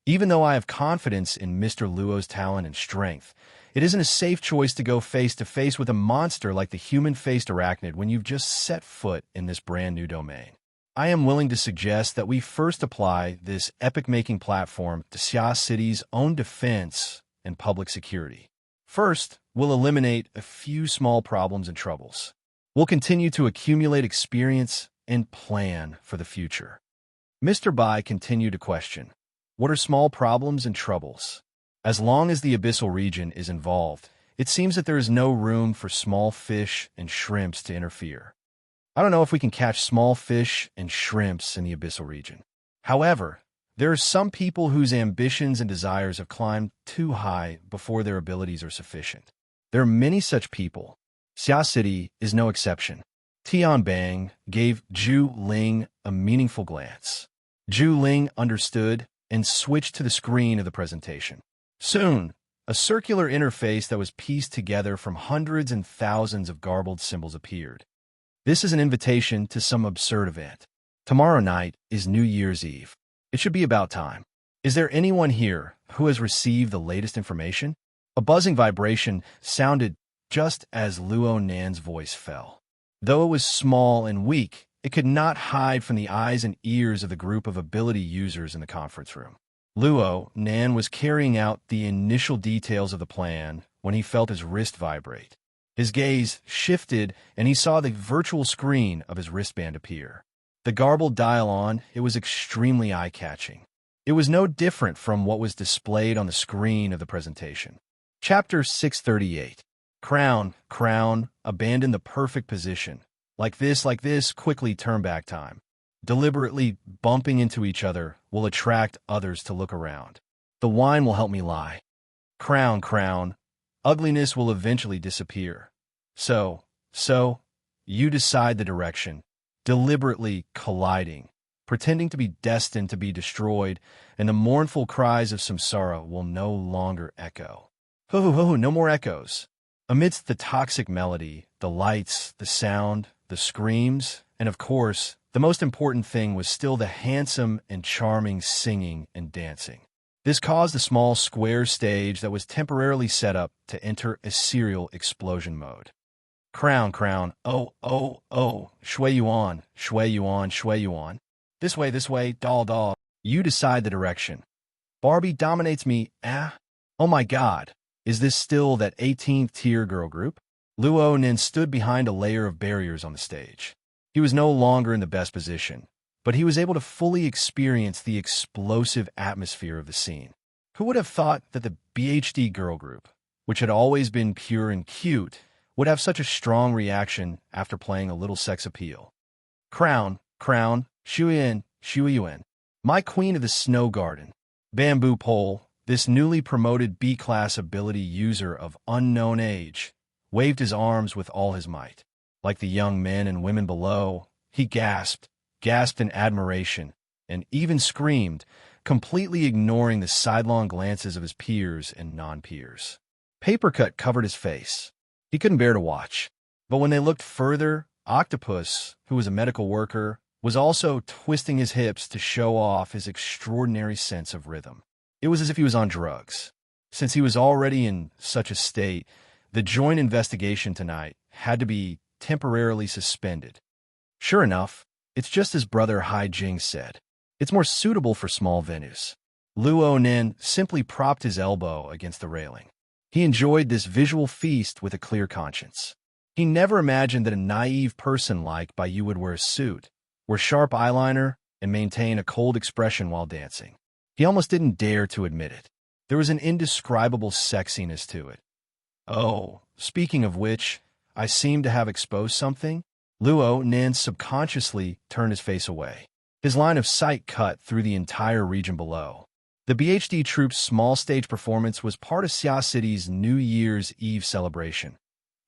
Even though I have confidence in Mr. Luo's talent and strength, it isn't a safe choice to go face-to-face with a monster like the human-faced arachnid when you've just set foot in this brand-new domain. I am willing to suggest that we first apply this epic-making platform to Xia City's own defense and public security. First, we'll eliminate a few small problems and troubles. We'll continue to accumulate experience and plan for the future. Mr. Bai continued to question, what are small problems and troubles? As long as the abyssal region is involved, it seems that there is no room for small fish and shrimps to interfere. I don't know if we can catch small fish and shrimps in the abyssal region. However, there are some people whose ambitions and desires have climbed too high before their abilities are sufficient. There are many such people. Xia City is no exception. Tian Bang gave Zhu Ling a meaningful glance. Zhu Ling understood and switched to the screen of the presentation. Soon, a circular interface that was pieced together from hundreds and thousands of garbled symbols appeared. This is an invitation to some absurd event. Tomorrow night is New Year's Eve. It should be about time. Is there anyone here who has received the latest information? A buzzing vibration sounded just as Luo Nan's voice fell. Though it was small and weak, it could not hide from the eyes and ears of the group of ability users in the conference room. Luo Nan was carrying out the initial details of the plan when he felt his wrist vibrate. His gaze shifted, and he saw the virtual screen of his wristband appear. The garbled dial on, it was extremely eye-catching. It was no different from what was displayed on the screen of the presentation. Chapter 638. Crown, abandon the perfect position. Like this, quickly turn back time. Deliberately bumping into each other will attract others to look around. The wine will help me lie. Crown, ugliness will eventually disappear. So, you decide the direction, deliberately colliding, pretending to be destined to be destroyed, and the mournful cries of samsara will no longer echo. No more echoes. Amidst the toxic melody, the lights, the sound, the screams, and of course, the most important thing was still the handsome and charming singing and dancing. This caused a small square stage that was temporarily set up to enter a serial explosion mode. Crown, shui you on. This way, doll. You decide the direction. Barbie dominates me, Oh my god, is this still that 18th tier girl group? Luo Nin stood behind a layer of barriers on the stage. He was no longer in the best position, but he was able to fully experience the explosive atmosphere of the scene. Who would have thought that the BHD girl group, which had always been pure and cute, would have such a strong reaction after playing a little sex appeal? Crown, Shui Yuan, my queen of the snow garden. Bamboo pole, this newly promoted B-class ability user of unknown age, waved his arms with all his might. Like the young men and women below, he gasped in admiration, and even screamed, completely ignoring the sidelong glances of his peers and non-peers. Papercut covered his face. He couldn't bear to watch. But when they looked further, Octopus, who was a medical worker, was also twisting his hips to show off his extraordinary sense of rhythm. It was as if he was on drugs. Since he was already in such a state, the joint investigation tonight had to be temporarily suspended. Sure enough, it's just as Brother Hai Jing said. It's more suitable for small venues. Luo Nin simply propped his elbow against the railing. He enjoyed this visual feast with a clear conscience. He never imagined that a naive person like Bai Yu would wear a suit, wear sharp eyeliner, and maintain a cold expression while dancing. He almost didn't dare to admit it. There was an indescribable sexiness to it. Oh, speaking of which, I seem to have exposed something. Luo Nin subconsciously turned his face away. His line of sight cut through the entire region below. The BHD troops' small stage performance was part of Xia City's New Year's Eve celebration.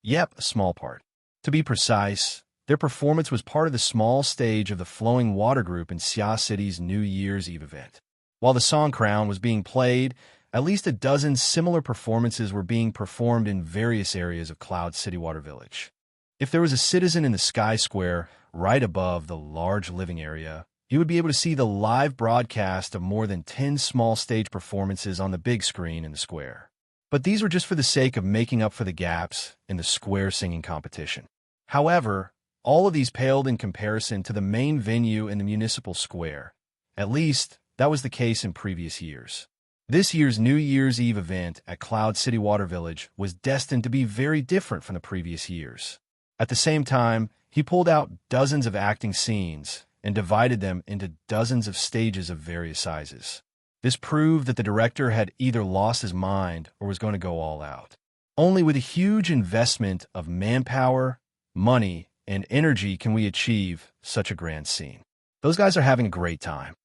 Yep, a small part. To be precise, their performance was part of the small stage of the Flowing Water Group in Xia City's New Year's Eve event. While the song Crown was being played, at least a dozen similar performances were being performed in various areas of Cloud City Water Village. If there was a citizen in the Sky Square, right above the large living area, he would be able to see the live broadcast of more than 10 small stage performances on the big screen in the square. But these were just for the sake of making up for the gaps in the square singing competition. However, all of these paled in comparison to the main venue in the municipal square. At least, that was the case in previous years. This year's New Year's Eve event at Cloud City Water Village was destined to be very different from the previous years. At the same time, he pulled out dozens of acting scenes and divided them into dozens of stages of various sizes. This proved that the director had either lost his mind or was going to go all out. Only with a huge investment of manpower, money, and energy can we achieve such a grand scene. Those guys are having a great time.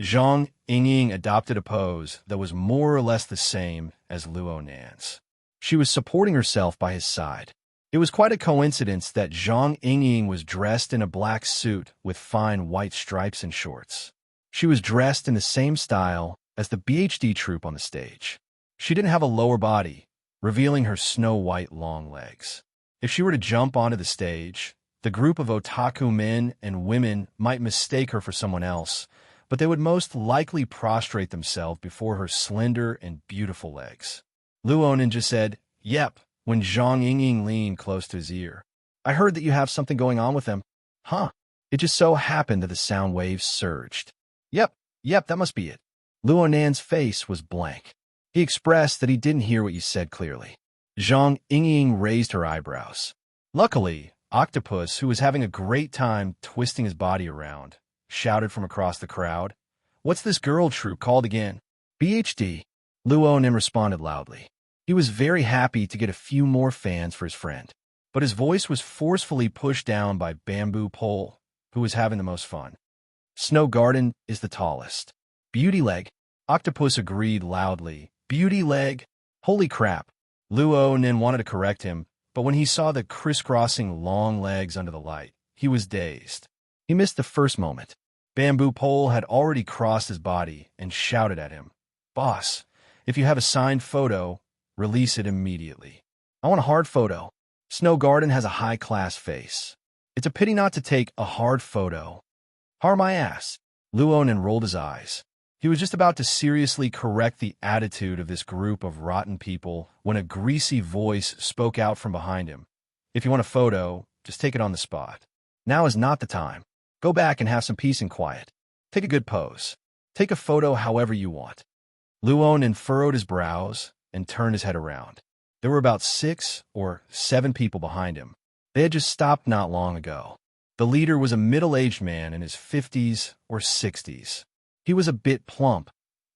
Zhang Yingying adopted a pose that was more or less the same as Luo Nan's. She was supporting herself by his side. It was quite a coincidence that Zhang Yingying was dressed in a black suit with fine white stripes and shorts. She was dressed in the same style as the BHD troupe on the stage. She didn't have a lower body, revealing her snow-white long legs. If she were to jump onto the stage, the group of otaku men and women might mistake her for someone else, but they would most likely prostrate themselves before her slender and beautiful legs. Luo Nin just said, "Yep," when Zhang Yingying leaned close to his ear. "I heard that you have something going on with them." "Huh." It just so happened that the sound waves surged. Yep, that must be it." Luo Nan's face was blank. He expressed that he didn't hear what you said clearly. Zhang Yingying raised her eyebrows. Luckily, Octopus, who was having a great time twisting his body around, shouted from across the crowd, "What's this girl troupe called again?" BHD. Luonin responded loudly. He was very happy to get a few more fans for his friend, but his voice was forcefully pushed down by Bamboo Pole, who was having the most fun. Snow Garden is the tallest. Beauty Leg. Octopus agreed loudly. Beauty Leg. Holy crap. Luonin wanted to correct him, but when he saw the crisscrossing long legs under the light, he was dazed. He missed the first moment. Bamboo Pole had already crossed his body and shouted at him, "Boss, if you have a signed photo, release it immediately. I want a hard photo." Snow Garden has a high-class face. It's a pity not to take a hard photo. Har my ass. Luonin rolled his eyes. He was just about to seriously correct the attitude of this group of rotten people when a greasy voice spoke out from behind him. "If you want a photo, just take it on the spot. Now is not the time. Go back and have some peace and quiet. Take a good pose. Take a photo however you want." Luonin furrowed his brows and turned his head around. There were about 6 or 7 people behind him. They had just stopped not long ago. The leader was a middle-aged man in his 50s or 60s. He was a bit plump,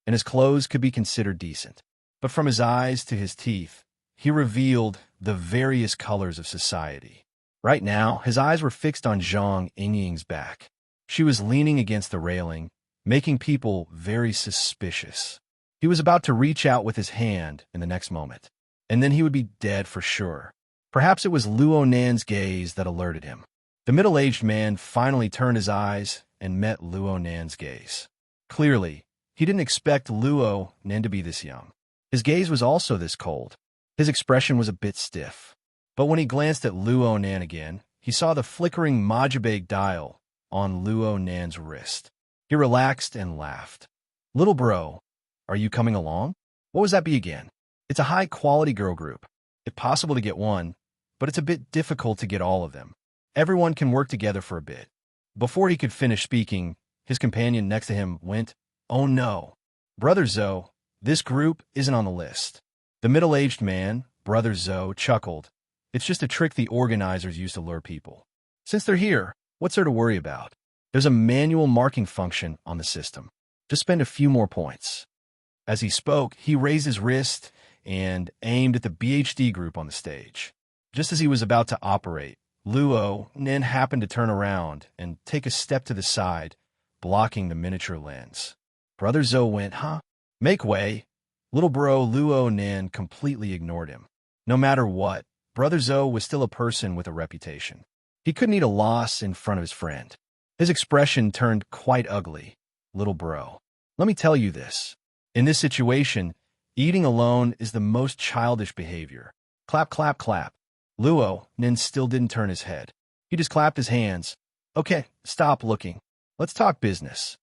and his clothes could be considered decent. But from his eyes to his teeth, he revealed the various colors of society. Right now, his eyes were fixed on Zhang Yingying's back. She was leaning against the railing, making people very suspicious. He was about to reach out with his hand in the next moment, and then he would be dead for sure. Perhaps it was Luonan's gaze that alerted him. The middle-aged man finally turned his eyes and met Luonan's gaze. Clearly, he didn't expect Luonan to be this young. His gaze was also this cold. His expression was a bit stiff. But when he glanced at Luonan again, he saw the flickering Majibeg dial on Luonan's wrist. He relaxed and laughed. "Little bro, are you coming along? What was that be again?" "It's a high-quality girl group. If possible to get one, but it's a bit difficult to get all of them. Everyone can work together for a bit." Before he could finish speaking, his companion next to him went, "Oh no. Brother Zoe, this group isn't on the list." The middle-aged man, Brother Zoe, chuckled. "It's just a trick the organizers use to lure people. Since they're here, what's there to worry about? There's a manual marking function on the system. Just spend a few more points." As he spoke, he raised his wrist and aimed at the BHD group on the stage. Just as he was about to operate, Luonan happened to turn around and take a step to the side, blocking the miniature lens. Brother Zoe went, "Huh? Make way." Little bro Luonan completely ignored him. No matter what, Brother Zoe was still a person with a reputation. He couldn't eat a loss in front of his friend. His expression turned quite ugly. "Little bro, let me tell you this. In this situation, eating alone is the most childish behavior." Clap, clap, clap. Luonan still didn't turn his head. He just clapped his hands. "Okay, stop looking. Let's talk business."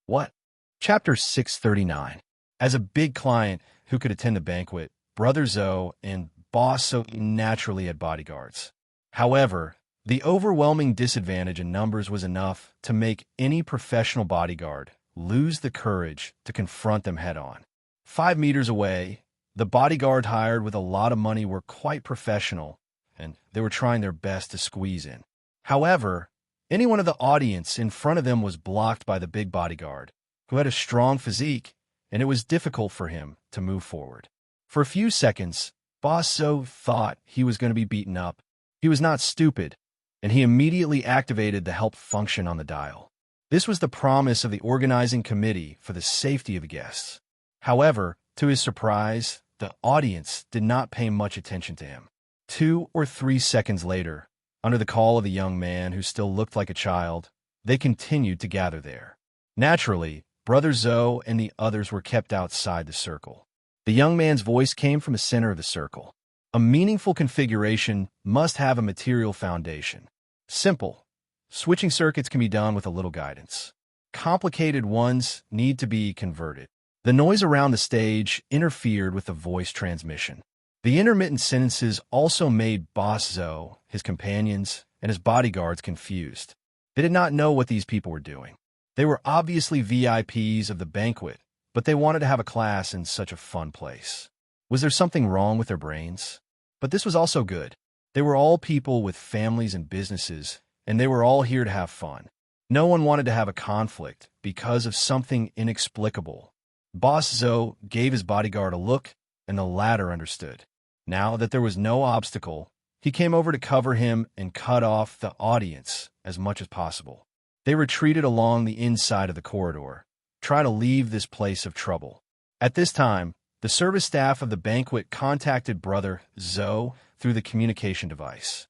"What?" Chapter 639. As a big client who could attend the banquet, Brother Zoe and Boss Zoe naturally had bodyguards. However, the overwhelming disadvantage in numbers was enough to make any professional bodyguard lose the courage to confront them head-on. 5 meters away, the bodyguard hired with a lot of money were quite professional, and they were trying their best to squeeze in. However, anyone of the audience in front of them was blocked by the big bodyguard, who had a strong physique, and it was difficult for him to move forward. For a few seconds, Boss Zoe thought he was going to be beaten up. He was not stupid, and he immediately activated the help function on the dial. This was the promise of the organizing committee for the safety of the guests. However, to his surprise, the audience did not pay much attention to him. 2 or 3 seconds later, under the call of the young man who still looked like a child, they continued to gather there. Naturally, Brother Zoe and the others were kept outside the circle. The young man's voice came from the center of the circle. A meaningful configuration must have a material foundation. Simple. Switching circuits can be done with a little guidance. Complicated ones need to be converted. The noise around the stage interfered with the voice transmission. The intermittent sentences also made Boss Zoe, his companions, and his bodyguards confused. They did not know what these people were doing. They were obviously VIPs of the banquet, but they wanted to have a class in such a fun place. Was there something wrong with their brains? But this was also good. They were all people with families and businesses, and they were all here to have fun. No one wanted to have a conflict because of something inexplicable. Boss Zoe gave his bodyguard a look, and the latter understood. Now that there was no obstacle, he came over to cover him and cut off the audience as much as possible. They retreated along the inside of the corridor, trying to leave this place of trouble. At this time, the service staff of the banquet contacted Brother Zoe through the communication device.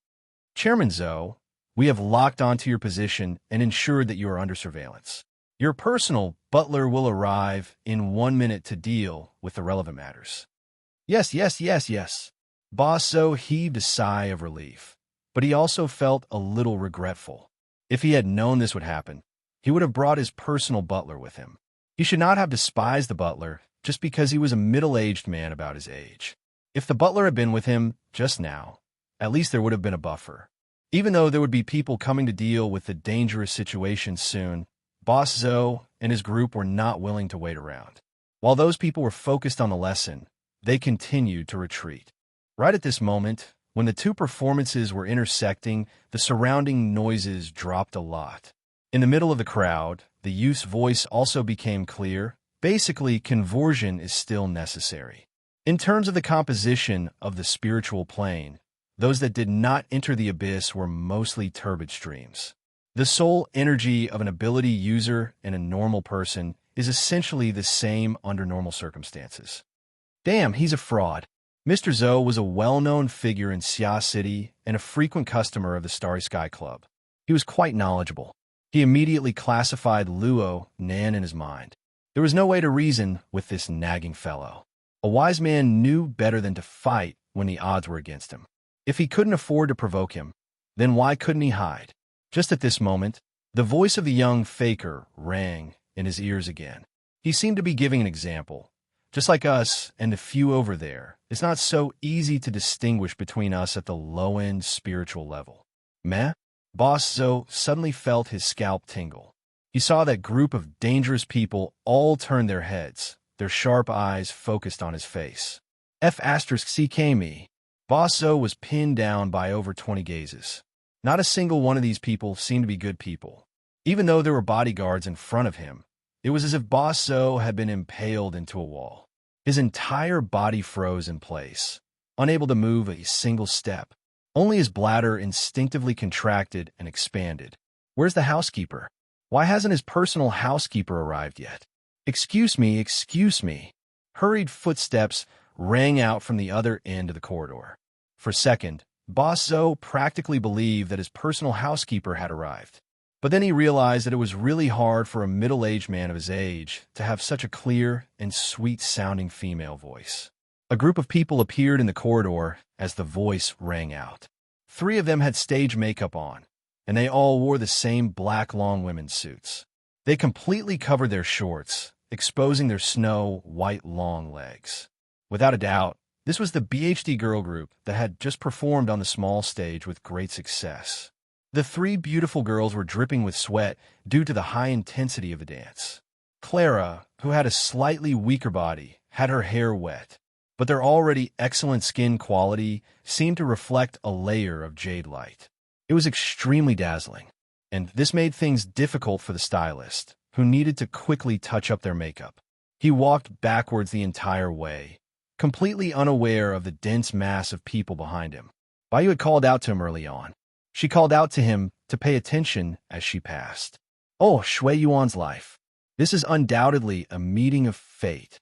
Chairman Zoe, we have locked onto your position and ensured that you are under surveillance. Your personal butler will arrive in 1 minute to deal with the relevant matters. Yes, yes, yes, yes. Boss Zoe heaved a sigh of relief, but he also felt a little regretful. If he had known this would happen, he would have brought his personal butler with him. He should not have despised the butler just because he was a middle-aged man about his age. If the butler had been with him just now, at least there would have been a buffer. Even though there would be people coming to deal with the dangerous situation soon, Boss Zoe and his group were not willing to wait around. While those people were focused on the lesson, they continued to retreat. Right at this moment, when the two performances were intersecting, the surrounding noises dropped a lot. In the middle of the crowd, the youth's voice also became clear. Basically, conversion is still necessary. In terms of the composition of the spiritual plane, those that did not enter the abyss were mostly turbid streams. The soul energy of an ability user and a normal person is essentially the same under normal circumstances. Damn, he's a fraud. Mr. Zoe was a well-known figure in Xia City and a frequent customer of the Starry Sky Club. He was quite knowledgeable. He immediately classified Luo Nan in his mind. There was no way to reason with this nagging fellow. A wise man knew better than to fight when the odds were against him. If he couldn't afford to provoke him, then why couldn't he hide? Just at this moment, the voice of the young faker rang in his ears again. He seemed to be giving an example. Just like us and the few over there, it's not so easy to distinguish between us at the low-end spiritual level. Meh? Boss Zoe suddenly felt his scalp tingle. He saw that group of dangerous people all turn their heads, their sharp eyes focused on his face. F***ck me. Boss Zoe was pinned down by over 20 gazes. Not a single one of these people seemed to be good people. Even though there were bodyguards in front of him, it was as if Boss Zoe had been impaled into a wall. His entire body froze in place, unable to move a single step. Only his bladder instinctively contracted and expanded. Where's the housekeeper? Why hasn't his personal housekeeper arrived yet? Excuse me, excuse me. Hurried footsteps rang out from the other end of the corridor. For a second, Boss Zoe practically believed that his personal housekeeper had arrived. But then he realized that it was really hard for a middle-aged man of his age to have such a clear and sweet-sounding female voice. A group of people appeared in the corridor as the voice rang out. 3 of them had stage makeup on, and they all wore the same black long women's suits. They completely covered their shorts, exposing their snow-white long legs. Without a doubt, this was the BHD girl group that had just performed on the small stage with great success. The 3 beautiful girls were dripping with sweat due to the high intensity of the dance. Clara, who had a slightly weaker body, had her hair wet, but their already excellent skin quality seemed to reflect a layer of jade light. It was extremely dazzling, and this made things difficult for the stylist, who needed to quickly touch up their makeup. He walked backwards the entire way, completely unaware of the dense mass of people behind him. Bayu had called out to him early on. She called out to him to pay attention as she passed. Oh, Shui Yuan's life. This is undoubtedly a meeting of fate.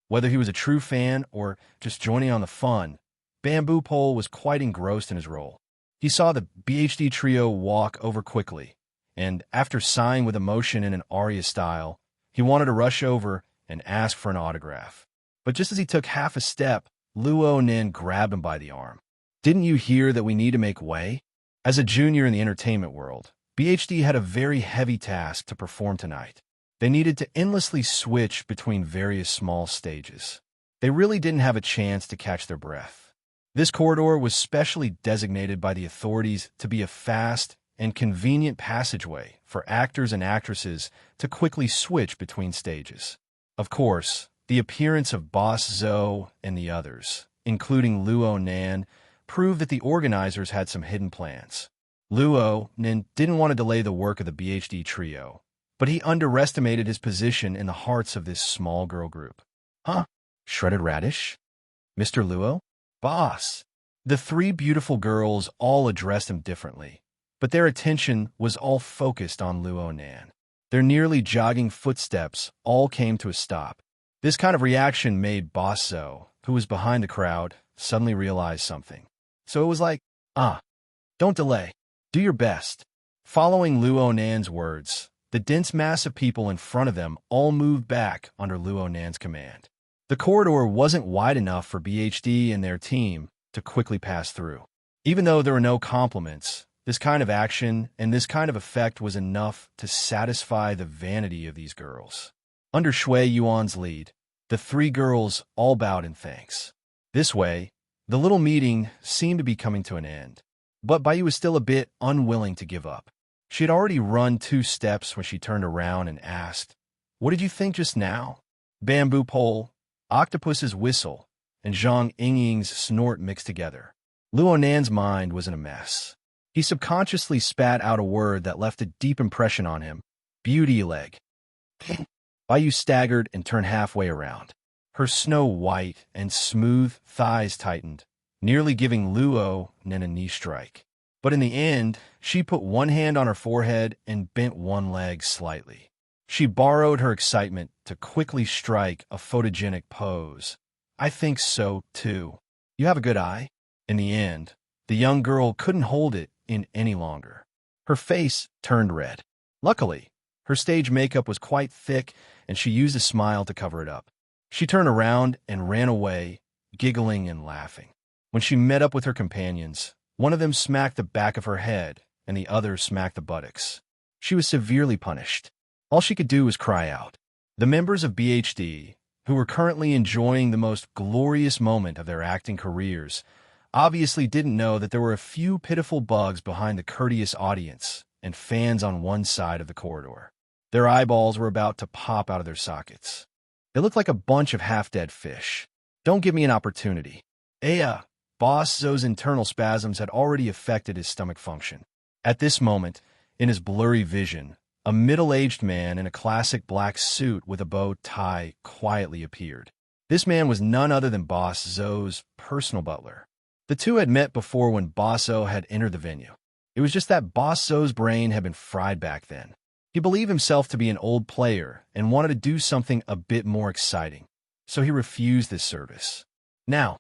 Whether he was a true fan or just joining on the fun, Bamboo Pole was quite engrossed in his role. He saw the BHD trio walk over quickly, and after sighing with emotion in an aria style, he wanted to rush over and ask for an autograph. But just as he took half a step, Luo Nin grabbed him by the arm. Didn't you hear that we need to make way? As a junior in the entertainment world, BHD had a very heavy task to perform tonight. They needed to endlessly switch between various small stages. They really didn't have a chance to catch their breath. This corridor was specially designated by the authorities to be a fast and convenient passageway for actors and actresses to quickly switch between stages. Of course, the appearance of Boss Zoe and the others, including Luo Nan, proved that the organizers had some hidden plans. Luo Nin didn't want to delay the work of the BHD trio, but he underestimated his position in the hearts of this small girl group. Huh? Shredded radish? Mr. Luo? Boss. The three beautiful girls all addressed him differently, but their attention was all focused on Luo Nan. Their nearly jogging footsteps all came to a stop. This kind of reaction made Boss Zo, who was behind the crowd, suddenly realize something. So it was like, don't delay. Do your best. Following Luo Nan's words, the dense mass of people in front of them all moved back under Luo Nan's command. The corridor wasn't wide enough for BHD and their team to quickly pass through. Even though there were no compliments, this kind of action and this kind of effect was enough to satisfy the vanity of these girls. Under Shui Yuan's lead, the three girls all bowed in thanks. This way, the little meeting seemed to be coming to an end. But Baiyu was still a bit unwilling to give up. She had already run 2 steps when she turned around and asked, "What did you think just now?" Bamboo pole, octopus's whistle, and Zhang Yingying's snort mixed together. Luo Nan's mind was in a mess. He subconsciously spat out a word that left a deep impression on him. Beauty leg. Baiyu staggered and turned halfway around. Her snow-white and smooth thighs tightened, nearly giving Luo Nan a knee strike. But in the end, she put one hand on her forehead and bent one leg slightly. She borrowed her excitement to quickly strike a photogenic pose. "I think so, too. You have a good eye." In the end, the young girl couldn't hold it in any longer. Her face turned red. Luckily, her stage makeup was quite thick, and she used a smile to cover it up. She turned around and ran away, giggling and laughing. When she met up with her companions, one of them smacked the back of her head, and the other smacked the buttocks. She was severely punished. All she could do was cry out. The members of BHD, who were currently enjoying the most glorious moment of their acting careers, obviously didn't know that there were a few pitiful bugs behind the courteous audience and fans on one side of the corridor. Their eyeballs were about to pop out of their sockets. They looked like a bunch of half-dead fish. Don't give me an opportunity. Boss Zo's internal spasms had already affected his stomach function. At this moment, in his blurry vision, a middle-aged man in a classic black suit with a bow tie quietly appeared. This man was none other than Boss Zo's personal butler. The two had met before when Boss Zo had entered the venue. It was just that Boss Zo's brain had been fried back then. He believed himself to be an old player and wanted to do something a bit more exciting, so he refused this service. Now,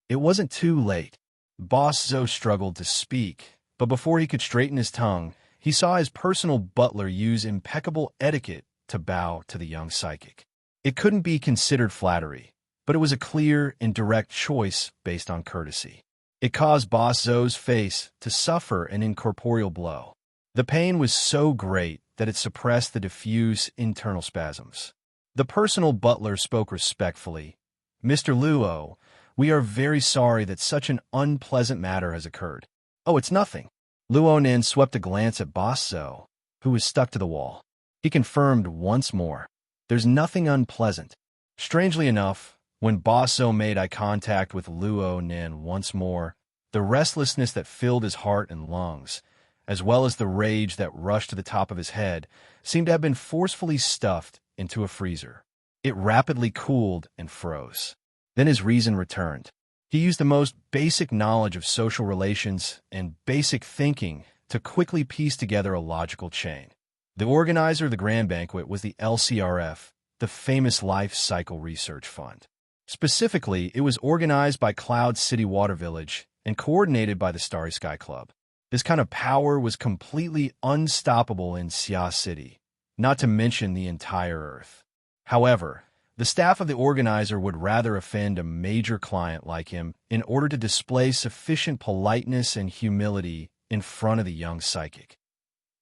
it wasn't too late. Boss Zo struggled to speak, but before he could straighten his tongue, he saw his personal butler use impeccable etiquette to bow to the young psychic. It couldn't be considered flattery, but it was a clear and direct choice based on courtesy. It caused Boss Zo's face to suffer an incorporeal blow. The pain was so great that it suppressed the diffuse internal spasms. The personal butler spoke respectfully. "Mr. Luo, we are very sorry that such an unpleasant matter has occurred." "Oh, it's nothing." Luo Nan swept a glance at Boss Zo, who was stuck to the wall. He confirmed once more, "There's nothing unpleasant." Strangely enough, when Boss Zo made eye contact with Luo Nan once more, the restlessness that filled his heart and lungs, as well as the rage that rushed to the top of his head, seemed to have been forcefully stuffed into a freezer. It rapidly cooled and froze. Then his reason returned. He used the most basic knowledge of social relations and basic thinking to quickly piece together a logical chain. The organizer of the Grand Banquet was the LCRF, the famous Life Cycle Research Fund. Specifically, it was organized by Cloud City Water Village and coordinated by the Starry Sky Club. This kind of power was completely unstoppable in Xia City, not to mention the entire Earth. However, the staff of the organizer would rather offend a major client like him in order to display sufficient politeness and humility in front of the young psychic.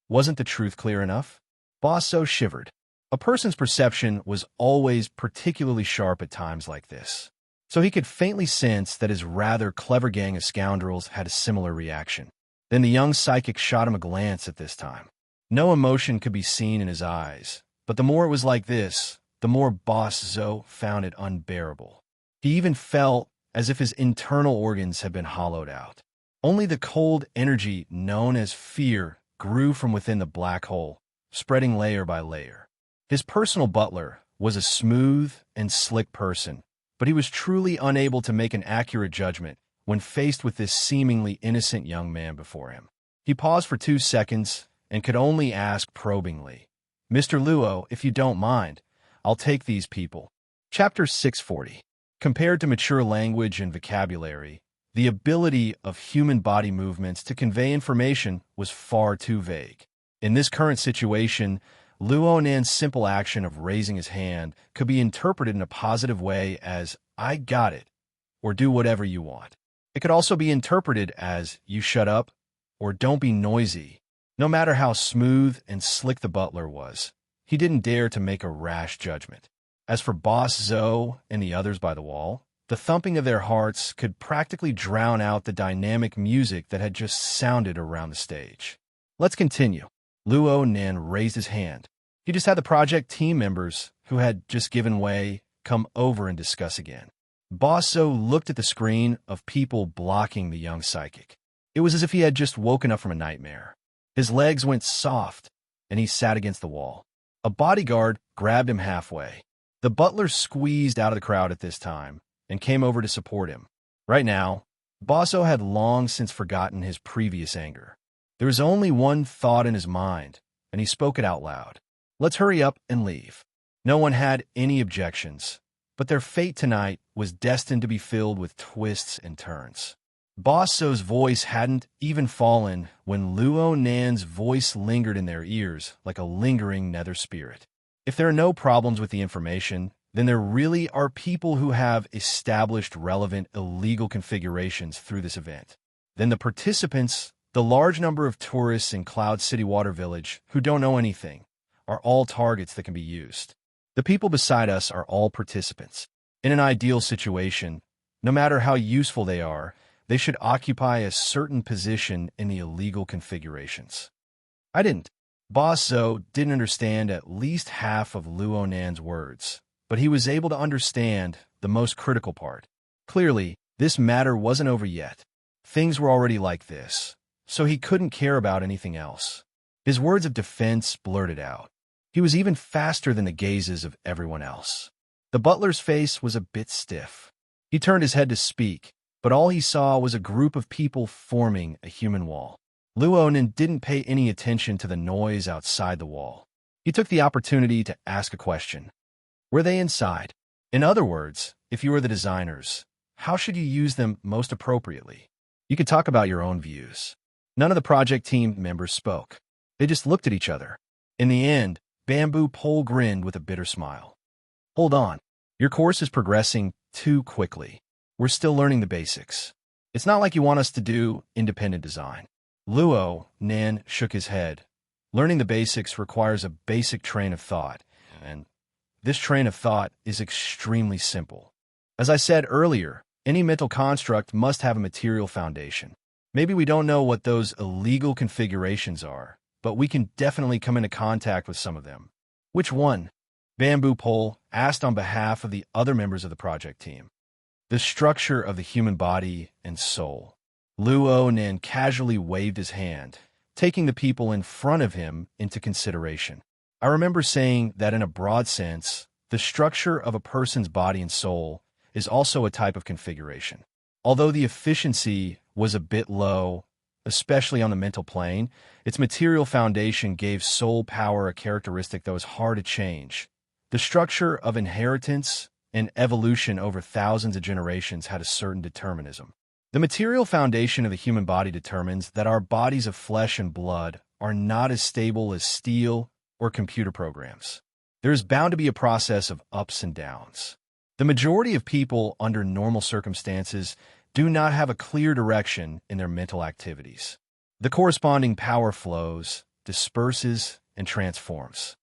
Wasn't the truth clear enough? Boss Zo shivered. A person's perception was always particularly sharp at times like this, so he could faintly sense that his rather clever gang of scoundrels had a similar reaction. Then the young psychic shot him a glance at this time. No emotion could be seen in his eyes, but the more it was like this, the more Boss Zo found it unbearable. He even felt as if his internal organs had been hollowed out. Only the cold energy known as fear grew from within the black hole, spreading layer by layer. His personal butler was a smooth and slick person, but he was truly unable to make an accurate judgment when faced with this seemingly innocent young man before him. He paused for 2 seconds and could only ask probingly, "Mr. Luo, if you don't mind, I'll take these people." Chapter 640. Compared to mature language and vocabulary, the ability of human body movements to convey information was far too vague. In this current situation, Luo Nan's simple action of raising his hand could be interpreted in a positive way as, "I got it," or "do whatever you want." It could also be interpreted as, "You shut up," or "don't be noisy." No matter how smooth and slick the butler was, he didn't dare to make a rash judgment. As for Boss Zhou and the others by the wall, the thumping of their hearts could practically drown out the dynamic music that had just sounded around the stage. Let's continue. Luo Nan raised his hand. He just had the project team members, who had just given way, come over and discuss again. Boss Zhou looked at the screen of people blocking the young psychic. It was as if he had just woken up from a nightmare. His legs went soft, and he sat against the wall. A bodyguard grabbed him halfway. The butler squeezed out of the crowd at this time and came over to support him. Right now, Bosso had long since forgotten his previous anger. There was only one thought in his mind, and he spoke it out loud. "Let's hurry up and leave." No one had any objections, but their fate tonight was destined to be filled with twists and turns. Bosso's voice hadn't even fallen when Luo Nan's voice lingered in their ears like a lingering nether spirit. If there are no problems with the information, then there really are people who have established relevant illegal configurations through this event. Then the participants, the large number of tourists in Cloud City Water Village who don't know anything, are all targets that can be used. The people beside us are all participants. In an ideal situation, no matter how useful they are, they should occupy a certain position in the illegal configurations. I didn't. Bosso didn't understand at least half of Luo Nan's words, but he was able to understand the most critical part. Clearly, this matter wasn't over yet. Things were already like this, so he couldn't care about anything else. His words of defense blurted out. He was even faster than the gazes of everyone else. The butler's face was a bit stiff. He turned his head to speak, but all he saw was a group of people forming a human wall. Luonan didn't pay any attention to the noise outside the wall. He took the opportunity to ask a question. Were they inside? In other words, if you were the designers, how should you use them most appropriately? You could talk about your own views. None of the project team members spoke. They just looked at each other. In the end, Bamboo Pole grinned with a bitter smile. Hold on. Your course is progressing too quickly. We're still learning the basics. It's not like you want us to do independent design. Luo Nan shook his head. Learning the basics requires a basic train of thought, and this train of thought is extremely simple. As I said earlier, any mental construct must have a material foundation. Maybe we don't know what those illegal configurations are, but we can definitely come into contact with some of them. Which one? Bamboo Pole asked on behalf of the other members of the project team. The structure of the human body and soul. Luo Nan casually waved his hand, taking the people in front of him into consideration. I remember saying that in a broad sense, the structure of a person's body and soul is also a type of configuration. Although the efficiency was a bit low, especially on the mental plane, its material foundation gave soul power a characteristic that was hard to change. The structure of inheritance and evolution over thousands of generations had a certain determinism. The material foundation of the human body determines that our bodies of flesh and blood are not as stable as steel or computer programs. There is bound to be a process of ups and downs. The majority of people under normal circumstances do not have a clear direction in their mental activities. The corresponding power flows, disperses, and transforms.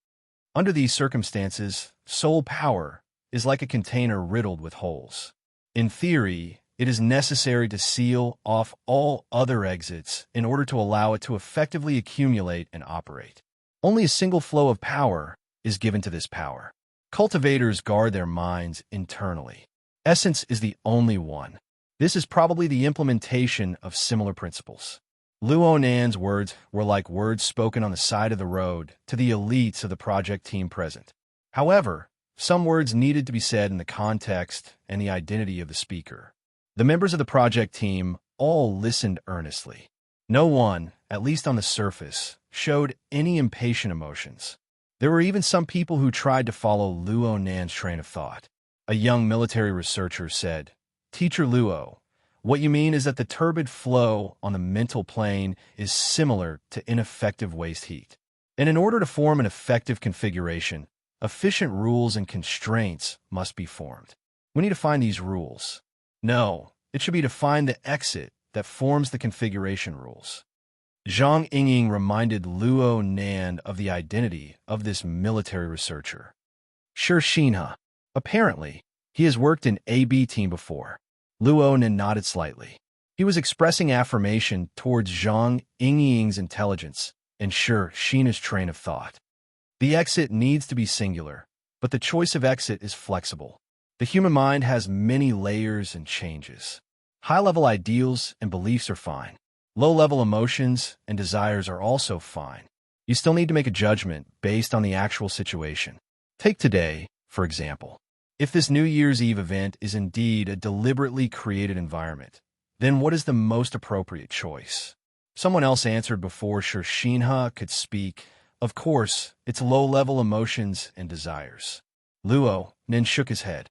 Under these circumstances, soul power is like a container riddled with holes. In theory, it is necessary to seal off all other exits in order to allow it to effectively accumulate and operate. Only a single flow of power is given to this power. Cultivators guard their minds internally. Essence is the only one. This is probably the implementation of similar principles. Luo Nan's words were like words spoken on the side of the road to the elites of the project team present. However, some words needed to be said in the context and the identity of the speaker. The members of the project team all listened earnestly. No one, at least on the surface, showed any impatient emotions. There were even some people who tried to follow Luo Nan's train of thought. A young military researcher said, "Teacher Luo, what you mean is that the turbid flow on the mental plane is similar to ineffective waste heat. And in order to form an effective configuration, efficient rules and constraints must be formed. We need to find these rules. No, it should be to find the exit that forms the configuration rules." Zhang Yingying reminded Luo Nan of the identity of this military researcher. Xinhe. Apparently, he has worked in AB team before. Luo Nan nodded slightly. He was expressing affirmation towards Zhang Yingying's intelligence and Xinhe's train of thought. The exit needs to be singular, but the choice of exit is flexible. The human mind has many layers and changes. High-level ideals and beliefs are fine. Low-level emotions and desires are also fine. You still need to make a judgment based on the actual situation. Take today, for example. If this New Year's Eve event is indeed a deliberately created environment, then what is the most appropriate choice? Someone else answered before Xinhe could speak. Of course, it's low-level emotions and desires. Luo Nan shook his head.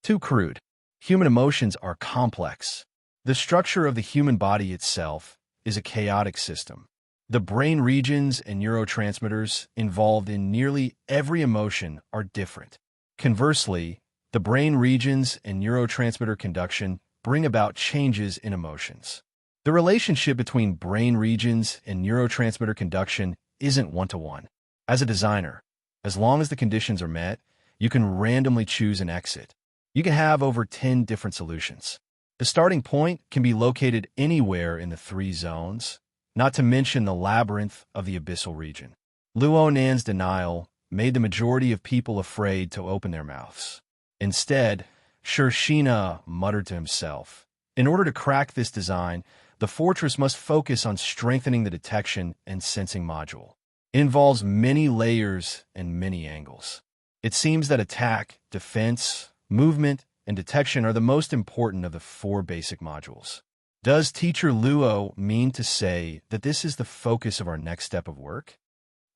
Too crude. Human emotions are complex. The structure of the human body itself is a chaotic system. The brain regions and neurotransmitters involved in nearly every emotion are different. Conversely, the brain regions and neurotransmitter conduction bring about changes in emotions. The relationship between brain regions and neurotransmitter conduction isn't one-to-one. As a designer, as long as the conditions are met, you can randomly choose an exit. You can have over 10 different solutions. The starting point can be located anywhere in the 3 zones, not to mention the labyrinth of the abyssal region. Luo Nan's denial made the majority of people afraid to open their mouths. Instead, Xinhe muttered to himself, "In order to crack this design, the fortress must focus on strengthening the detection and sensing module. It involves many layers and many angles. It seems that attack, defense, movement, and detection are the most important of the 4 basic modules. Does Teacher Luo mean to say that this is the focus of our next step of work?"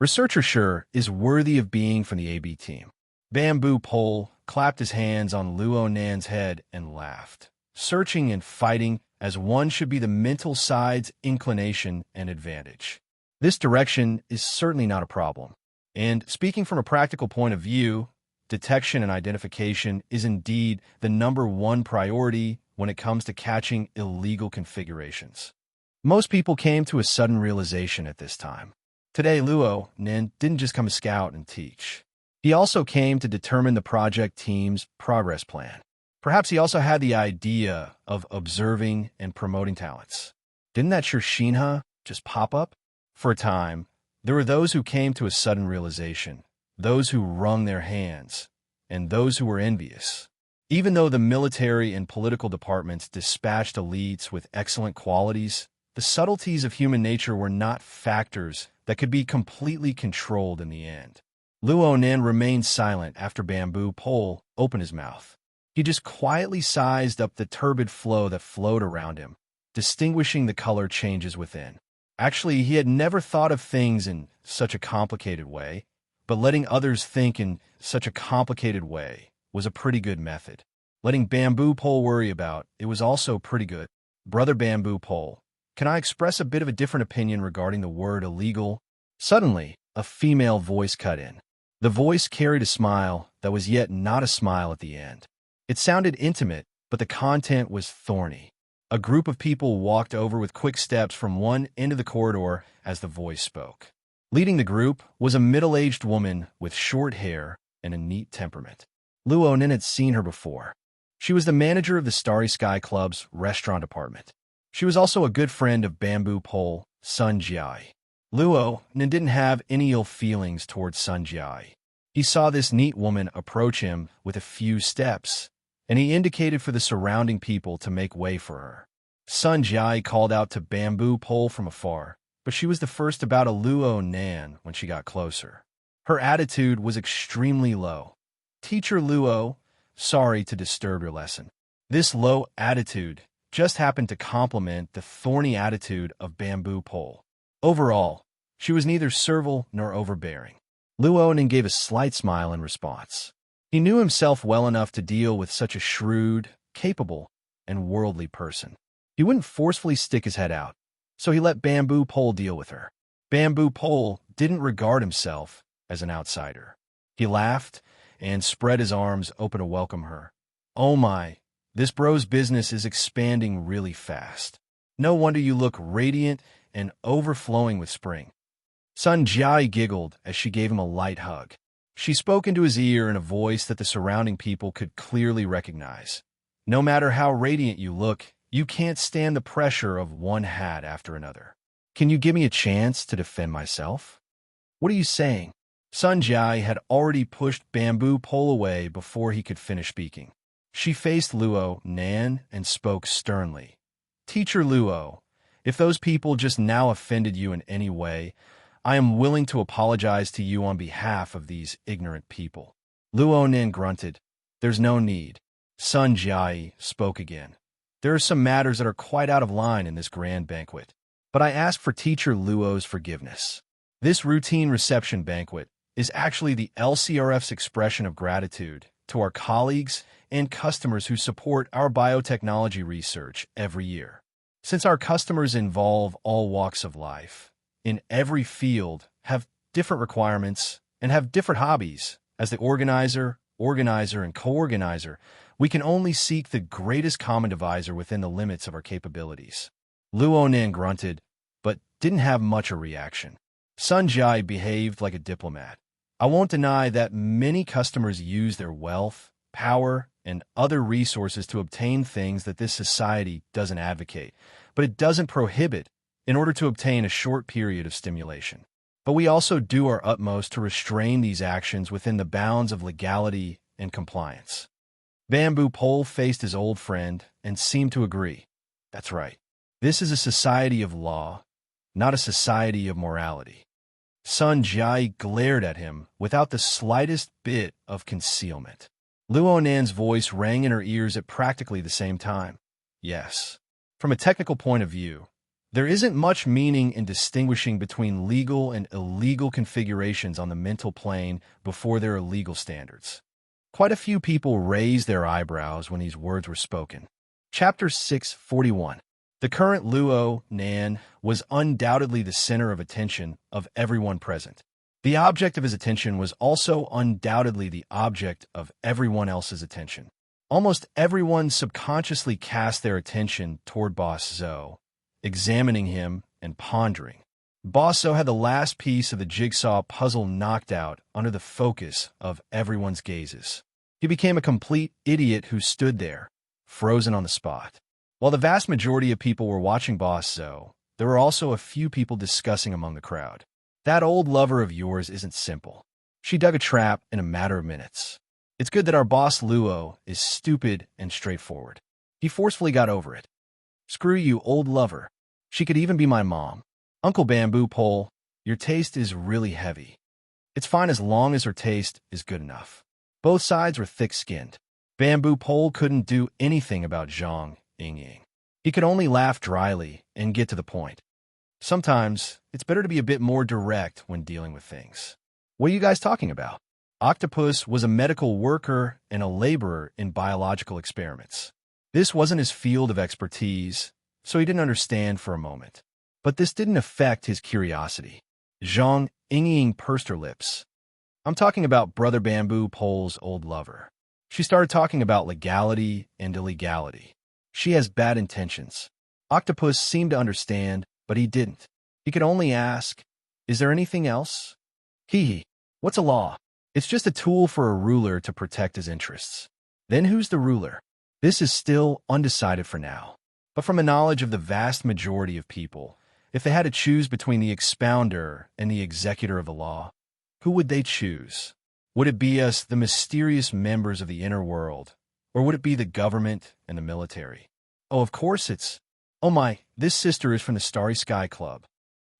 Researcher Sure is worthy of being from the AB team. Bamboo Pole clapped his hands on Luo Nan's head and laughed, searching and fighting as one should be the mental side's inclination and advantage. This direction is certainly not a problem. And speaking from a practical point of view, detection and identification is indeed the #1 priority when it comes to catching illegal configurations. Most people came to a sudden realization at this time. Today, Luo Nan didn't just come to scout and teach. He also came to determine the project team's progress plan. Perhaps he also had the idea of observing and promoting talents. Didn't that Xinhe just pop up? For a time, there were those who came to a sudden realization, those who wrung their hands, and those who were envious. Even though the military and political departments dispatched elites with excellent qualities, the subtleties of human nature were not factors that could be completely controlled in the end. Luo Nan remained silent after Bamboo Pole opened his mouth. He just quietly sized up the turbid flow that flowed around him, distinguishing the color changes within. Actually, he had never thought of things in such a complicated way, but letting others think in such a complicated way was a pretty good method. Letting Bamboo Pole worry about it was also pretty good. Brother Bamboo Pole, can I express a bit of a different opinion regarding the word illegal? Suddenly, a female voice cut in. The voice carried a smile that was yet not a smile at the end. It sounded intimate, but the content was thorny. A group of people walked over with quick steps from one end of the corridor as the voice spoke. Leading the group was a middle-aged woman with short hair and a neat temperament. Luo Nan had seen her before. She was the manager of the Starry Sky Club's restaurant department. She was also a good friend of Bamboo Pole, Sun Jiai. Luo Nan didn't have any ill feelings towards Sun Jiai. He saw this neat woman approach him with a few steps, and he indicated for the surrounding people to make way for her. Sun Jai called out to Bamboo Pole from afar, but she was the first to bow to Luo Nan when she got closer. Her attitude was extremely low. "Teacher Luo, sorry to disturb your lesson." This low attitude just happened to complement the thorny attitude of Bamboo Pole. Overall, she was neither servile nor overbearing. Luo Nan gave a slight smile in response. He knew himself well enough to deal with such a shrewd, capable, and worldly person. He wouldn't forcefully stick his head out, so he let Bamboo Pole deal with her. Bamboo Pole didn't regard himself as an outsider. He laughed and spread his arms open to welcome her. "Oh my, this bro's business is expanding really fast. No wonder you look radiant and overflowing with spring." Sun Jai giggled as she gave him a light hug. She spoke into his ear in a voice that the surrounding people could clearly recognize. "No matter how radiant you look, you can't stand the pressure of one hat after another. Can you give me a chance to defend myself?" "What are you saying?" Sun Jai had already pushed Bamboo Pole away before he could finish speaking. She faced Luo Nan and spoke sternly. "Teacher Luo, if those people just now offended you in any way, I am willing to apologize to you on behalf of these ignorant people." Luo Nan grunted. "There's no need." Sun Jai spoke again. "There are some matters that are quite out of line in this grand banquet, but I ask for Teacher Luo's forgiveness. This routine reception banquet is actually the LCRF's expression of gratitude to our colleagues and customers who support our biotechnology research every year. Since our customers involve all walks of life, in every field, have different requirements, and have different hobbies, as the organizer, and co-organizer, we can only seek the greatest common divisor within the limits of our capabilities." Luo Nan grunted, but didn't have much a reaction. Sun Jai behaved like a diplomat. "I won't deny that many customers use their wealth, power, and other resources to obtain things that this society doesn't advocate, but it doesn't prohibit in order to obtain a short period of stimulation. But we also do our utmost to restrain these actions within the bounds of legality and compliance." Bamboo Pole faced his old friend and seemed to agree. "That's right. This is a society of law, not a society of morality." Sun Jai glared at him without the slightest bit of concealment. Luo Nan's voice rang in her ears at practically the same time. "Yes. From a technical point of view, there isn't much meaning in distinguishing between legal and illegal configurations on the mental plane before there are legal standards." Quite a few people raised their eyebrows when these words were spoken. Chapter 641. The current Luo Nan was undoubtedly the center of attention of everyone present. The object of his attention was also undoubtedly the object of everyone else's attention. Almost everyone subconsciously cast their attention toward Boss Zhou, examining him and pondering. Boss Zhou had the last piece of the jigsaw puzzle knocked out under the focus of everyone's gazes. He became a complete idiot who stood there, frozen on the spot. While the vast majority of people were watching Boss Zhou, there were also a few people discussing among the crowd. "That old lover of yours isn't simple. She dug a trap in a matter of minutes. It's good that our boss Luo is stupid and straightforward. He forcefully got over it. Screw you, old lover. She could even be my mom. Uncle Bamboo Pole, your taste is really heavy. It's fine as long as her taste is good enough." Both sides were thick-skinned. Bamboo Pole couldn't do anything about Zhang Yingying. He could only laugh dryly and get to the point. Sometimes, it's better to be a bit more direct when dealing with things. "What are you guys talking about?" Octopus was a medical worker and a laborer in biological experiments. This wasn't his field of expertise, so he didn't understand for a moment. But this didn't affect his curiosity. Zhang Yingying pursed her lips. "I'm talking about Brother Bamboo Pole's old lover. She started talking about legality and illegality. She has bad intentions." Octopus seemed to understand, but he didn't. He could only ask, "Is there anything else?" "Hee. What's a law? It's just a tool for a ruler to protect his interests." "Then who's the ruler?" This is still undecided for now. But from a knowledge of the vast majority of people, if they had to choose between the expounder and the executor of the law, who would they choose? Would it be us, the mysterious members of the inner world, Or would it be the government and the military? Oh, of course it's... Oh my, this sister is from the Starry Sky Club.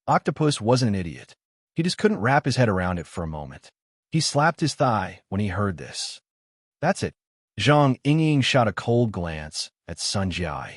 Octopus wasn't an idiot. He just couldn't wrap his head around it for a moment. He slapped his thigh when he heard this. That's it. Zhang Yingying shot a cold glance at Sun Jiai.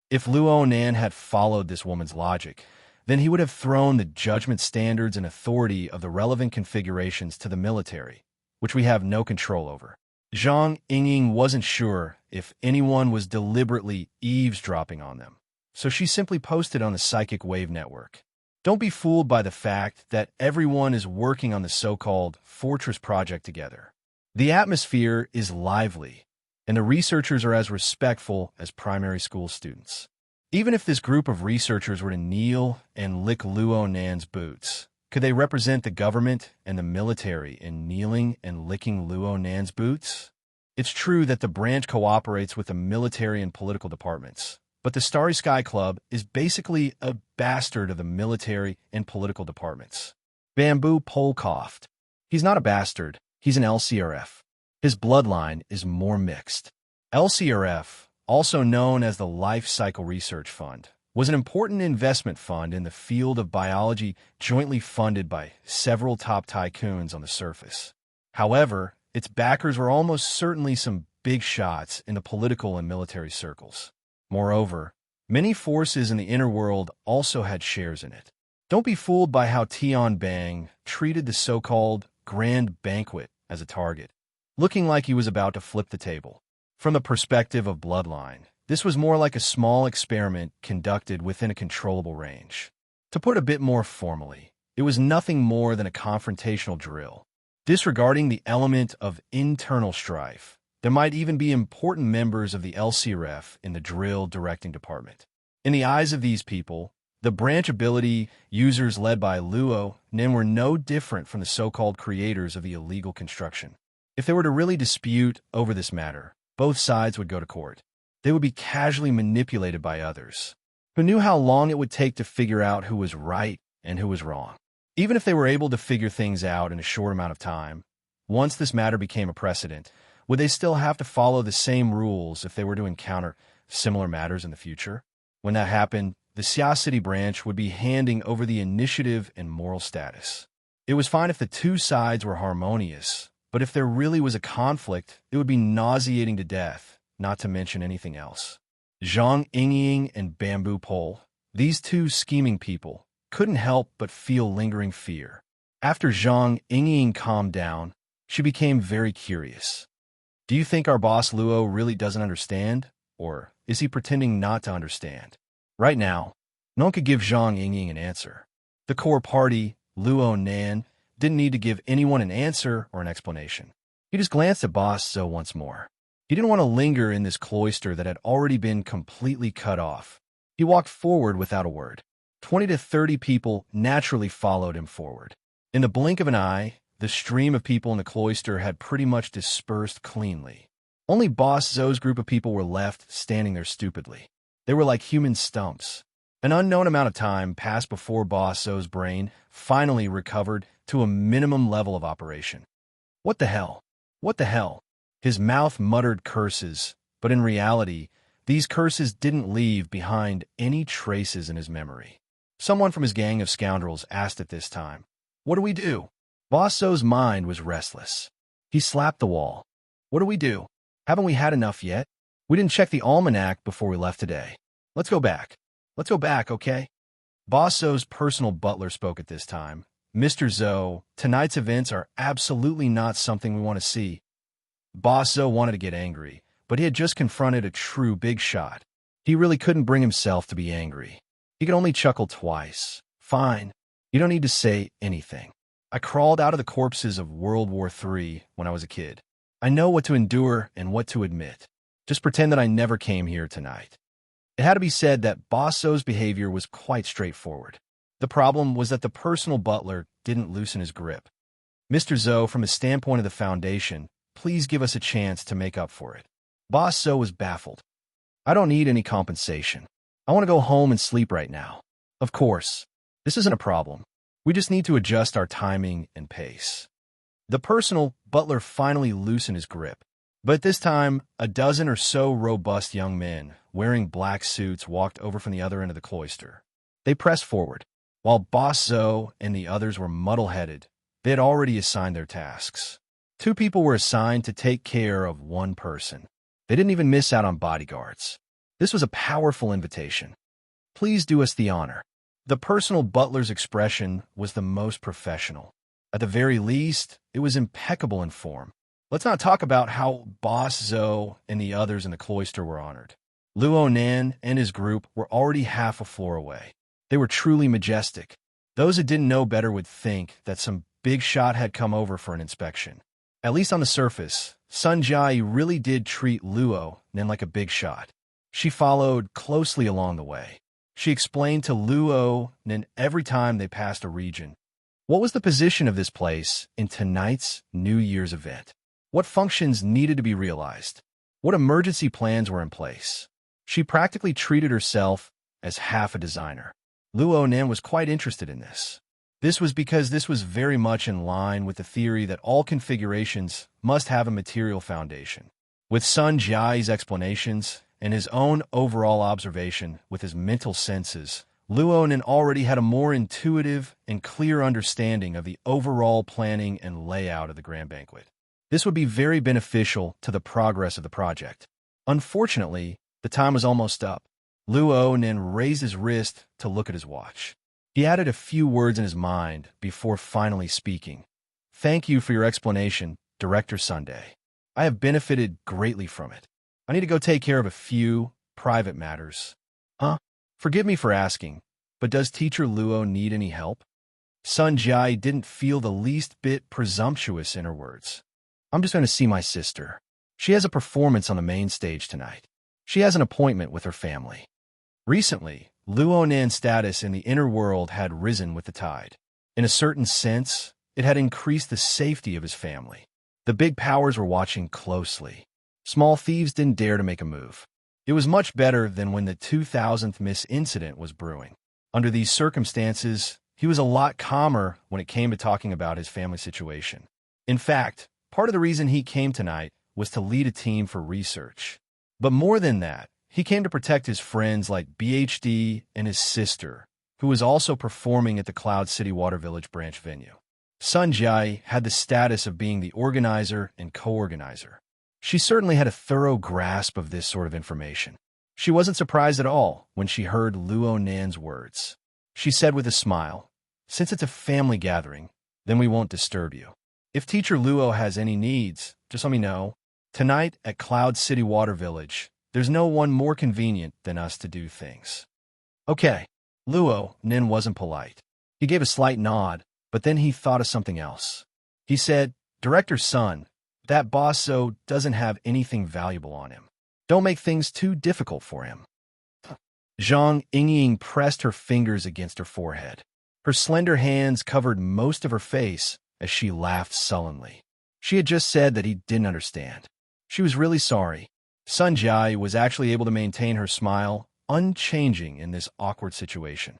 If Luo Nan had followed this woman's logic, then he would have thrown the judgment standards and authority of the relevant configurations to the military, which we have no control over. Zhang Yingying wasn't sure if anyone was deliberately eavesdropping on them, so she simply posted on the Psychic Wave Network. Don't be fooled by the fact that everyone is working on the so-called Fortress project together. The atmosphere is lively, and the researchers are as respectful as primary school students. Even if this group of researchers were to kneel and lick Luo Nan's boots, could they represent the government and the military in kneeling and licking Luo Nan's boots? It's true that the branch cooperates with the military and political departments, but the Starry Sky Club is basically a bastard of the military and political departments. Bamboo Pole coughed. He's not a bastard, he's an LCRF. His bloodline is more mixed. LCRF, also known as the Life Cycle Research Fund, was an important investment fund in the field of biology jointly funded by several top tycoons on the surface. However, its backers were almost certainly some big shots in the political and military circles. Moreover, many forces in the inner world also had shares in it. Don't be fooled by how Tian Bang treated the so-called Grand Banquet as a target, looking like he was about to flip the table. From the perspective of Bloodline, this was more like a small experiment conducted within a controllable range. To put it a bit more formally, it was nothing more than a confrontational drill. Disregarding the element of internal strife, there might even be important members of the LCRF in the drill directing department. In the eyes of these people, the branch ability users led by Luo Nan were no different from the so-called creators of the illegal construction. If they were to really dispute over this matter, both sides would go to court. They would be casually manipulated by others, who knew how long it would take to figure out who was right and who was wrong. Even if they were able to figure things out in a short amount of time, once this matter became a precedent, would they still have to follow the same rules if they were to encounter similar matters in the future? When that happened, the Xia City branch would be handing over the initiative and moral status. It was fine if the two sides were harmonious, but if there really was a conflict, it would be nauseating to death, not to mention anything else. Zhang Yingying and Bamboo Pole, these two scheming people, couldn't help but feel lingering fear. After Zhang Yingying calmed down, she became very curious. Do you think our boss Luo really doesn't understand? Or is he pretending not to understand? Right now, no one could give Zhang Yingying an answer. The core party, Luo Nan, didn't need to give anyone an answer or an explanation. He just glanced at Boss Zhou once more. He didn't want to linger in this cloister that had already been completely cut off. He walked forward without a word. 20 to 30 people naturally followed him forward. In the blink of an eye, the stream of people in the cloister had pretty much dispersed cleanly. Only Boss Zhou's group of people were left standing there stupidly. They were like human stumps. An unknown amount of time passed before Boss Zhou's brain finally recovered to a minimum level of operation. What the hell? What the hell? His mouth muttered curses, but in reality, these curses didn't leave behind any traces in his memory. Someone from his gang of scoundrels asked at this time, "What do we do?" Boss Zhou's mind was restless. He slapped the wall. "What do we do? Haven't we had enough yet? We didn't check the almanac before we left today. Let's go back. Let's go back, okay?" Boss Zhou's personal butler spoke at this time. "Mr. Zhou, tonight's events are absolutely not something we want to see." Boss Zhou wanted to get angry, but he had just confronted a true big shot. He really couldn't bring himself to be angry. He could only chuckle twice. "Fine. You don't need to say anything. I crawled out of the corpses of World War III when I was a kid. I know what to endure and what to admit. Just pretend that I never came here tonight." It had to be said that Boss Zhou's behavior was quite straightforward. The problem was that the personal butler didn't loosen his grip. "Mr. Zhou, from the standpoint of the Foundation, please give us a chance to make up for it." Boss Zhou was baffled. "I don't need any compensation. I want to go home and sleep right now. Of course, this isn't a problem. We just need to adjust our timing and pace." The personal butler finally loosened his grip. But this time, a dozen or so robust young men, wearing black suits, walked over from the other end of the cloister. They pressed forward. While Boss Zoe and the others were muddle-headed, they had already assigned their tasks. 2 people were assigned to take care of 1 person. They didn't even miss out on bodyguards. This was a powerful invitation. Please do us the honor. The personal butler's expression was the most professional. At the very least, it was impeccable in form. Let's not talk about how Boss Zoe and the others in the cloister were honored. Luo Nan and his group were already half a floor away. They were truly majestic. Those who didn't know better would think that some big shot had come over for an inspection. At least on the surface, Sun Jai really did treat Luo Nan like a big shot. She followed closely along the way. She explained to Luo Nan every time they passed a region. What was the position of this place in tonight's New Year's event? What functions needed to be realized? What emergency plans were in place? She practically treated herself as half a designer. Luo Nan was quite interested in this. This was because this was very much in line with the theory that all configurations must have a material foundation. With Sun Jai's explanations and his own overall observation with his mental senses, Luo Nan already had a more intuitive and clear understanding of the overall planning and layout of the grand banquet. This would be very beneficial to the progress of the project. Unfortunately, the time was almost up. Luo Nan raised his wrist to look at his watch. He added a few words in his mind before finally speaking. Thank you for your explanation, Director Sunday. I have benefited greatly from it. I need to go take care of a few private matters. Huh? Forgive me for asking, but does Teacher Luo need any help? Sun Jai didn't feel the least bit presumptuous in her words. I'm just going to see my sister. She has a performance on the main stage tonight. She has an appointment with her family. Recently, Luo Nan's status in the inner world had risen with the tide. In a certain sense, it had increased the safety of his family. The big powers were watching closely. Small thieves didn't dare to make a move. It was much better than when the 2000th miss incident was brewing. Under these circumstances, he was a lot calmer when it came to talking about his family situation. In fact, part of the reason he came tonight was to lead a team for research. But more than that, he came to protect his friends like BHD and his sister, who was also performing at the Cloud City Water Village branch venue. Sun Jai had the status of being the organizer and co-organizer. She certainly had a thorough grasp of this sort of information. She wasn't surprised at all when she heard Luo Nan's words. She said with a smile, "Since it's a family gathering, then we won't disturb you. If Teacher Luo has any needs, just let me know. Tonight at Cloud City Water Village, there's no one more convenient than us to do things." Okay. Luo Nan wasn't polite. He gave a slight nod, but then he thought of something else. He said, "Director Sun, that boss Zoe doesn't have anything valuable on him. Don't make things too difficult for him." Zhang Yingying pressed her fingers against her forehead. Her slender hands covered most of her face as she laughed sullenly. She had just said that he didn't understand. She was really sorry. Sun Jai was actually able to maintain her smile, unchanging in this awkward situation.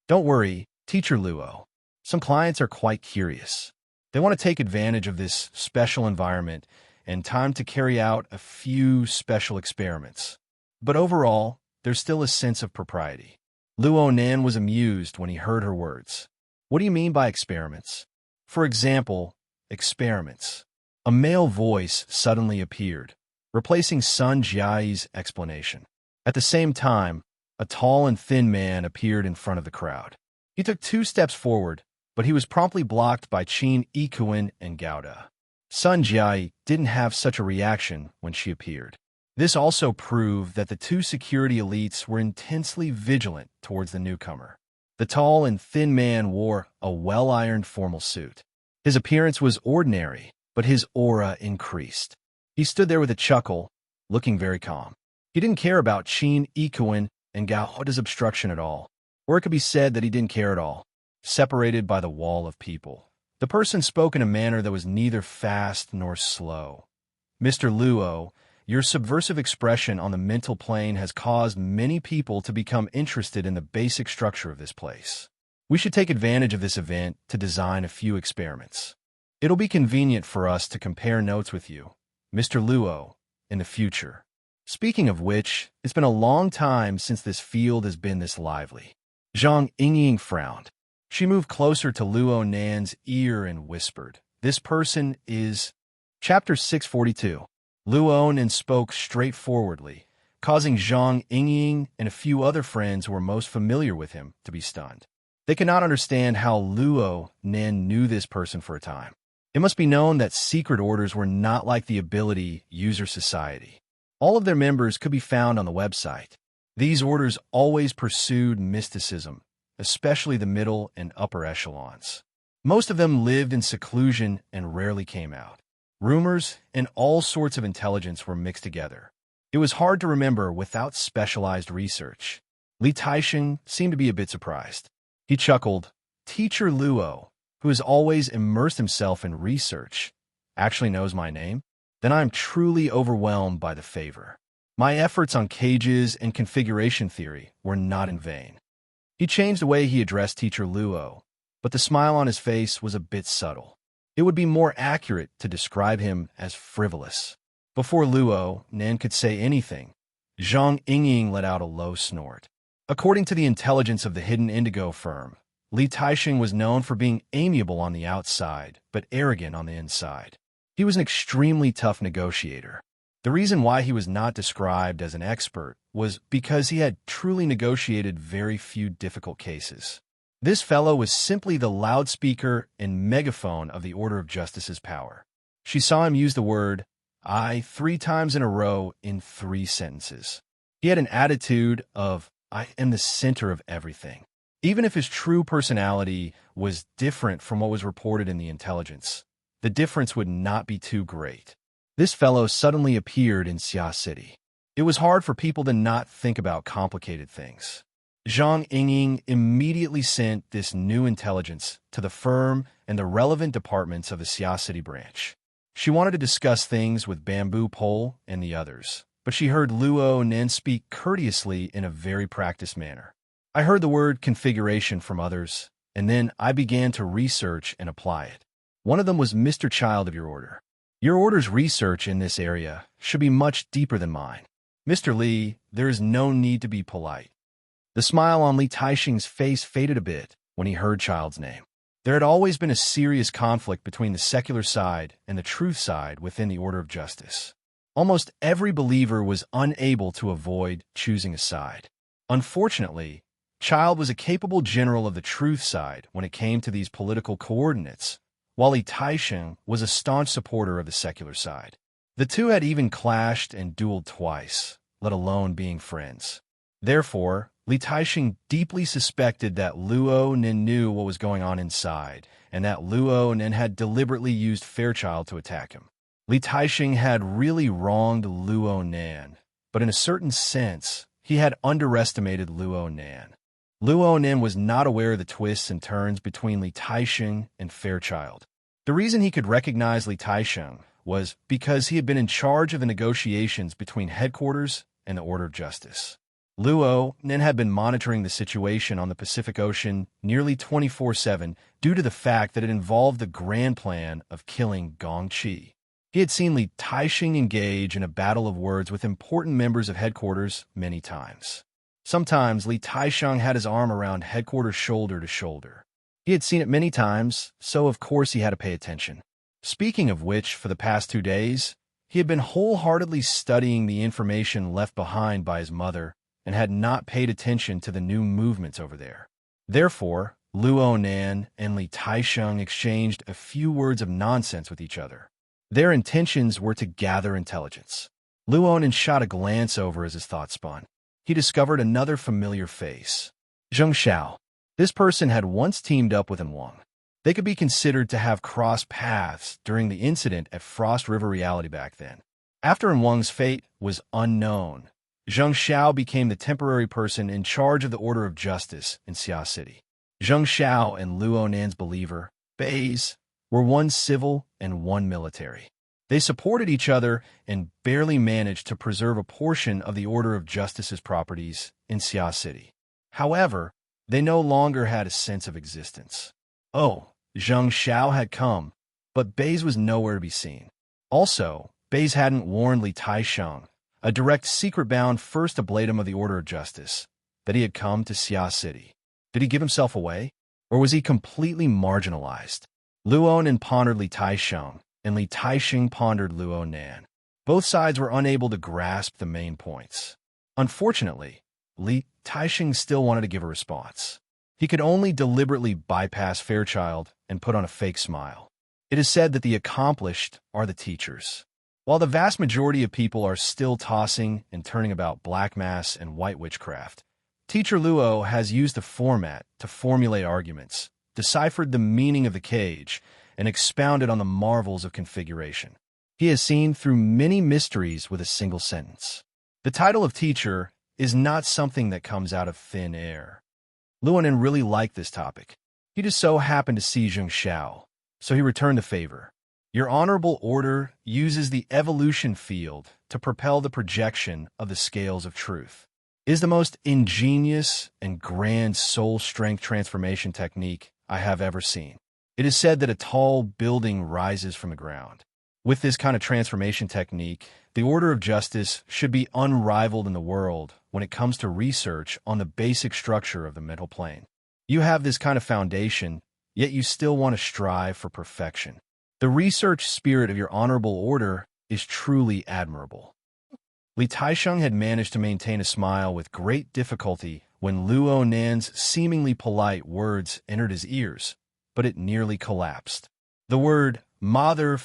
"Don't worry, Teacher Luo. Some clients are quite curious. They want to take advantage of this special environment and time to carry out a few special experiments. But overall, there's still a sense of propriety." Luo Nan was amused when he heard her words. "What do you mean by experiments?" "For example, experiments." A male voice suddenly appeared, replacing Sun Jai's explanation. At the same time, a tall and thin man appeared in front of the crowd. He took 2 steps forward, but he was promptly blocked by Qin Ikuin and Gouda. Sun Jai didn't have such a reaction when she appeared. This also proved that the 2 security elites were intensely vigilant towards the newcomer. The tall and thin man wore a well-ironed formal suit. His appearance was ordinary, but his aura increased. He stood there with a chuckle, looking very calm. He didn't care about Qin Ikuin and Gouda's obstruction at all, or it could be said that he didn't care at all. Separated by the wall of people, the person spoke in a manner that was neither fast nor slow. "Mr. Luo, your subversive expression on the mental plane has caused many people to become interested in the basic structure of this place. We should take advantage of this event to design a few experiments. It'll be convenient for us to compare notes with you, Mr. Luo, in the future. Speaking of which, it's been a long time since this field has been this lively. Zhang Yingying frowned. She moved closer to Luo Nan's ear and whispered, "This person is—" Chapter 642. Luo Nan spoke straightforwardly, causing Zhang Yingying and a few other friends who were most familiar with him to be stunned. They could not understand how Luo Nan knew this person for a time. It must be known that secret orders were not like the Ability User Society. All of their members could be found on the website. These orders always pursued mysticism, especially the middle and upper echelons. Most of them lived in seclusion and rarely came out. Rumors and all sorts of intelligence were mixed together. It was hard to remember without specialized research. Li Taixing seemed to be a bit surprised. He chuckled. Teacher Luo, who has always immersed himself in research, actually knows my name? Then I am truly overwhelmed by the favor. My efforts on cages and configuration theory were not in vain. He changed the way he addressed Teacher Luo, but the smile on his face was a bit subtle. It would be more accurate to describe him as frivolous. Before Luo Nan could say anything, Zhang Yingying let out a low snort. According to the intelligence of the hidden indigo firm, Li Taixing was known for being amiable on the outside, but arrogant on the inside. He was an extremely tough negotiator. The reason why he was not described as an expert was because he had truly negotiated very few difficult cases. This fellow was simply the loudspeaker and megaphone of the Order of Justice's power. She saw him use the word "I" 3 times in a row in 3 sentences. He had an attitude of, "I am the center of everything." Even if his true personality was different from what was reported in the intelligence, the difference would not be too great. This fellow suddenly appeared in Xia City. It was hard for people to not think about complicated things. Zhang Yingying immediately sent this new intelligence to the firm and the relevant departments of the Xia City branch. She wanted to discuss things with Bamboo Pole and the others, but she heard Luo Nan speak courteously in a very practiced manner. I heard the word configuration from others, and then I began to research and apply it. One of them was Mr. Child of your order. Your order's research in this area should be much deeper than mine. Mr. Li, there is no need to be polite. The smile on Li Taixing's face faded a bit when he heard Child's name. There had always been a serious conflict between the secular side and the truth side within the Order of Justice. Almost every believer was unable to avoid choosing a side. Unfortunately, Child was a capable general of the truth side when it came to these political coordinates, while Li Taixing was a staunch supporter of the secular side. The two had even clashed and dueled twice, let alone being friends. Therefore, Li Taixing deeply suspected that Luo Nan knew what was going on inside, and that Luo Nan had deliberately used Fairchild to attack him. Li Taixing had really wronged Luo Nan, but in a certain sense, he had underestimated Luo Nan. Luo Nan was not aware of the twists and turns between Li Taixing and Fairchild. The reason he could recognize Li Taixing was because he had been in charge of the negotiations between headquarters and the Order of Justice. Luo Nan had been monitoring the situation on the Pacific Ocean nearly 24/7 due to the fact that it involved the grand plan of killing Gong Qi. He had seen Li Taixing engage in a battle of words with important members of headquarters many times. Sometimes Li Taixing had his arm around headquarters shoulder to shoulder. He had seen it many times, so of course he had to pay attention. Speaking of which, for the past 2 days, he had been wholeheartedly studying the information left behind by his mother and had not paid attention to the new movements over there. Therefore, Luo Nan and Li Taixing exchanged a few words of nonsense with each other. Their intentions were to gather intelligence. Luo Nan shot a glance over as his thoughts spun. He discovered another familiar face. Zheng Xiao. This person had once teamed up with Wang. They could be considered to have crossed paths during the incident at Frost River Reality back then. After Wang's fate was unknown, Zheng Xiao became the temporary person in charge of the Order of Justice in Xia City. Zheng Xiao and Luo Nan's believer, Beis, were one civil and one military. They supported each other and barely managed to preserve a portion of the Order of Justice's properties in Xia City. However, they no longer had a sense of existence. Oh, Zheng Xiao had come, but Beis was nowhere to be seen. Also, Bays hadn't warned Li Taisheng, a direct secret-bound first ablatum of the Order of Justice, that he had come to Xia City. Did he give himself away? Or was he completely marginalized? Luo Nan pondered Li Taisheng, and Li Taisheng pondered Luo Nan. Both sides were unable to grasp the main points. Unfortunately, Li Taisheng still wanted to give a response. He could only deliberately bypass Fairchild and put on a fake smile. It is said that the accomplished are the teachers. While the vast majority of people are still tossing and turning about black mass and white witchcraft, Teacher Luo has used the format to formulate arguments, deciphered the meaning of the cage, and expounded on the marvels of configuration. He has seen through many mysteries with a single sentence. The title of teacher is not something that comes out of thin air. Luo Nan really liked this topic. He just so happened to see Zheng Xiao, so he returned the favor. Your honorable order uses the evolution field to propel the projection of the scales of truth. It is the most ingenious and grand soul strength transformation technique I have ever seen. It is said that a tall building rises from the ground. With this kind of transformation technique, the Order of Justice should be unrivaled in the world when it comes to research on the basic structure of the mental plane. You have this kind of foundation, yet you still want to strive for perfection. The research spirit of your honorable order is truly admirable. Li Taisheng had managed to maintain a smile with great difficulty when Luo Nan's seemingly polite words entered his ears, but it nearly collapsed. The word mother****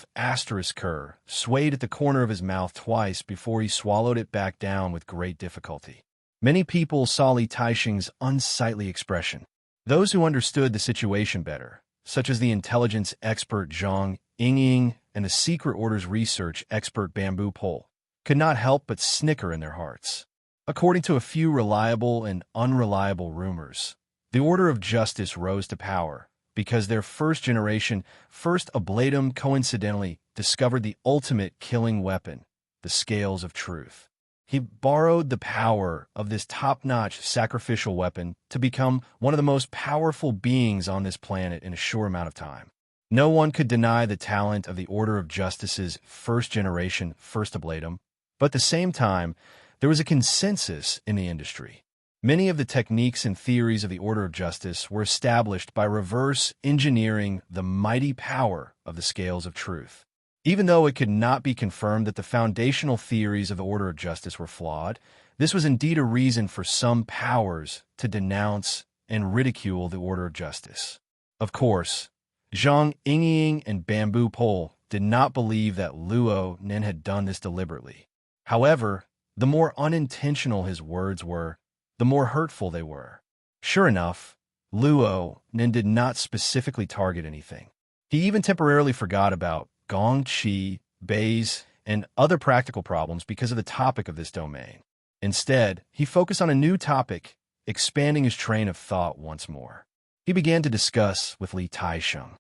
swayed at the corner of his mouth twice before he swallowed it back down with great difficulty. Many people saw Li Taisheng's unsightly expression. Those who understood the situation better, such as the intelligence expert Zhang Yingying and the secret order's research expert Bamboo Pole, could not help but snicker in their hearts. According to a few reliable and unreliable rumors, the Order of Justice rose to power because their first-generation first ablatum coincidentally discovered the ultimate killing weapon, the scales of truth. He borrowed the power of this top-notch sacrificial weapon to become one of the most powerful beings on this planet in a short amount of time. No one could deny the talent of the Order of Justice's first-generation first ablatum, but at the same time, there was a consensus in the industry. Many of the techniques and theories of the Order of Justice were established by reverse engineering the mighty power of the scales of truth. Even though it could not be confirmed that the foundational theories of the Order of Justice were flawed, this was indeed a reason for some powers to denounce and ridicule the Order of Justice. Of course, Zhang Yingying and Bamboo Pole did not believe that Luo Nan had done this deliberately. However, the more unintentional his words were, the more hurtful they were. Sure enough, Luo Nan did not specifically target anything. He even temporarily forgot about Gong Qi, Bays, and other practical problems because of the topic of this domain. Instead, he focused on a new topic, expanding his train of thought once more. He began to discuss with Li Taisheng.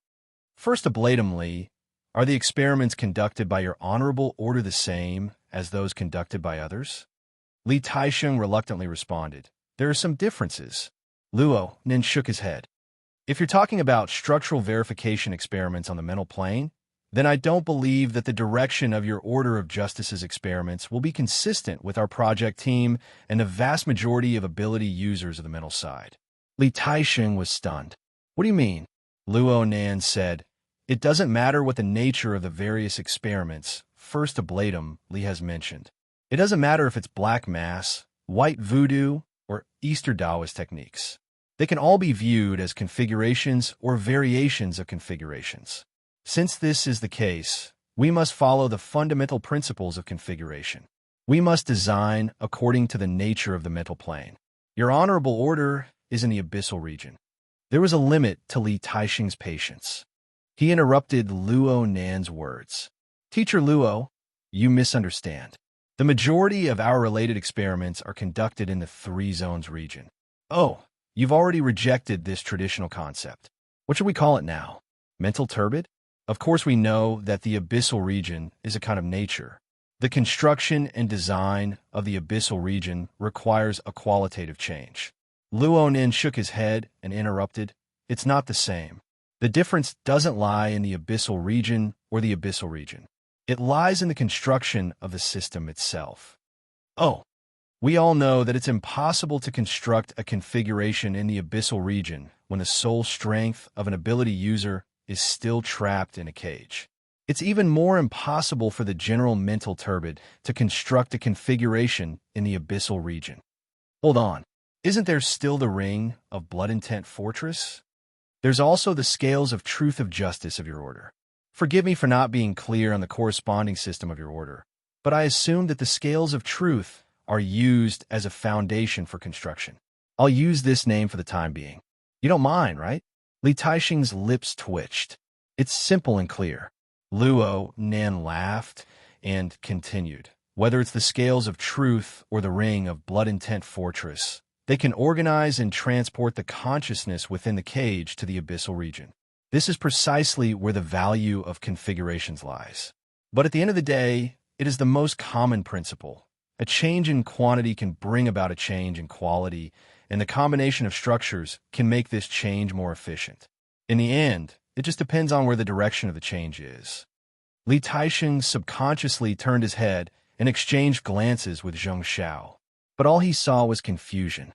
First ablatum, Li, are the experiments conducted by your honorable order the same as those conducted by others? Li Taisheng reluctantly responded, there are some differences. Luo Nan shook his head. If you're talking about structural verification experiments on the mental plane, then I don't believe that the direction of your Order of Justice's experiments will be consistent with our project team and the vast majority of ability users of the mental side. Li Taisheng was stunned. What do you mean? Luo Nan said, it doesn't matter what the nature of the various experiments, first ablatum, Li has mentioned. It doesn't matter if it's black mass, white voodoo, or Easter Taoist techniques. They can all be viewed as configurations or variations of configurations. Since this is the case, we must follow the fundamental principles of configuration. We must design according to the nature of the mental plane. Your honorable order is in the abyssal region. There was a limit to Li Taisheng's patience. He interrupted Luo Nan's words. Teacher Luo, you misunderstand. The majority of our related experiments are conducted in the Three Zones region. Oh, you've already rejected this traditional concept. What should we call it now? Mental turbid? Of course we know that the abyssal region is a kind of nature. The construction and design of the abyssal region requires a qualitative change. Luo Nan shook his head and interrupted. It's not the same. The difference doesn't lie in the abyssal region or the abyssal region. It lies in the construction of the system itself. Oh, we all know that it's impossible to construct a configuration in the abyssal region when the soul strength of an ability user is still trapped in a cage. It's even more impossible for the general mental turbid to construct a configuration in the abyssal region. Hold on, isn't there still the ring of blood intent fortress? There's also the scales of truth of justice of your order. Forgive me for not being clear on the corresponding system of your order, but I assume that the scales of truth are used as a foundation for construction. I'll use this name for the time being. You don't mind, right? Li Taixing's lips twitched. It's simple and clear. Luo Nan laughed and continued. Whether it's the scales of truth or the ring of blood intent fortress, they can organize and transport the consciousness within the cage to the abyssal region. This is precisely where the value of configurations lies. But at the end of the day, it is the most common principle. A change in quantity can bring about a change in quality, and the combination of structures can make this change more efficient. In the end, it just depends on where the direction of the change is. Li Taixing subconsciously turned his head and exchanged glances with Zheng Xiao. But all he saw was confusion.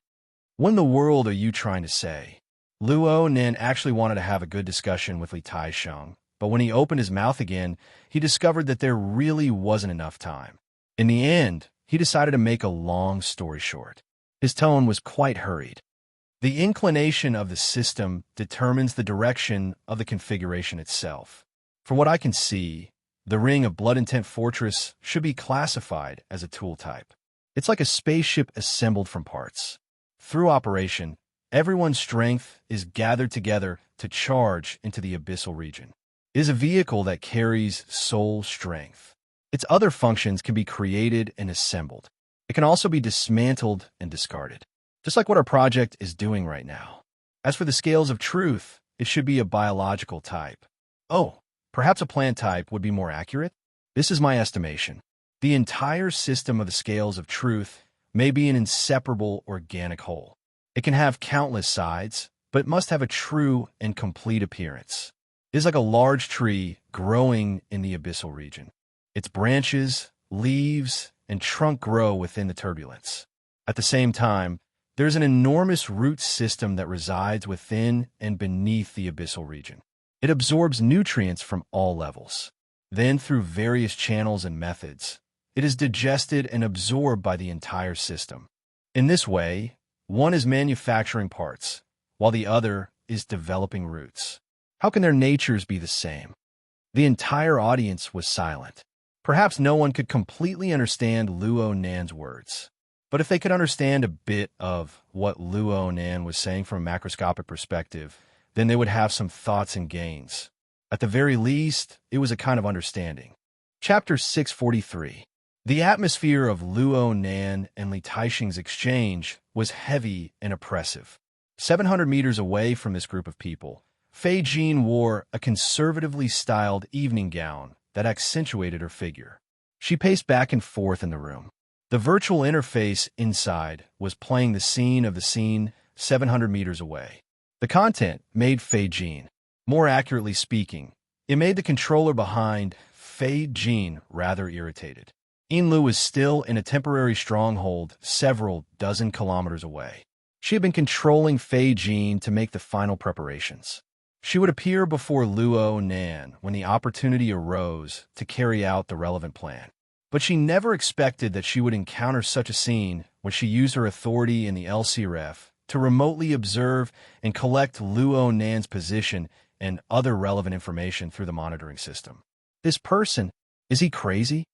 What in the world are you trying to say? Luo Nen actually wanted to have a good discussion with Li Taixing, but when he opened his mouth again, he discovered that there really wasn't enough time. In the end, he decided to make a long story short. His tone was quite hurried. The inclination of the system determines the direction of the configuration itself. For what I can see, the ring of blood intent fortress should be classified as a tool type. It's like a spaceship assembled from parts. Through operation, everyone's strength is gathered together to charge into the abyssal region. It is a vehicle that carries soul strength. Its other functions can be created and assembled. It can also be dismantled and discarded, just like what our project is doing right now. As for the scales of truth, it should be a biological type. Oh, perhaps a plant type would be more accurate? This is my estimation. The entire system of the scales of truth may be an inseparable organic whole. It can have countless sides, but it must have a true and complete appearance. It is like a large tree growing in the abyssal region. Its branches, leaves, and trunk grow within the turbulence. At the same time, there's an enormous root system that resides within and beneath the abyssal region. It absorbs nutrients from all levels. Then, through various channels and methods, it is digested and absorbed by the entire system. In this way, one is manufacturing parts, while the other is developing roots. How can their natures be the same? The entire audience was silent. Perhaps no one could completely understand Luo Nan's words. But if they could understand a bit of what Luo Nan was saying from a macroscopic perspective, then they would have some thoughts and gains. At the very least, it was a kind of understanding. Chapter 643. The atmosphere of Luo Nan and Li Taixing's exchange was heavy and oppressive. 700 meters away from this group of people, Fei Jin wore a conservatively styled evening gown that accentuated her figure. She paced back and forth in the room. The virtual interface inside was playing the scene of the scene 700 meters away. The content made Fei Jin. More accurately speaking, it made the controller behind Fei Jin rather irritated. Yinlu was still in a temporary stronghold several dozen kilometers away. She had been controlling Fei Jin to make the final preparations. She would appear before Luo Nan when the opportunity arose to carry out the relevant plan. But she never expected that she would encounter such a scene when she used her authority in the LCRF to remotely observe and collect Luo Nan's position and other relevant information through the monitoring system. This person, is he crazy?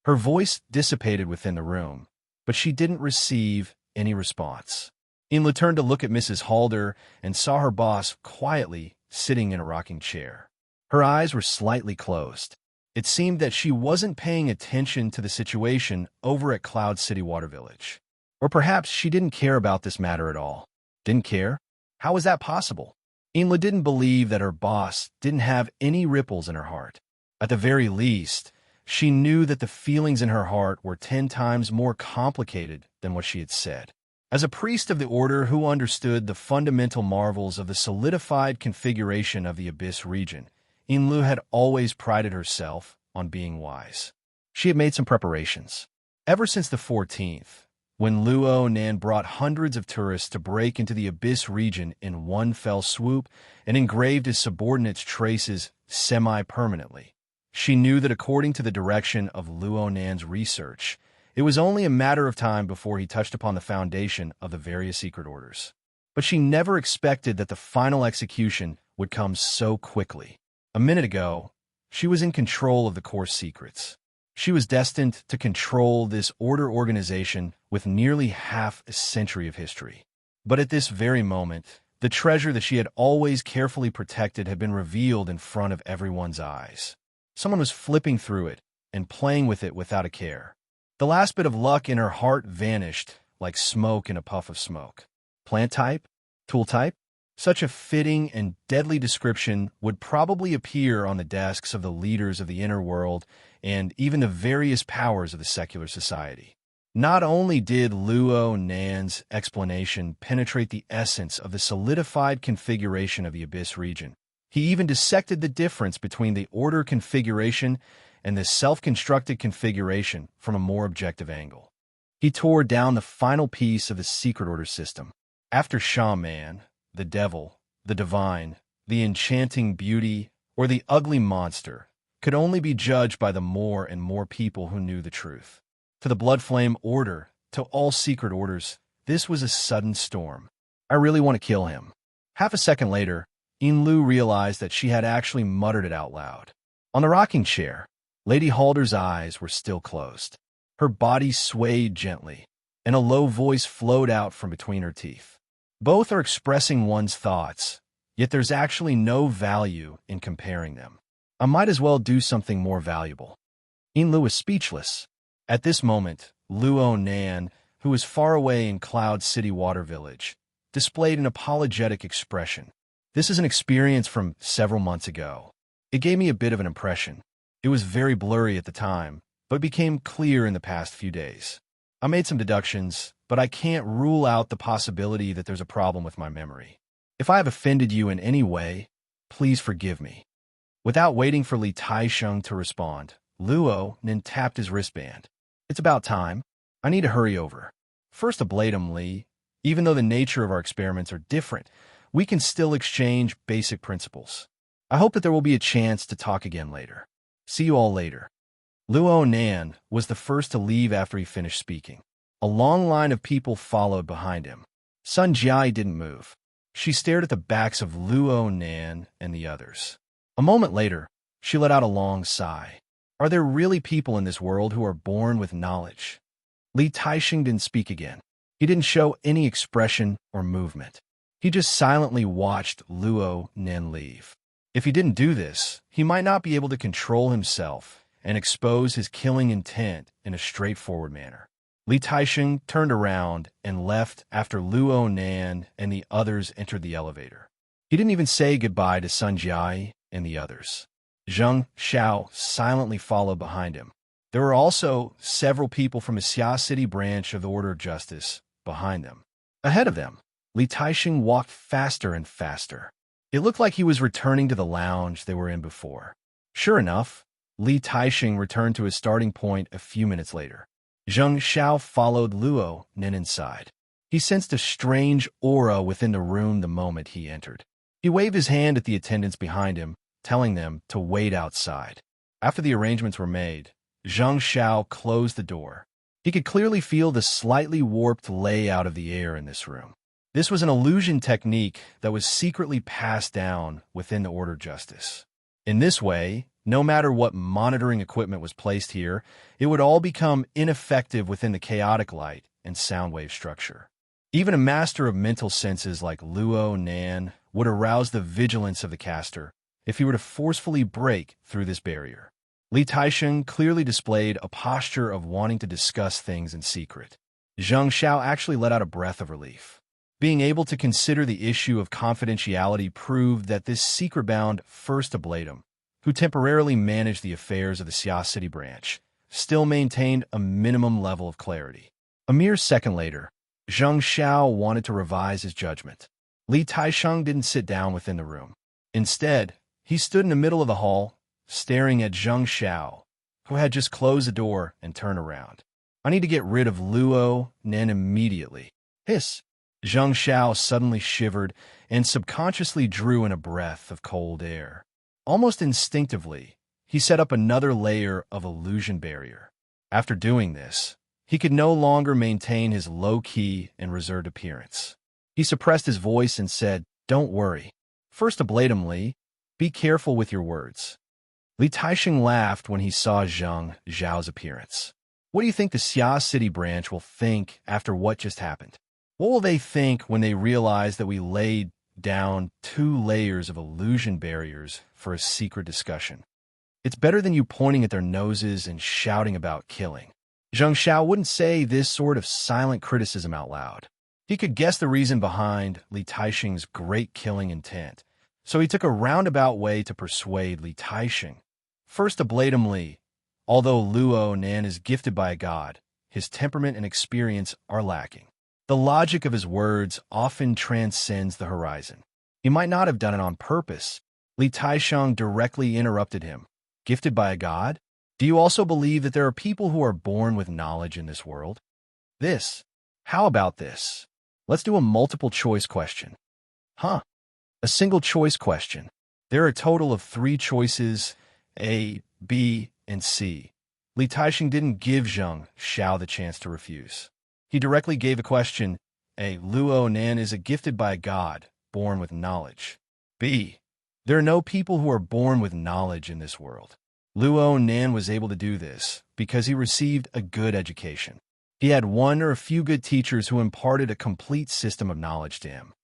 Her voice dissipated within the room, but she didn't receive any response. Inla turned to look at Mrs. Halder and saw her boss quietly sitting in a rocking chair. Her eyes were slightly closed. It seemed that she wasn't paying attention to the situation over at Cloud City Water Village. Or perhaps she didn't care about this matter at all. Didn't care? How was that possible? Inla didn't believe that her boss didn't have any ripples in her heart. At the very least, she knew that the feelings in her heart were 10 times more complicated than what she had said. As a priest of the order who understood the fundamental marvels of the solidified configuration of the Abyss region, Yinlu had always prided herself on being wise. She had made some preparations. Ever since the 14th, when Luo Nan brought hundreds of tourists to break into the Abyss region in one fell swoop and engraved his subordinates' traces semi-permanently, she knew that according to the direction of Luo Nan's research, it was only a matter of time before he touched upon the foundation of the various secret orders. But she never expected that the final execution would come so quickly. A minute ago, she was in control of the course secrets. She was destined to control this order organization with nearly half a century of history. But at this very moment, the treasure that she had always carefully protected had been revealed in front of everyone's eyes. Someone was flipping through it and playing with it without a care. The last bit of luck in her heart vanished like smoke in a puff of smoke. Plant type? Tool type? Such a fitting and deadly description would probably appear on the desks of the leaders of the inner world and even the various powers of the secular society. Not only did Luo Nan's explanation penetrate the essence of the solidified configuration of the Abyss region, he even dissected the difference between the order configuration and the self-constructed configuration from a more objective angle. He tore down the final piece of the secret order system. After Shaman, the devil, the divine, the enchanting beauty, or the ugly monster could only be judged by the more and more people who knew the truth. To the Blood Flame Order, to all secret orders, this was a sudden storm. I really want to kill him. Half a second later, Inlu realized that she had actually muttered it out loud. On the rocking chair, Lady Halder's eyes were still closed. Her body swayed gently, and a low voice flowed out from between her teeth. Both are expressing one's thoughts, yet there's actually no value in comparing them. I might as well do something more valuable. Inlu was speechless. At this moment, Luo Nan, who was far away in Cloud City Water Village, displayed an apologetic expression. This is an experience from several months ago. It gave me a bit of an impression. It was very blurry at the time, but became clear in the past few days. I made some deductions, but I can't rule out the possibility that there's a problem with my memory. If I have offended you in any way, please forgive me. Without waiting for Li Taisheng to respond, Luo Nan tapped his wristband. It's about time. I need to hurry over. First ablate him, Li. Even though the nature of our experiments are different, we can still exchange basic principles. I hope that there will be a chance to talk again later. See you all later. Luo Nan was the first to leave after he finished speaking. A long line of people followed behind him. Sun Jiai didn't move. She stared at the backs of Luo Nan and the others. A moment later, she let out a long sigh. Are there really people in this world who are born with knowledge? Li Taisheng didn't speak again. He didn't show any expression or movement. He just silently watched Luo Nan leave. If he didn't do this, he might not be able to control himself and expose his killing intent in a straightforward manner. Li Taisheng turned around and left after Luo Nan and the others entered the elevator. He didn't even say goodbye to Sun Jiai and the others. Zheng Xiao silently followed behind him. There were also several people from the Xia City branch of the Order of Justice behind them. Ahead of them, Li Taisheng walked faster and faster. It looked like he was returning to the lounge they were in before. Sure enough, Li Taisheng returned to his starting point a few minutes later. Zheng Xiao followed Luo Nan inside. He sensed a strange aura within the room the moment he entered. He waved his hand at the attendants behind him, telling them to wait outside. After the arrangements were made, Zheng Xiao closed the door. He could clearly feel the slightly warped layout of the air in this room. This was an illusion technique that was secretly passed down within the Order of Justice. In this way, no matter what monitoring equipment was placed here, it would all become ineffective within the chaotic light and sound wave structure. Even a master of mental senses like Luo Nan would arouse the vigilance of the caster if he were to forcefully break through this barrier. Li Taisheng clearly displayed a posture of wanting to discuss things in secret. Zheng Xiao actually let out a breath of relief. Being able to consider the issue of confidentiality proved that this secret-bound First Ablatum, who temporarily managed the affairs of the Xia City branch, still maintained a minimum level of clarity. A mere second later, Zheng Xiao wanted to revise his judgment. Li Taisheng didn't sit down within the room. Instead, he stood in the middle of the hall, staring at Zheng Xiao, who had just closed the door and turned around. I need to get rid of Luo Nen immediately. Hiss! Zheng Xiao suddenly shivered and subconsciously drew in a breath of cold air. Almost instinctively, he set up another layer of illusion barrier. After doing this, he could no longer maintain his low-key and reserved appearance. He suppressed his voice and said, "Don't worry. First blatantly, be careful with your words." Li Taixing laughed when he saw Zheng Xiao's appearance. What do you think the Xia City branch will think after what just happened? What will they think when they realize that we laid down 2 layers of illusion barriers for a secret discussion? It's better than you pointing at their noses and shouting about killing. Zheng Xiao wouldn't say this sort of silent criticism out loud. He could guess the reason behind Li Taixing's great killing intent, so he took a roundabout way to persuade Li Taixing. First blatantly, although Luo Nan is gifted by a god, his temperament and experience are lacking. The logic of his words often transcends the horizon. He might not have done it on purpose. Li Taixing directly interrupted him. Gifted by a god? Do you also believe that there are people who are born with knowledge in this world? How about this? Let's do a multiple choice question. A single choice question. There are a total of 3 choices, A, B, and C. Li Taixing didn't give Zheng Xiao the chance to refuse. He directly gave a question. A. Luo Nan is gifted by a god, born with knowledge. B. There are no people who are born with knowledge in this world. Luo Nan was able to do this because he received a good education. He had one or a few good teachers who imparted a complete system of knowledge to him.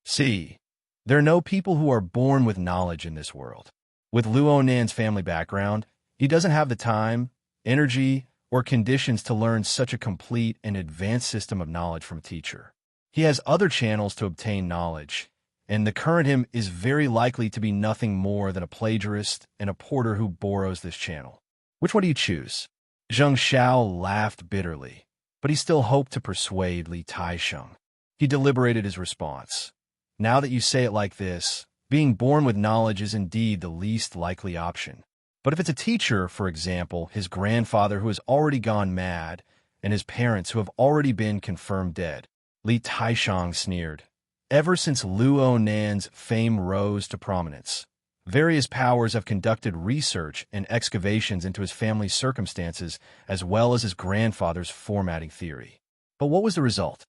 C. There are no people who are born with knowledge in this world. With Luo Nan's family background, he doesn't have the time, energy, or conditions to learn such a complete and advanced system of knowledge from a teacher. He has other channels to obtain knowledge, and the current him is very likely to be nothing more than a plagiarist and a porter who borrows this channel. Which one do you choose? Zheng Xiao laughed bitterly, but he still hoped to persuade Li Taixing. He deliberated his response. Now that you say it like this, being born with knowledge is indeed the least likely option. But if it's a teacher, for example, his grandfather who has already gone mad, and his parents who have already been confirmed dead, Li Taixing sneered. Ever since Luo Nan's fame rose to prominence, various powers have conducted research and excavations into his family's circumstances as well as his grandfather's formatting theory. But what was the result?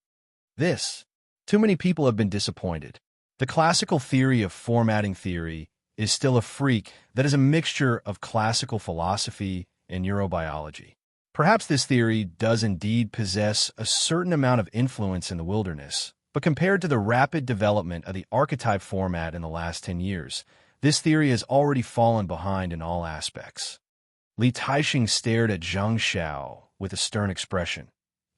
Too many people have been disappointed. The classical theory of formatting theory is still a freak that is a mixture of classical philosophy and neurobiology. Perhaps this theory does indeed possess a certain amount of influence in the wilderness, but compared to the rapid development of the archetype format in the last 10 years, this theory has already fallen behind in all aspects. Li Taixing stared at Zheng Xiao with a stern expression.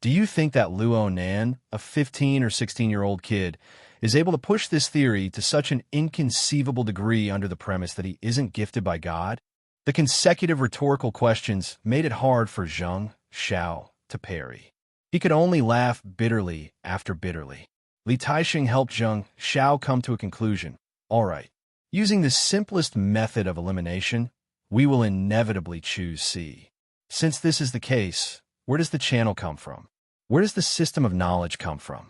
Do you think that Luo Nan, a 15 or 16-year-old kid, is able to push this theory to such an inconceivable degree under the premise that he isn't gifted by God? The consecutive rhetorical questions made it hard for Zheng Xiao to parry. He could only laugh bitterly after bitterly. Li Taixing helped Zheng Xiao come to a conclusion. All right, using the simplest method of elimination, we will inevitably choose C. Since this is the case, where does the channel come from? Where does the system of knowledge come from?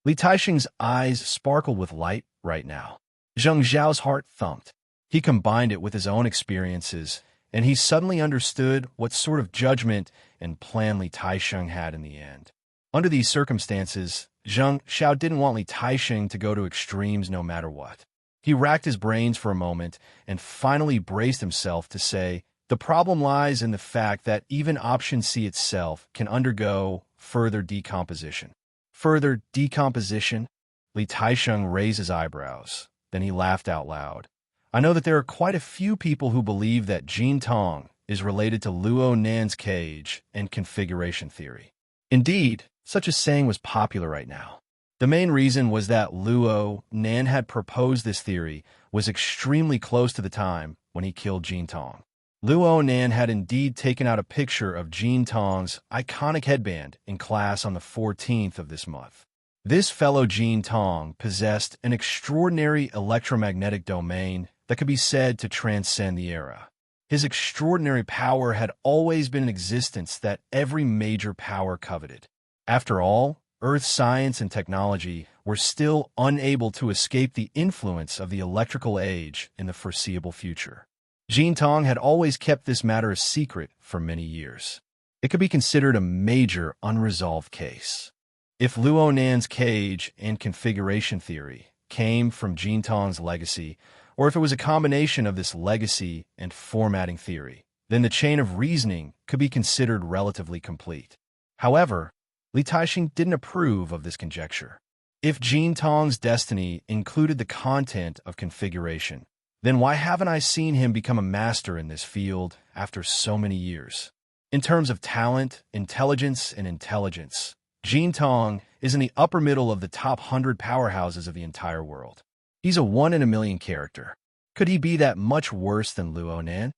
Li Taixing's eyes sparkled with light right now. Zheng Xiao's heart thumped. He combined it with his own experiences, and he suddenly understood what sort of judgment and plan Li Taixing had in the end. Under these circumstances, Zheng Xiao didn't want Li Taixing to go to extremes no matter what. He racked his brains for a moment and finally braced himself to say, the problem lies in the fact that even option C itself can undergo further decomposition. Further decomposition? Li Taixing raised his eyebrows. Then he laughed out loud. I know that there are quite a few people who believe that Jin Tong is related to Luo Nan's cage and configuration theory. Indeed, such a saying was popular right now. The main reason was that Luo Nan had proposed this theory was extremely close to the time when he killed Jin Tong. Luo Nan had indeed taken out a picture of Jin Tong's iconic headband in class on the 14th of this month. This fellow Jin Tong possessed an extraordinary electromagnetic domain that could be said to transcend the era. His extraordinary power had always been an existence that every major power coveted. After all, Earth's science and technology were still unable to escape the influence of the electrical age in the foreseeable future. Jin Tong had always kept this matter a secret for many years. It could be considered a major unresolved case. If Luo Nan's cage and configuration theory came from Jin Tong's legacy, or if it was a combination of this legacy and formatting theory, then the chain of reasoning could be considered relatively complete. However, Li Taixing didn't approve of this conjecture. If Jin Tong's destiny included the content of configuration, then why haven't I seen him become a master in this field after so many years? In terms of talent, intelligence, and intelligence, Jin Tong is in the upper middle of the top 100 powerhouses of the entire world. He's a one-in-a-million character. Could he be that much worse than Luo Nan?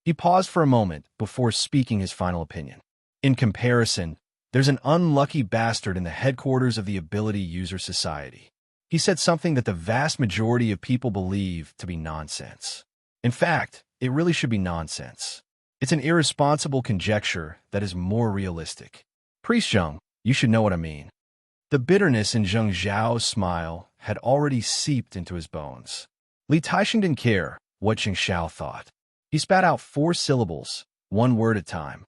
He paused for a moment before speaking his final opinion. In comparison, there's an unlucky bastard in the headquarters of the Ability User Society. He said something that the vast majority of people believe to be nonsense. In fact, it really should be nonsense. It's an irresponsible conjecture that is more realistic. Priest Zheng, you should know what I mean. The bitterness in Zheng Zhao's smile had already seeped into his bones. Li Taixing didn't care what Zheng Zhao thought. He spat out 4 syllables, one word at a time.